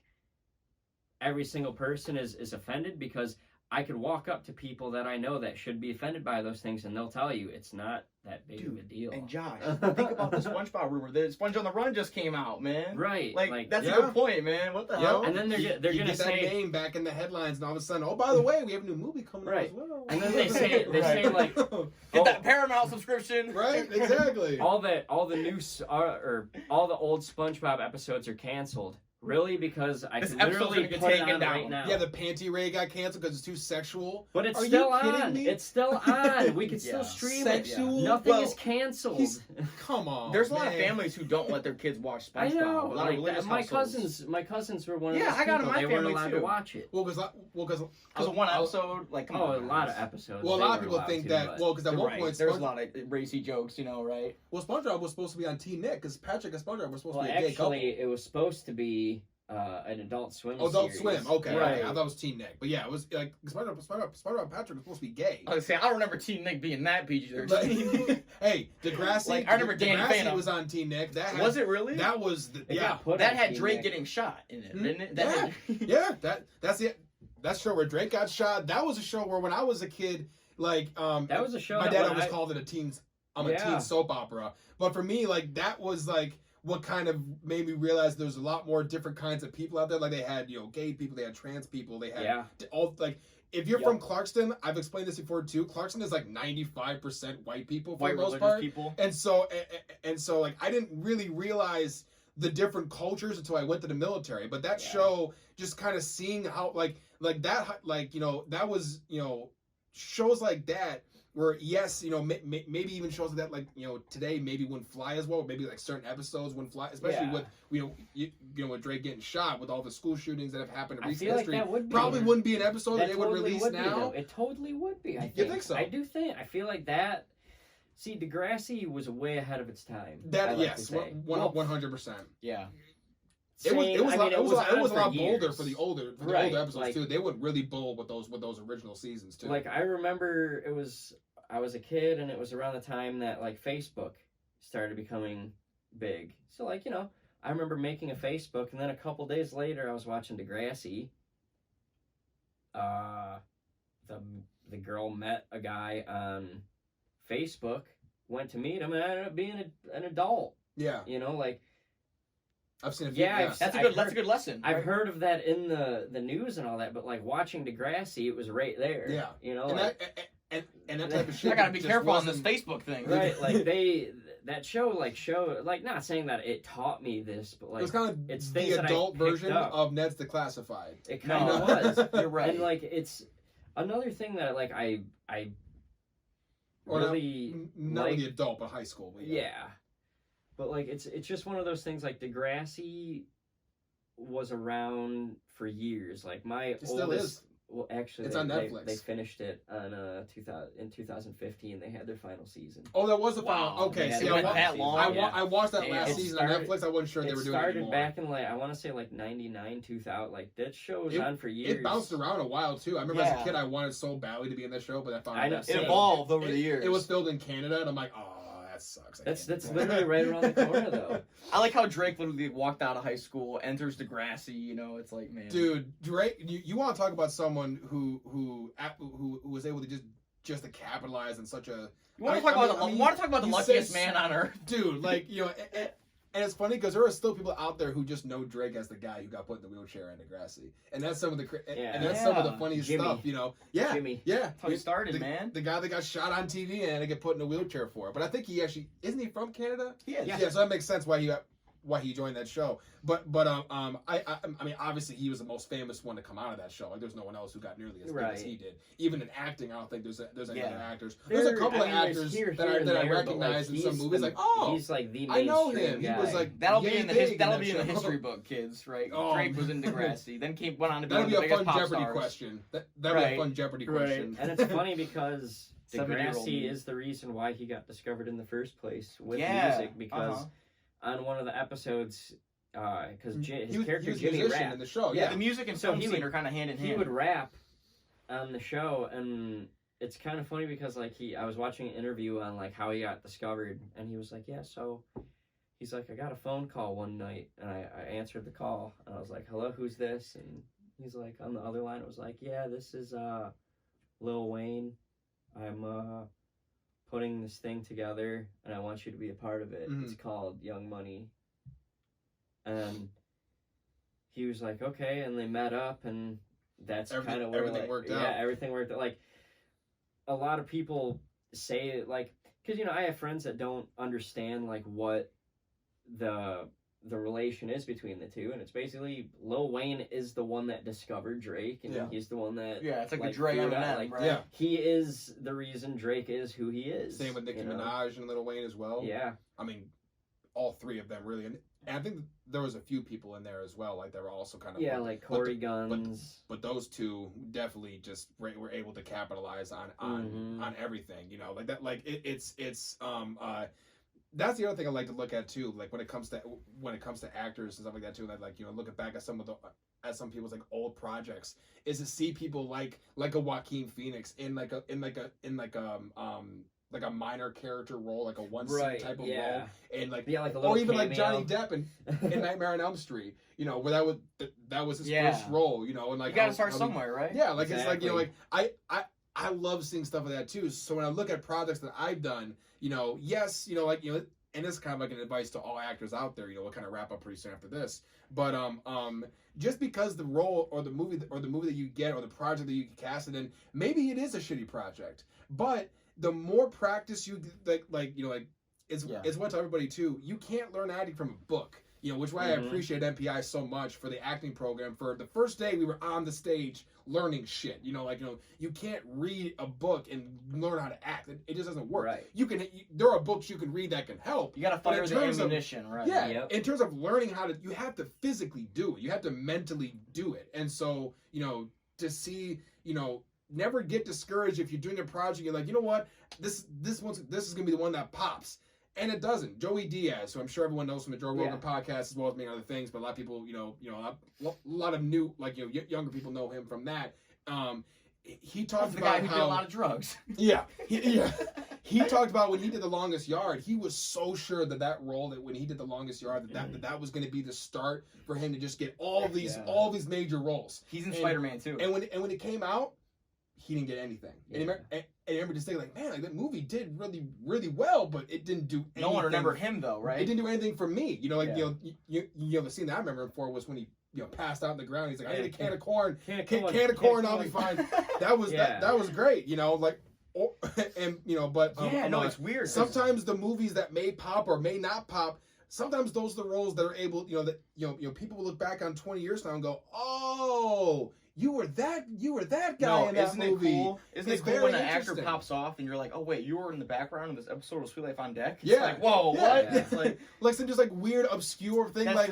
every single person is offended, because I could walk up to people that I know that should be offended by those things, and they'll tell you it's not that big of a deal. And Josh, think about the SpongeBob rumor. The Sponge on the Run just came out, man. Right. Like that's Yeah. a good point, man. What the Yep. hell? And then they're You gonna get that say, name back in the headlines, and all of a sudden, oh, by the way, we have a new movie coming out Right. as well. and then they say like, Get that Paramount subscription. right, exactly. all the new or all the old SpongeBob episodes are canceled. Really? Because I This can episode's literally gonna get put it taken on down. right now. Yeah, the Panty Ray got canceled because it's too sexual. But it's Are you still kidding on. me? It's still on. We can Yeah. still stream Sexual? it. Nothing Well, is canceled. he's- Come on. There's a lot of man. families who don't let their kids watch SpongeBob. I know. A lot of Like religious my households. cousins were one of Yeah, those I got it in people. my They weren't family, allowed too. to watch it. Because Because of one episode, like come Oh, on, a lot of guys. episodes. well, a they lot of weren't people allowed think to, that. but- Well, because at one Right. point, There's a lot of racy jokes, you know, right? Well, SpongeBob was supposed to be on Teen Nick because Patrick and SpongeBob were supposed Well, to be a gay couple. actually, it was supposed to be an Adult Swim. Oh, Adult series. Swim. Okay, Right. okay. I thought it was Teen Nick, but yeah, it was like SpongeBob and Patrick was supposed to be gay. I was saying, I don't remember Teen Nick being that PG-13. But, hey, Degrassi. Like, I remember Danny Degrassi Phantom. was on Teen Nick. That had, Was it really? That was the, It yeah, got put That on had Teen Drake Nick. getting shot in it, Hmm? didn't it? Yeah. That yeah. That's it. That show where Drake got shot. That was a show where when I was a kid, like That was a show. my that dad when always I- called it a teen Yeah. teen soap opera. But for me, like that was like what kind of made me realize there's a lot more different kinds of people out there. Like they had, gay people, they had trans people, they had Yeah. all like if you're Yep. from Clarkston, I've explained this before too. Clarkston is like 95% white people for white the most religious part. people. And so like I didn't really realize the different cultures until I went to the military. But that Yeah. show, just kind of seeing how like that that was shows like that where yes maybe even shows that like today maybe wouldn't fly as well. Maybe like certain episodes wouldn't fly, especially Yeah. with with Drake getting shot, with all the school shootings that have happened in I recent feel like history. that would be Probably wouldn't be an episode that they would totally release would be, now. though. It totally would be. I You think. think so? I do think. I feel like that. See, Degrassi was way ahead of its time. I That like yes, to say. 100%. Yeah. It was I mean, a lot on for bolder years. for the older Right, episodes like- too. They went really bold with those original seasons too. Like I remember, I was a kid, and it was around the time that like Facebook started becoming big. So like I remember making a Facebook, and then a couple days later, I was watching Degrassi. The girl met a guy on Facebook, went to meet him, and ended up being an adult. yeah, Like I've seen a few. Yeah, Yeah, That's a I've good. That's a heard- good lesson. I've right? heard of that in the news and all that, but like watching Degrassi, it was right there. Yeah. And and that type of shit. I gotta be just careful on this wasn't- Facebook thing. right, like that show like not saying that it taught me this, but It like was kind of it's the things that I adult picked version up. of Ned's Declassified. it kind of No. was. You're right. And like it's another thing that like I Or really not like. really adult, but high school. But Yeah. But like it's just one of those things. Like Degrassi was around for years. Like my It still oldest. is. Well, actually, It's they, on they- Netflix. They finished it on in 2015. They had their final season. Oh, that was the Wow. final. Okay, Yeah, see, they I, went wa- that long? I watched that Damn. last It season on started- Netflix. I wasn't sure they It were doing it started anymore. back in I want to say 99, 2000. Like that show was on for years. It bounced around a while too. I remember as a Yeah. kid, I wanted so badly to be in that show, but I found I know, out It same. evolved over the years. It was filmed in Canada, and I'm like, oh, that sucks. I That's can't do that. literally right around the corner though. I like how Drake literally walked out of high school, enters Degrassi. It's like, man, Dude, Drake. You want to talk about someone who was able to just to capitalize on such a You want to I talk about mean, the luckiest you man said- on earth? dude, like And it's funny because there are still people out there who just know Drake as the guy who got put in the wheelchair in Degrassi, and that's some of the and that's some of the funniest Jimmy. stuff, you know. Yeah, Jimmy. yeah. That's how he started, man. The guy that got shot on TV and had to get put in a wheelchair for it. But I think he actually isn't he from Canada? He is. Yeah, so that makes sense why he joined that show. But I mean, obviously he was the most famous one to come out of that show. Like there's no one else who got nearly as big as he did. Even in acting, I don't think there's any other actors. There's a couple of actors that I recognize in some movies. Like, oh, he's like the I know him. guy. He was like that'll be in the show. history book, kids. Right? Oh, Drake was in Degrassi, then went on to be that'll one be of the a biggest fun pop Jeopardy stars. question. That'll be a fun Jeopardy question. And it's funny because 70-year-old Degrassi me. is the reason why he got discovered in the first place with Yeah, music, because on one of the episodes, because his character he was Jimmy musician rapped. in the show. Yeah, Yeah, the music and So film he scene would- are kind of hand in hand. He would rap on the show, and it's kind of funny because like I was watching an interview on like how he got discovered, and he was like, yeah, so he's like, I got a phone call one night, and I answered the call, and I was like, hello, who's this? And he's like, on the other line, it was like, yeah, this is Lil Wayne. I'm putting this thing together, and I want you to be a part of it. Mhm. It's called Young Money. And he was like, okay, and they met up, and that's kind of where everything worked out. Yeah, everything worked out. Like, a lot of people say, like, because, you know, I have friends that don't understand, like, what the relation is between the two, and it's basically Lil Wayne is the one that discovered Drake, and he's the one that it's like the Dre threw it Eminem, out, like, right? Yeah. he is the reason Drake is who he is. Same with Nicki you know? Minaj and Lil Wayne as well. Yeah. I mean, all three of them really, and I think there was a few people in there as well. Like they were also kind of Like Corey Guns. But those two definitely just were able to capitalize on everything. You know, like that. Like it's that's the other thing I like to look at too. Like when it comes to actors and stuff like that too. And like, you know, looking back at some people's like old projects, is to see people like a Joaquin Phoenix in like a minor character role, like a one scene type of role, and like like a little or even cameo. like Johnny Depp in Nightmare on Elm Street. You know, where that was his first role. You know, and like you gotta start somewhere, right? Yeah, like it's like, you know, like I love seeing stuff like that too. So when I look at projects that I've done, you know, yes, you know, like, you know, and this is kind of like an advice to all actors out there. You know, we'll kind of wrap up pretty soon after this. But just because the role or the movie that you get or the project that you get casted in, maybe it is a shitty project, but the more practice you like you know, like it's what to everybody too. You can't learn acting from a book. You know, which is why I appreciate MPI so much for the acting program. For the first day we were on the stage learning shit. You know, like, you know, you can't read a book and learn how to act. It just doesn't work. Right. There are books you can read that can help. You gotta fire the ammunition, right? Yeah. Yep. In terms of learning how to, you have to physically do it. You have to mentally do it. And so, you know, to see, you know, never get discouraged if you're doing a project. You're like, you know what, this is gonna be the one that pops. And it doesn't. Joey Diaz, who I'm sure everyone knows from the Joe Rogan podcast as well as many other things, but a lot of people, a lot of new, younger people know him from that. He talked the about guy who did a lot of drugs. Yeah, he talked about when he did The Longest Yard. He was so sure that role, that when he did The Longest Yard, that was going to be the start for him to just get all these major roles. He's in Spider-Man too. And when it came out, he didn't get anything. And I remember just thinking, like, man, like, that movie did really, really well, but it didn't do anything. No one remembered him though, right? It didn't do anything for me. You know, like, you know, the scene that I remember him for was when he, you know, passed out on the ground. He's like, I need a can of corn. Can of corn, I'll be fine. That was that was great. You know, like, and you know, but it's weird. Sometimes the movies that may pop or may not pop, sometimes those are the roles that are able, you know, that you know people will look back on 20 years now and go, oh, you were that guy in that movie. Cool? Isn't it cool when an actor pops off and you're like, oh wait, you were in the background of this episode of Sweet Life on Deck? It's like, whoa, what? Yeah. It's like some just like weird, obscure thing. Like,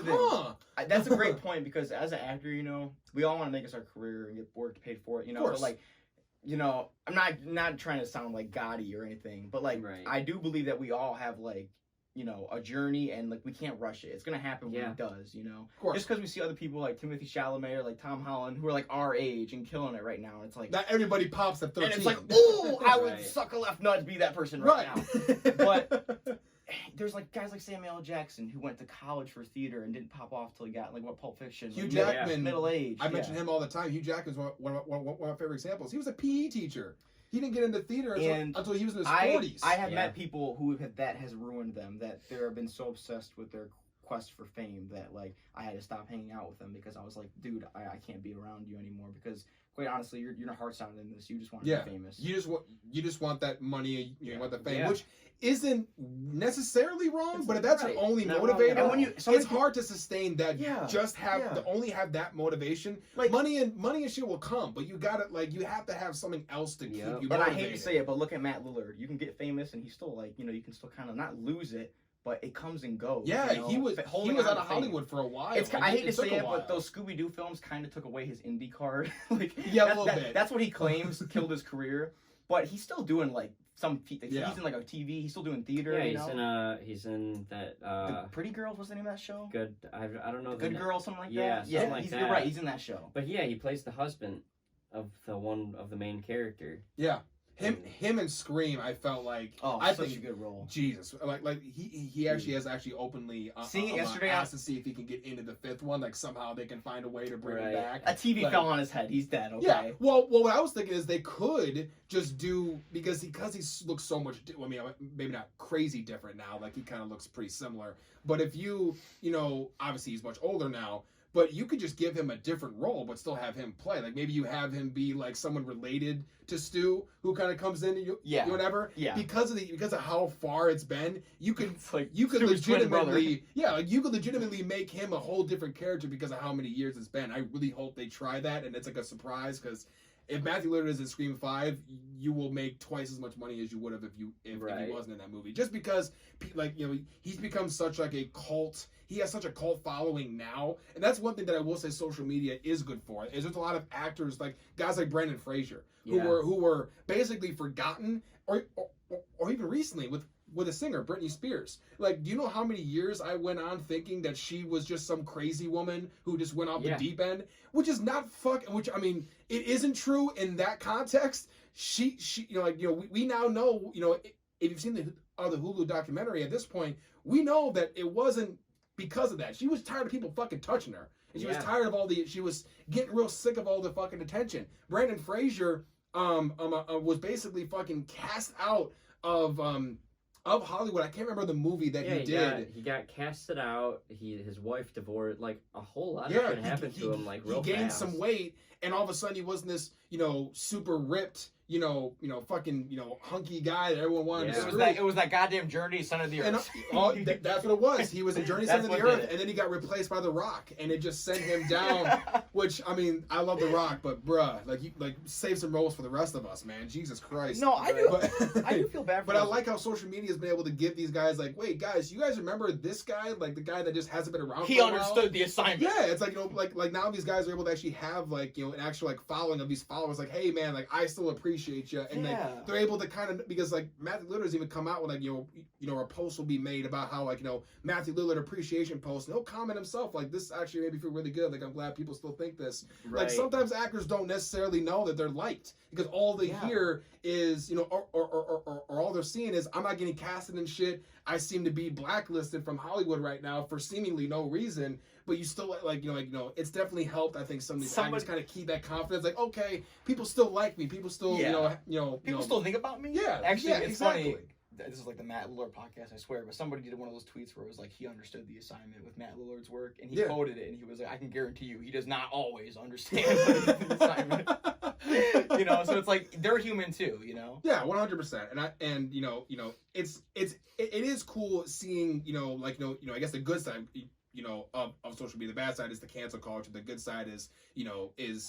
That's a great point, because as an actor, you know, we all want to make us our career and get work paid for it, you know. But like, you know, I'm not trying to sound like gaudy or anything, but like, I do believe that we all have like, you know, a journey, and like we can't rush it. It's gonna happen when it does, you know. Of course. Just because we see other people like Timothy Chalamet or like Tom Holland who are like our age and killing it right now, and it's like not everybody pops at 13. And it's like, ooh, I would suck a left nut to be that person right now. But there's like guys like Samuel L. Jackson who went to college for theater and didn't pop off till he got like Pulp Fiction. Hugh Jackman, middle age. I mention him all the time. Hugh Jackman's one of my favorite examples. He was a PE teacher. He didn't get into theater until he was in his 40s. I have met people who that has ruined them, that they've been so obsessed with their quest for fame that like I had to stop hanging out with him because I was like, dude, I can't be around you anymore because quite honestly, you're not heart sounded in this. You just want to be famous. You just want that money. You want the fame, Yeah. which isn't necessarily wrong. It's but if that's right. your only Not motivator, wrong at all. it's hard to sustain that. Just have to only have that motivation. Like money and shit will come, but you gotta you have to have something else to keep you motivated. And I hate to say it, but look at Matt Lillard. You can get famous, and he's still like you can still kind of not lose it. But it comes and goes. Yeah, you know? he was holding out on of to fame. Hollywood for a while. I hate to say it, but those Scooby Doo films kind of took away his indie card. A little bit. That's what he claims killed his career. But he's still doing like some. He's in like a TV. He's still doing theater. Yeah, he's in that. The Pretty Girls. What's the name of that show? Good. I don't know. Good Girl, something like that. Yeah, something like that. You're right. He's in that show. But yeah, he plays the husband of the main character. Yeah. Him and Scream, I felt like such a good role. Jesus, like he actually has openly seeing it yesterday. Asked to see if he can get into the fifth one. Like somehow they can find a way to bring him back. A TV fell on his head. He's dead. Okay. Yeah. Well, what I was thinking is they could just do because he looks so much. I mean, maybe not crazy different now. Like he kind of looks pretty similar. But if you obviously he's much older now. But you could just give him a different role, but still have him play. Like maybe you have him be like someone related to Stu, who kind of comes in, whatever. Yeah. Because of how far it's been, you could Stu's twin brother. you could legitimately make him a whole different character because of how many years it's been. I really hope they try that, and it's like a surprise because if Matthew Lillard is in Scream 5, you will make twice as much money as you would have if he wasn't in that movie. Just because, he's become such like a cult. He has such a cult following now, and that's one thing that I will say social media is good for. Is there's a lot of actors like guys like Brendan Fraser who were basically forgotten, or even recently with a singer, Britney Spears. Like, do you know how many years I went on thinking that she was just some crazy woman who just went off the deep end? Which is not it isn't true in that context. We now know, if you've seen the Hulu documentary at this point, we know that it wasn't because of that. She was tired of people fucking touching her. And she was tired of she was getting real sick of all the fucking attention. Brendan Fraser was basically fucking cast out of Hollywood. I can't remember the movie that he did. He got casted out. His wife divorced. Like a whole lot of shit happened to him. Like real fast. He gained some weight, and all of a sudden he wasn't this super ripped, fucking hunky guy that everyone wanted to screw. It was that goddamn Journey, Son of the Earth. That's what it was. He was in Journey, Son of the Earth, and then he got replaced by The Rock, and it just sent him down. Which I mean, I love The Rock, but bruh, save some roles for the rest of us, man. Jesus Christ. No, I do. I do feel bad for. But I like how social media has been able to give these guys wait, guys, you guys remember this guy, like the guy that just hasn't been around. He understood the assignment. Yeah, it's like now these guys are able to actually have an actual following of these followers. Like, hey man, I still appreciate you, and they're able to kind of because Matthew Lillard's even come out with a post will be made about how Matthew Lillard appreciation post, and he'll comment himself this actually made me feel really good. I'm glad people still think this. Right. Sometimes actors don't necessarily know that they're liked because all they hear is or all they're seeing is I'm not getting casted and shit. I seem to be blacklisted from Hollywood right now for seemingly no reason. But you still it's definitely helped. I think some of these actors kind of keep that confidence. Okay, people still like me. People still people still think about me. Yeah, actually, it's exactly. funny. This is like the Matt Lillard podcast, I swear. But somebody did one of those tweets where it was he understood the assignment with Matt Lillard's work, and he quoted it, and he was like, "I can guarantee you, he does not always understand the assignment." So it's they're human too, Yeah, 100%. It is cool seeing I guess the good side. Of social media. The bad side is the cancel culture. The good side is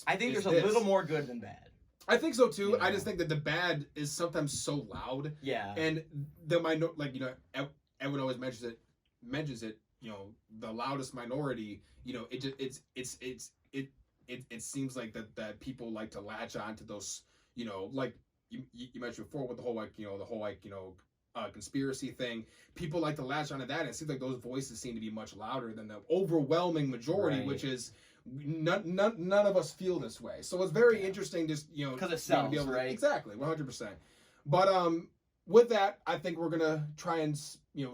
I think there's a little more good than bad. I think so too. I just think that the bad is sometimes so loud. Yeah. And the everyone always mentions it. The loudest minority. It seems like that people like to latch on to those. You mentioned before with the whole conspiracy thing. People like to latch onto that. And it seems like those voices seem to be much louder than the overwhelming majority, which is none of us feel this way. So it's very interesting, just because it sells, right? Exactly, 100%. But with that, I think we're gonna try and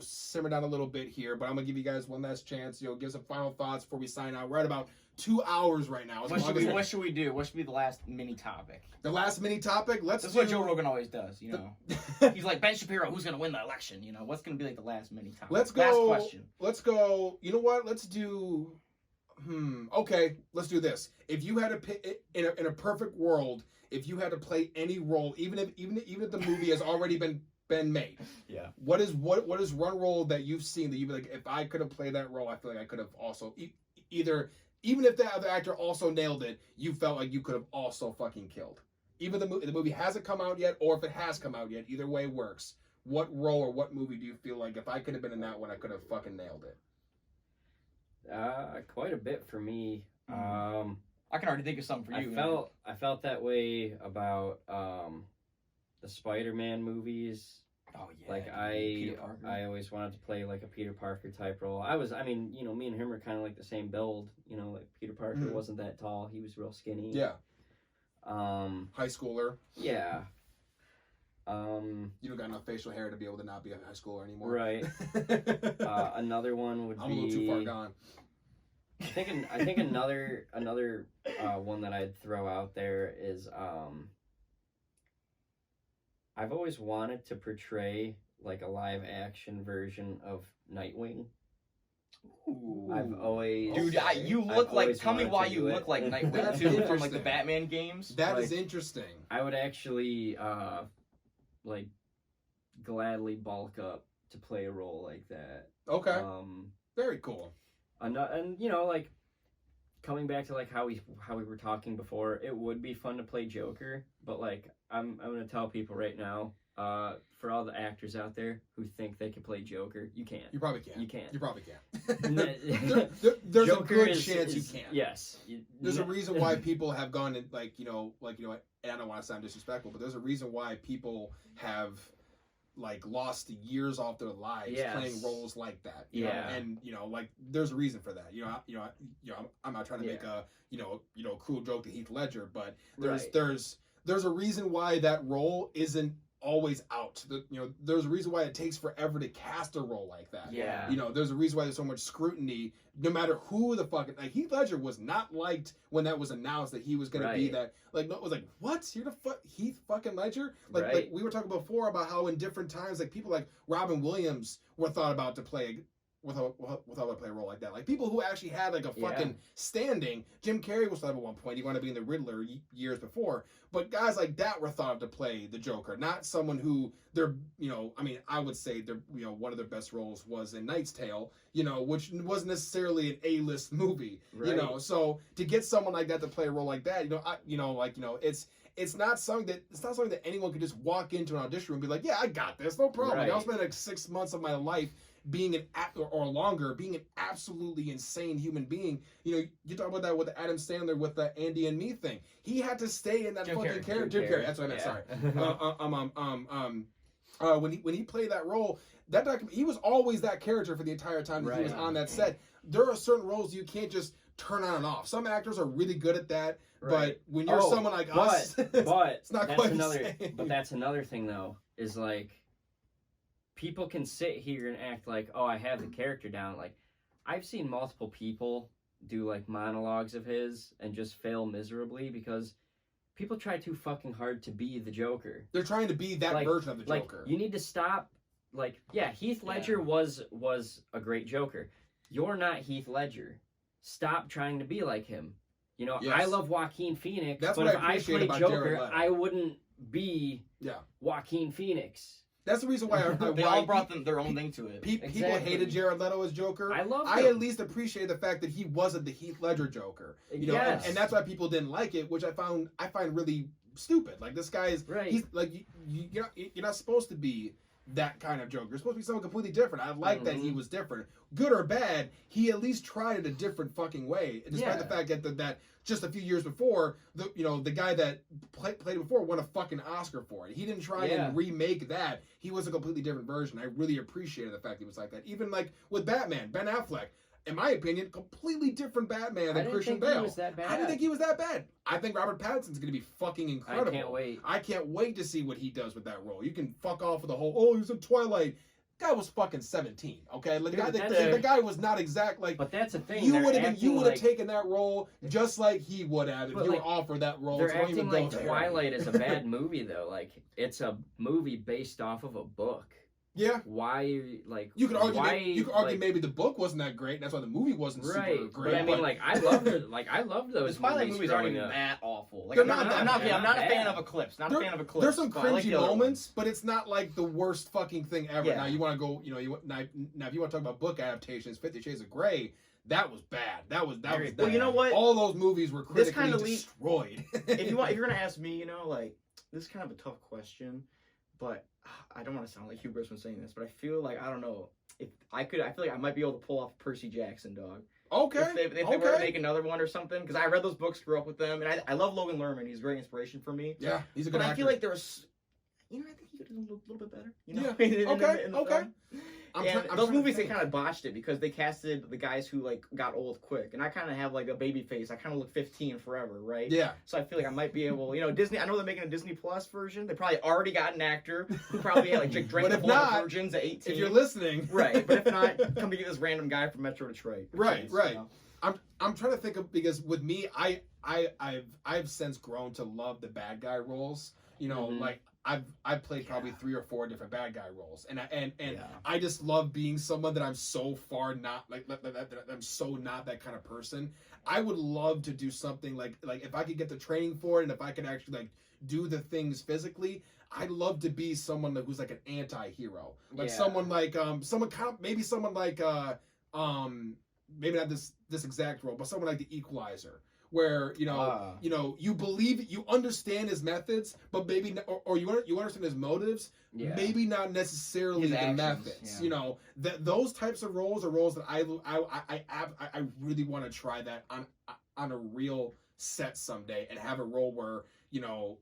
simmer down a little bit here, but I'm gonna give you guys one last chance. Give some final thoughts before we sign out. We're at about 2 hours right now. What should we do? What should be the last mini topic? The last mini topic. That's what Joe Rogan always does. He's like, Ben Shapiro, who's gonna win the election? What's gonna be like the last mini topic? Let's go. Last question. Let's go. You know what? Let's do. Okay, let's do this. If you had to pick in a perfect world, if you had to play any role, even if the movie has already been made, yeah. What is one role that you've seen that you'd be like, if I could have played that role, I feel like I could have also either, even if the other actor also nailed it, you felt like you could have also fucking killed. Even the movie hasn't come out yet, or if it has come out yet, either way works. What role or what movie do you feel like if I could have been in that one, I could have fucking nailed it? Quite a bit for me. I can already think of something for you. I felt that way about the Spider-Man movies. Oh yeah. Like I always wanted to play like a Peter Parker type role. Me and him are kind of like the same build. Like Peter Parker wasn't that tall. He was real skinny. Yeah. High schooler. Yeah. You don't got enough facial hair to be able to not be a high schooler anymore. Right. Another one would be. I'm a little too far gone. I think another one that I'd throw out there is I've always wanted to portray like a live action version of Nightwing. Ooh. I've always Dude, you look like tell me why you look like Nightwing too from like the Batman games. That is interesting. I would actually like gladly bulk up to play a role like that. Okay. Very cool. And like coming back to like how we were talking before, it would be fun to play Joker, but like I'm gonna tell people right now, for all the actors out there who think they can play Joker, you can't. You probably can't. You can't. You probably can't. There's Joker a good chance you can't. Yes. There's a reason why people have gone and and I don't want to sound disrespectful, but there's a reason why people have like lost years off their lives playing roles like that. You know? And like there's a reason for that. I'm not trying to make a cruel joke to Heath Ledger, but there's a reason why that role isn't always out. There's a reason why it takes forever to cast a role like that. Yeah. There's a reason why there's so much scrutiny, no matter who the fucking Heath Ledger was not liked when that was announced that he was gonna be that. Like no, it was like, what? You're the Heath fucking Ledger? Like we were talking before about how in different times like people like Robin Williams were thought about to play without play a role like that. Like people who actually had like a fucking standing. Jim Carrey was thought of at one point. He wanted to be in the Riddler years before. But guys like that were thought of to play the Joker, not someone who I would say one of their best roles was in Knight's Tale, which wasn't necessarily an A-list movie, So to get someone like that to play a role like that, it's not something that anyone could just walk into an audition room and be like, yeah, I got this, no problem. I'll spend like 6 months of my life being being an absolutely insane human being. You talk about that with the Adam Sandler with the Andy and Me thing. He had to stay in that fucking character. Jim Carrey. That's what I meant. Sorry. When he played that role, he was always that character for the entire time that he was on that set. There are certain roles you can't just turn on and off. Some actors are really good at that, but when you're someone like us, it's not quite the same. But that's another thing though, is like people can sit here and act like, oh, I have the character down. Like, I've seen multiple people do like monologues of his and just fail miserably because people try too fucking hard to be the Joker. They're trying to be that version of the Joker. Like, you need to stop. Like, Heath Ledger was a great Joker. You're not Heath Ledger. Stop trying to be like him. I love Joaquin Phoenix, but if I played Joker, I wouldn't be Joaquin Phoenix. That's the reason why they all brought their own thing to it. People hated Jared Leto as Joker. I at least appreciate the fact that he wasn't the Heath Ledger Joker. And that's why people didn't like it, which I find really stupid. Like this guy is he's like you're not supposed to be that kind of Joker. You're supposed to be someone completely different. I like that he was different. Good or bad, he at least tried it a different fucking way. Despite the fact that just a few years before, the guy that played before won a fucking Oscar for it. He didn't try and remake that. He was a completely different version. I really appreciated the fact he was like that. Even like with Batman, Ben Affleck. in my opinion, completely different Batman than Christian Bale. He was that bad. I didn't think he was that bad. I think Robert Pattinson's going to be fucking incredible. I can't wait to see what he does with that role. You can fuck off with the whole, oh, he was in Twilight. Guy was fucking 17, okay? Like, the guy was not exact. Like, but that's the thing. You would have taken that role just like he would have if you were offered that role. They're acting like Twilight is a bad movie, though. Like, it's a movie based off of a book. Yeah. Why, like, you could argue maybe the book wasn't that great, and that's why the movie wasn't super great. But I mean, like, I loved those. The Twilight movies aren't even that awful. Like, I'm not a fan of Eclipse. Not a fan of Eclipse. There's some cringy moments, but it's not like the worst fucking thing ever. Yeah. Now you want to go, now if you want to talk about book adaptations, 50 Shades of Grey. That was bad. That was bad. Well, you know what? All those movies were critically destroyed. If you're gonna ask me, like, this is kind of a tough question, but I don't want to sound like hubris when saying this, but I feel like, I don't know, I feel like I might be able to pull off Percy Jackson, dog. Okay. If they were to make another one or something, because I read those books, grew up with them, and I love Logan Lerman. He's a great inspiration for me. Yeah, he's a good actor. But I feel like there was, I think he could have done a little bit better. Okay. Those movies, they kind of botched it because they casted the guys who, like, got old quick. And I kind of have, like, a baby face. I kind of look 15 forever, right? Yeah. So I feel like I might be able, Disney, I know they're making a Disney Plus version. They probably already got an actor who probably had, like, drank the blood of virgins at 18. If you're listening. Right. But if not, come to get this random guy from Metro Detroit. Right. I'm trying to think of, because with me, I've since grown to love the bad guy roles. Like, I've played probably 3 or 4 different bad guy roles, and I just love being someone that I'm so far not like that I'm so not that kind of person. I would love to do something like if I could get the training for it, and if I could actually like do the things physically, I'd love to be someone who's like an anti-hero, like someone like maybe someone like maybe not this exact role, but someone like the Equalizer. Where you believe you understand his methods, but maybe or you understand his motives, maybe not necessarily the methods. Yeah. Those types of roles are roles that I really want to try that on a real set someday, and have a role where even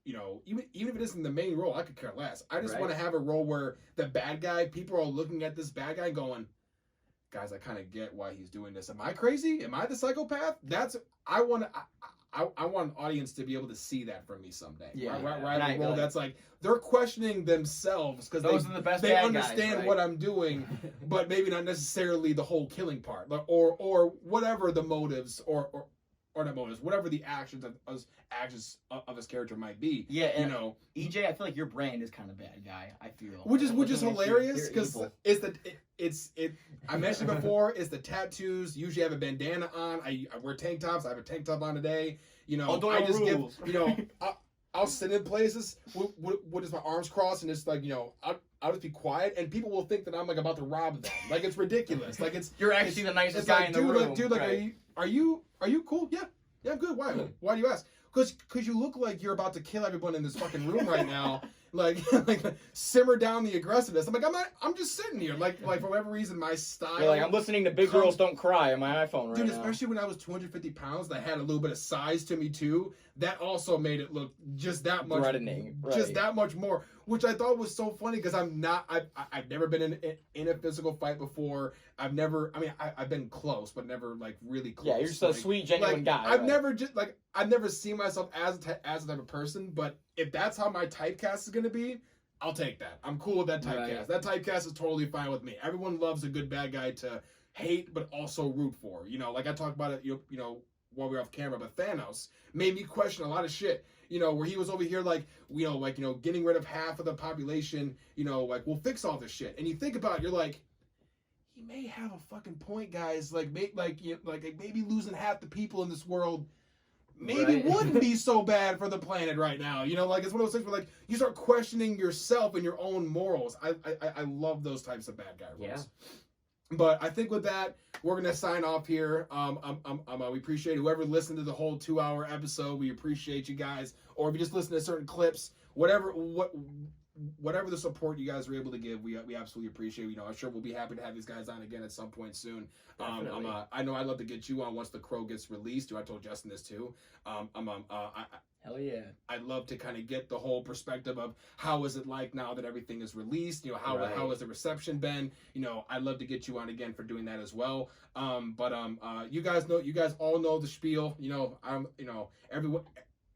if it isn't the main role, I could care less. I just want to have a role where the bad guy, people are looking at this bad guy going, guys, I kind of get why he's doing this. Am I crazy? Am I the psychopath? I want an audience to be able to see that from me someday. Right. Role that's like they're questioning themselves because they understand guys, what I'm doing, but maybe not necessarily the whole killing part, or whatever the motives or not motives, whatever the actions of his character might be. Yeah, and EJ, I feel like your brand is kind of bad guy. I feel which is hilarious because I mentioned before, it's the tattoos. Usually I have a bandana on. I wear tank tops. I have a tank top on today. I just I'll sit in places with just my arms crossed and just like I'll just be quiet, and people will think that I'm like about to rob them. Like, it's ridiculous. Like, you're actually the nicest guy in the room. Dude, like, right. Are you cool? Yeah, I'm good. Why? Why do you ask? Because you look like you're about to kill everyone in this fucking room right now. Like simmer down the aggressiveness. I'm like, I'm just sitting here. Like for whatever reason, my style. You're like, I'm listening to Big Girls Don't Cry on my iPhone right now. Dude, especially when I was 250 pounds, and I had a little bit of size to me too. That also made it look just that much threatening, just that much more. Which I thought was so funny because I've never been in a physical fight before. I've been close, but never like really close. Yeah, you're just a sweet, genuine guy. I've never seen myself as a type of person, but if that's how my typecast is going to be, I'll take that. I'm cool with that typecast. Right. That typecast is totally fine with me. Everyone loves a good bad guy to hate, but also root for. Like I talked about it, while we were off camera, but Thanos made me question a lot of shit. Where he was over here getting rid of half of the population, we'll fix all this shit. And you think about it, you're like, he may have a fucking point, guys. Maybe losing half the people in this world wouldn't be so bad for the planet right now. It's one of those things where you start questioning yourself and your own morals. I love those types of bad guy roles. Yeah. But I think with that, we're gonna sign off here. We appreciate whoever listened to the whole 2-hour episode. We appreciate you guys. Or if you just listen to certain clips, whatever the support you guys are able to give, we absolutely appreciate. I'm sure we'll be happy to have these guys on again at some point soon. I know I'd love to get you on once The Crow gets released. I told Justin this too. Hell yeah. I'd love to kind of get the whole perspective of how is it like now that everything is released. You know, how has the reception been? You know, I'd love to get you on again for doing that as well. You guys all know the spiel. You know,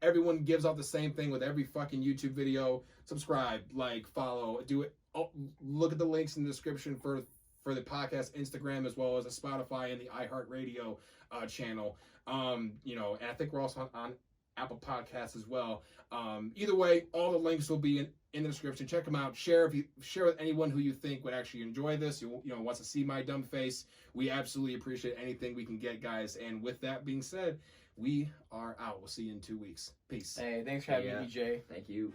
everyone gives out the same thing with every fucking YouTube video. Subscribe, like, follow, do it. Oh, look at the links in the description for the podcast Instagram, as well as the Spotify and the iHeartRadio channel. You know, and I think we're also on Apple Podcasts as well. Either way, all the links will be in the description. Check them out. Share with anyone who you think would actually enjoy this. You know, wants to see my dumb face. We absolutely appreciate anything we can get, guys. And with that being said, we are out. We'll see you in 2 weeks. Peace. Hey, thanks for having me, DJ. Thank you.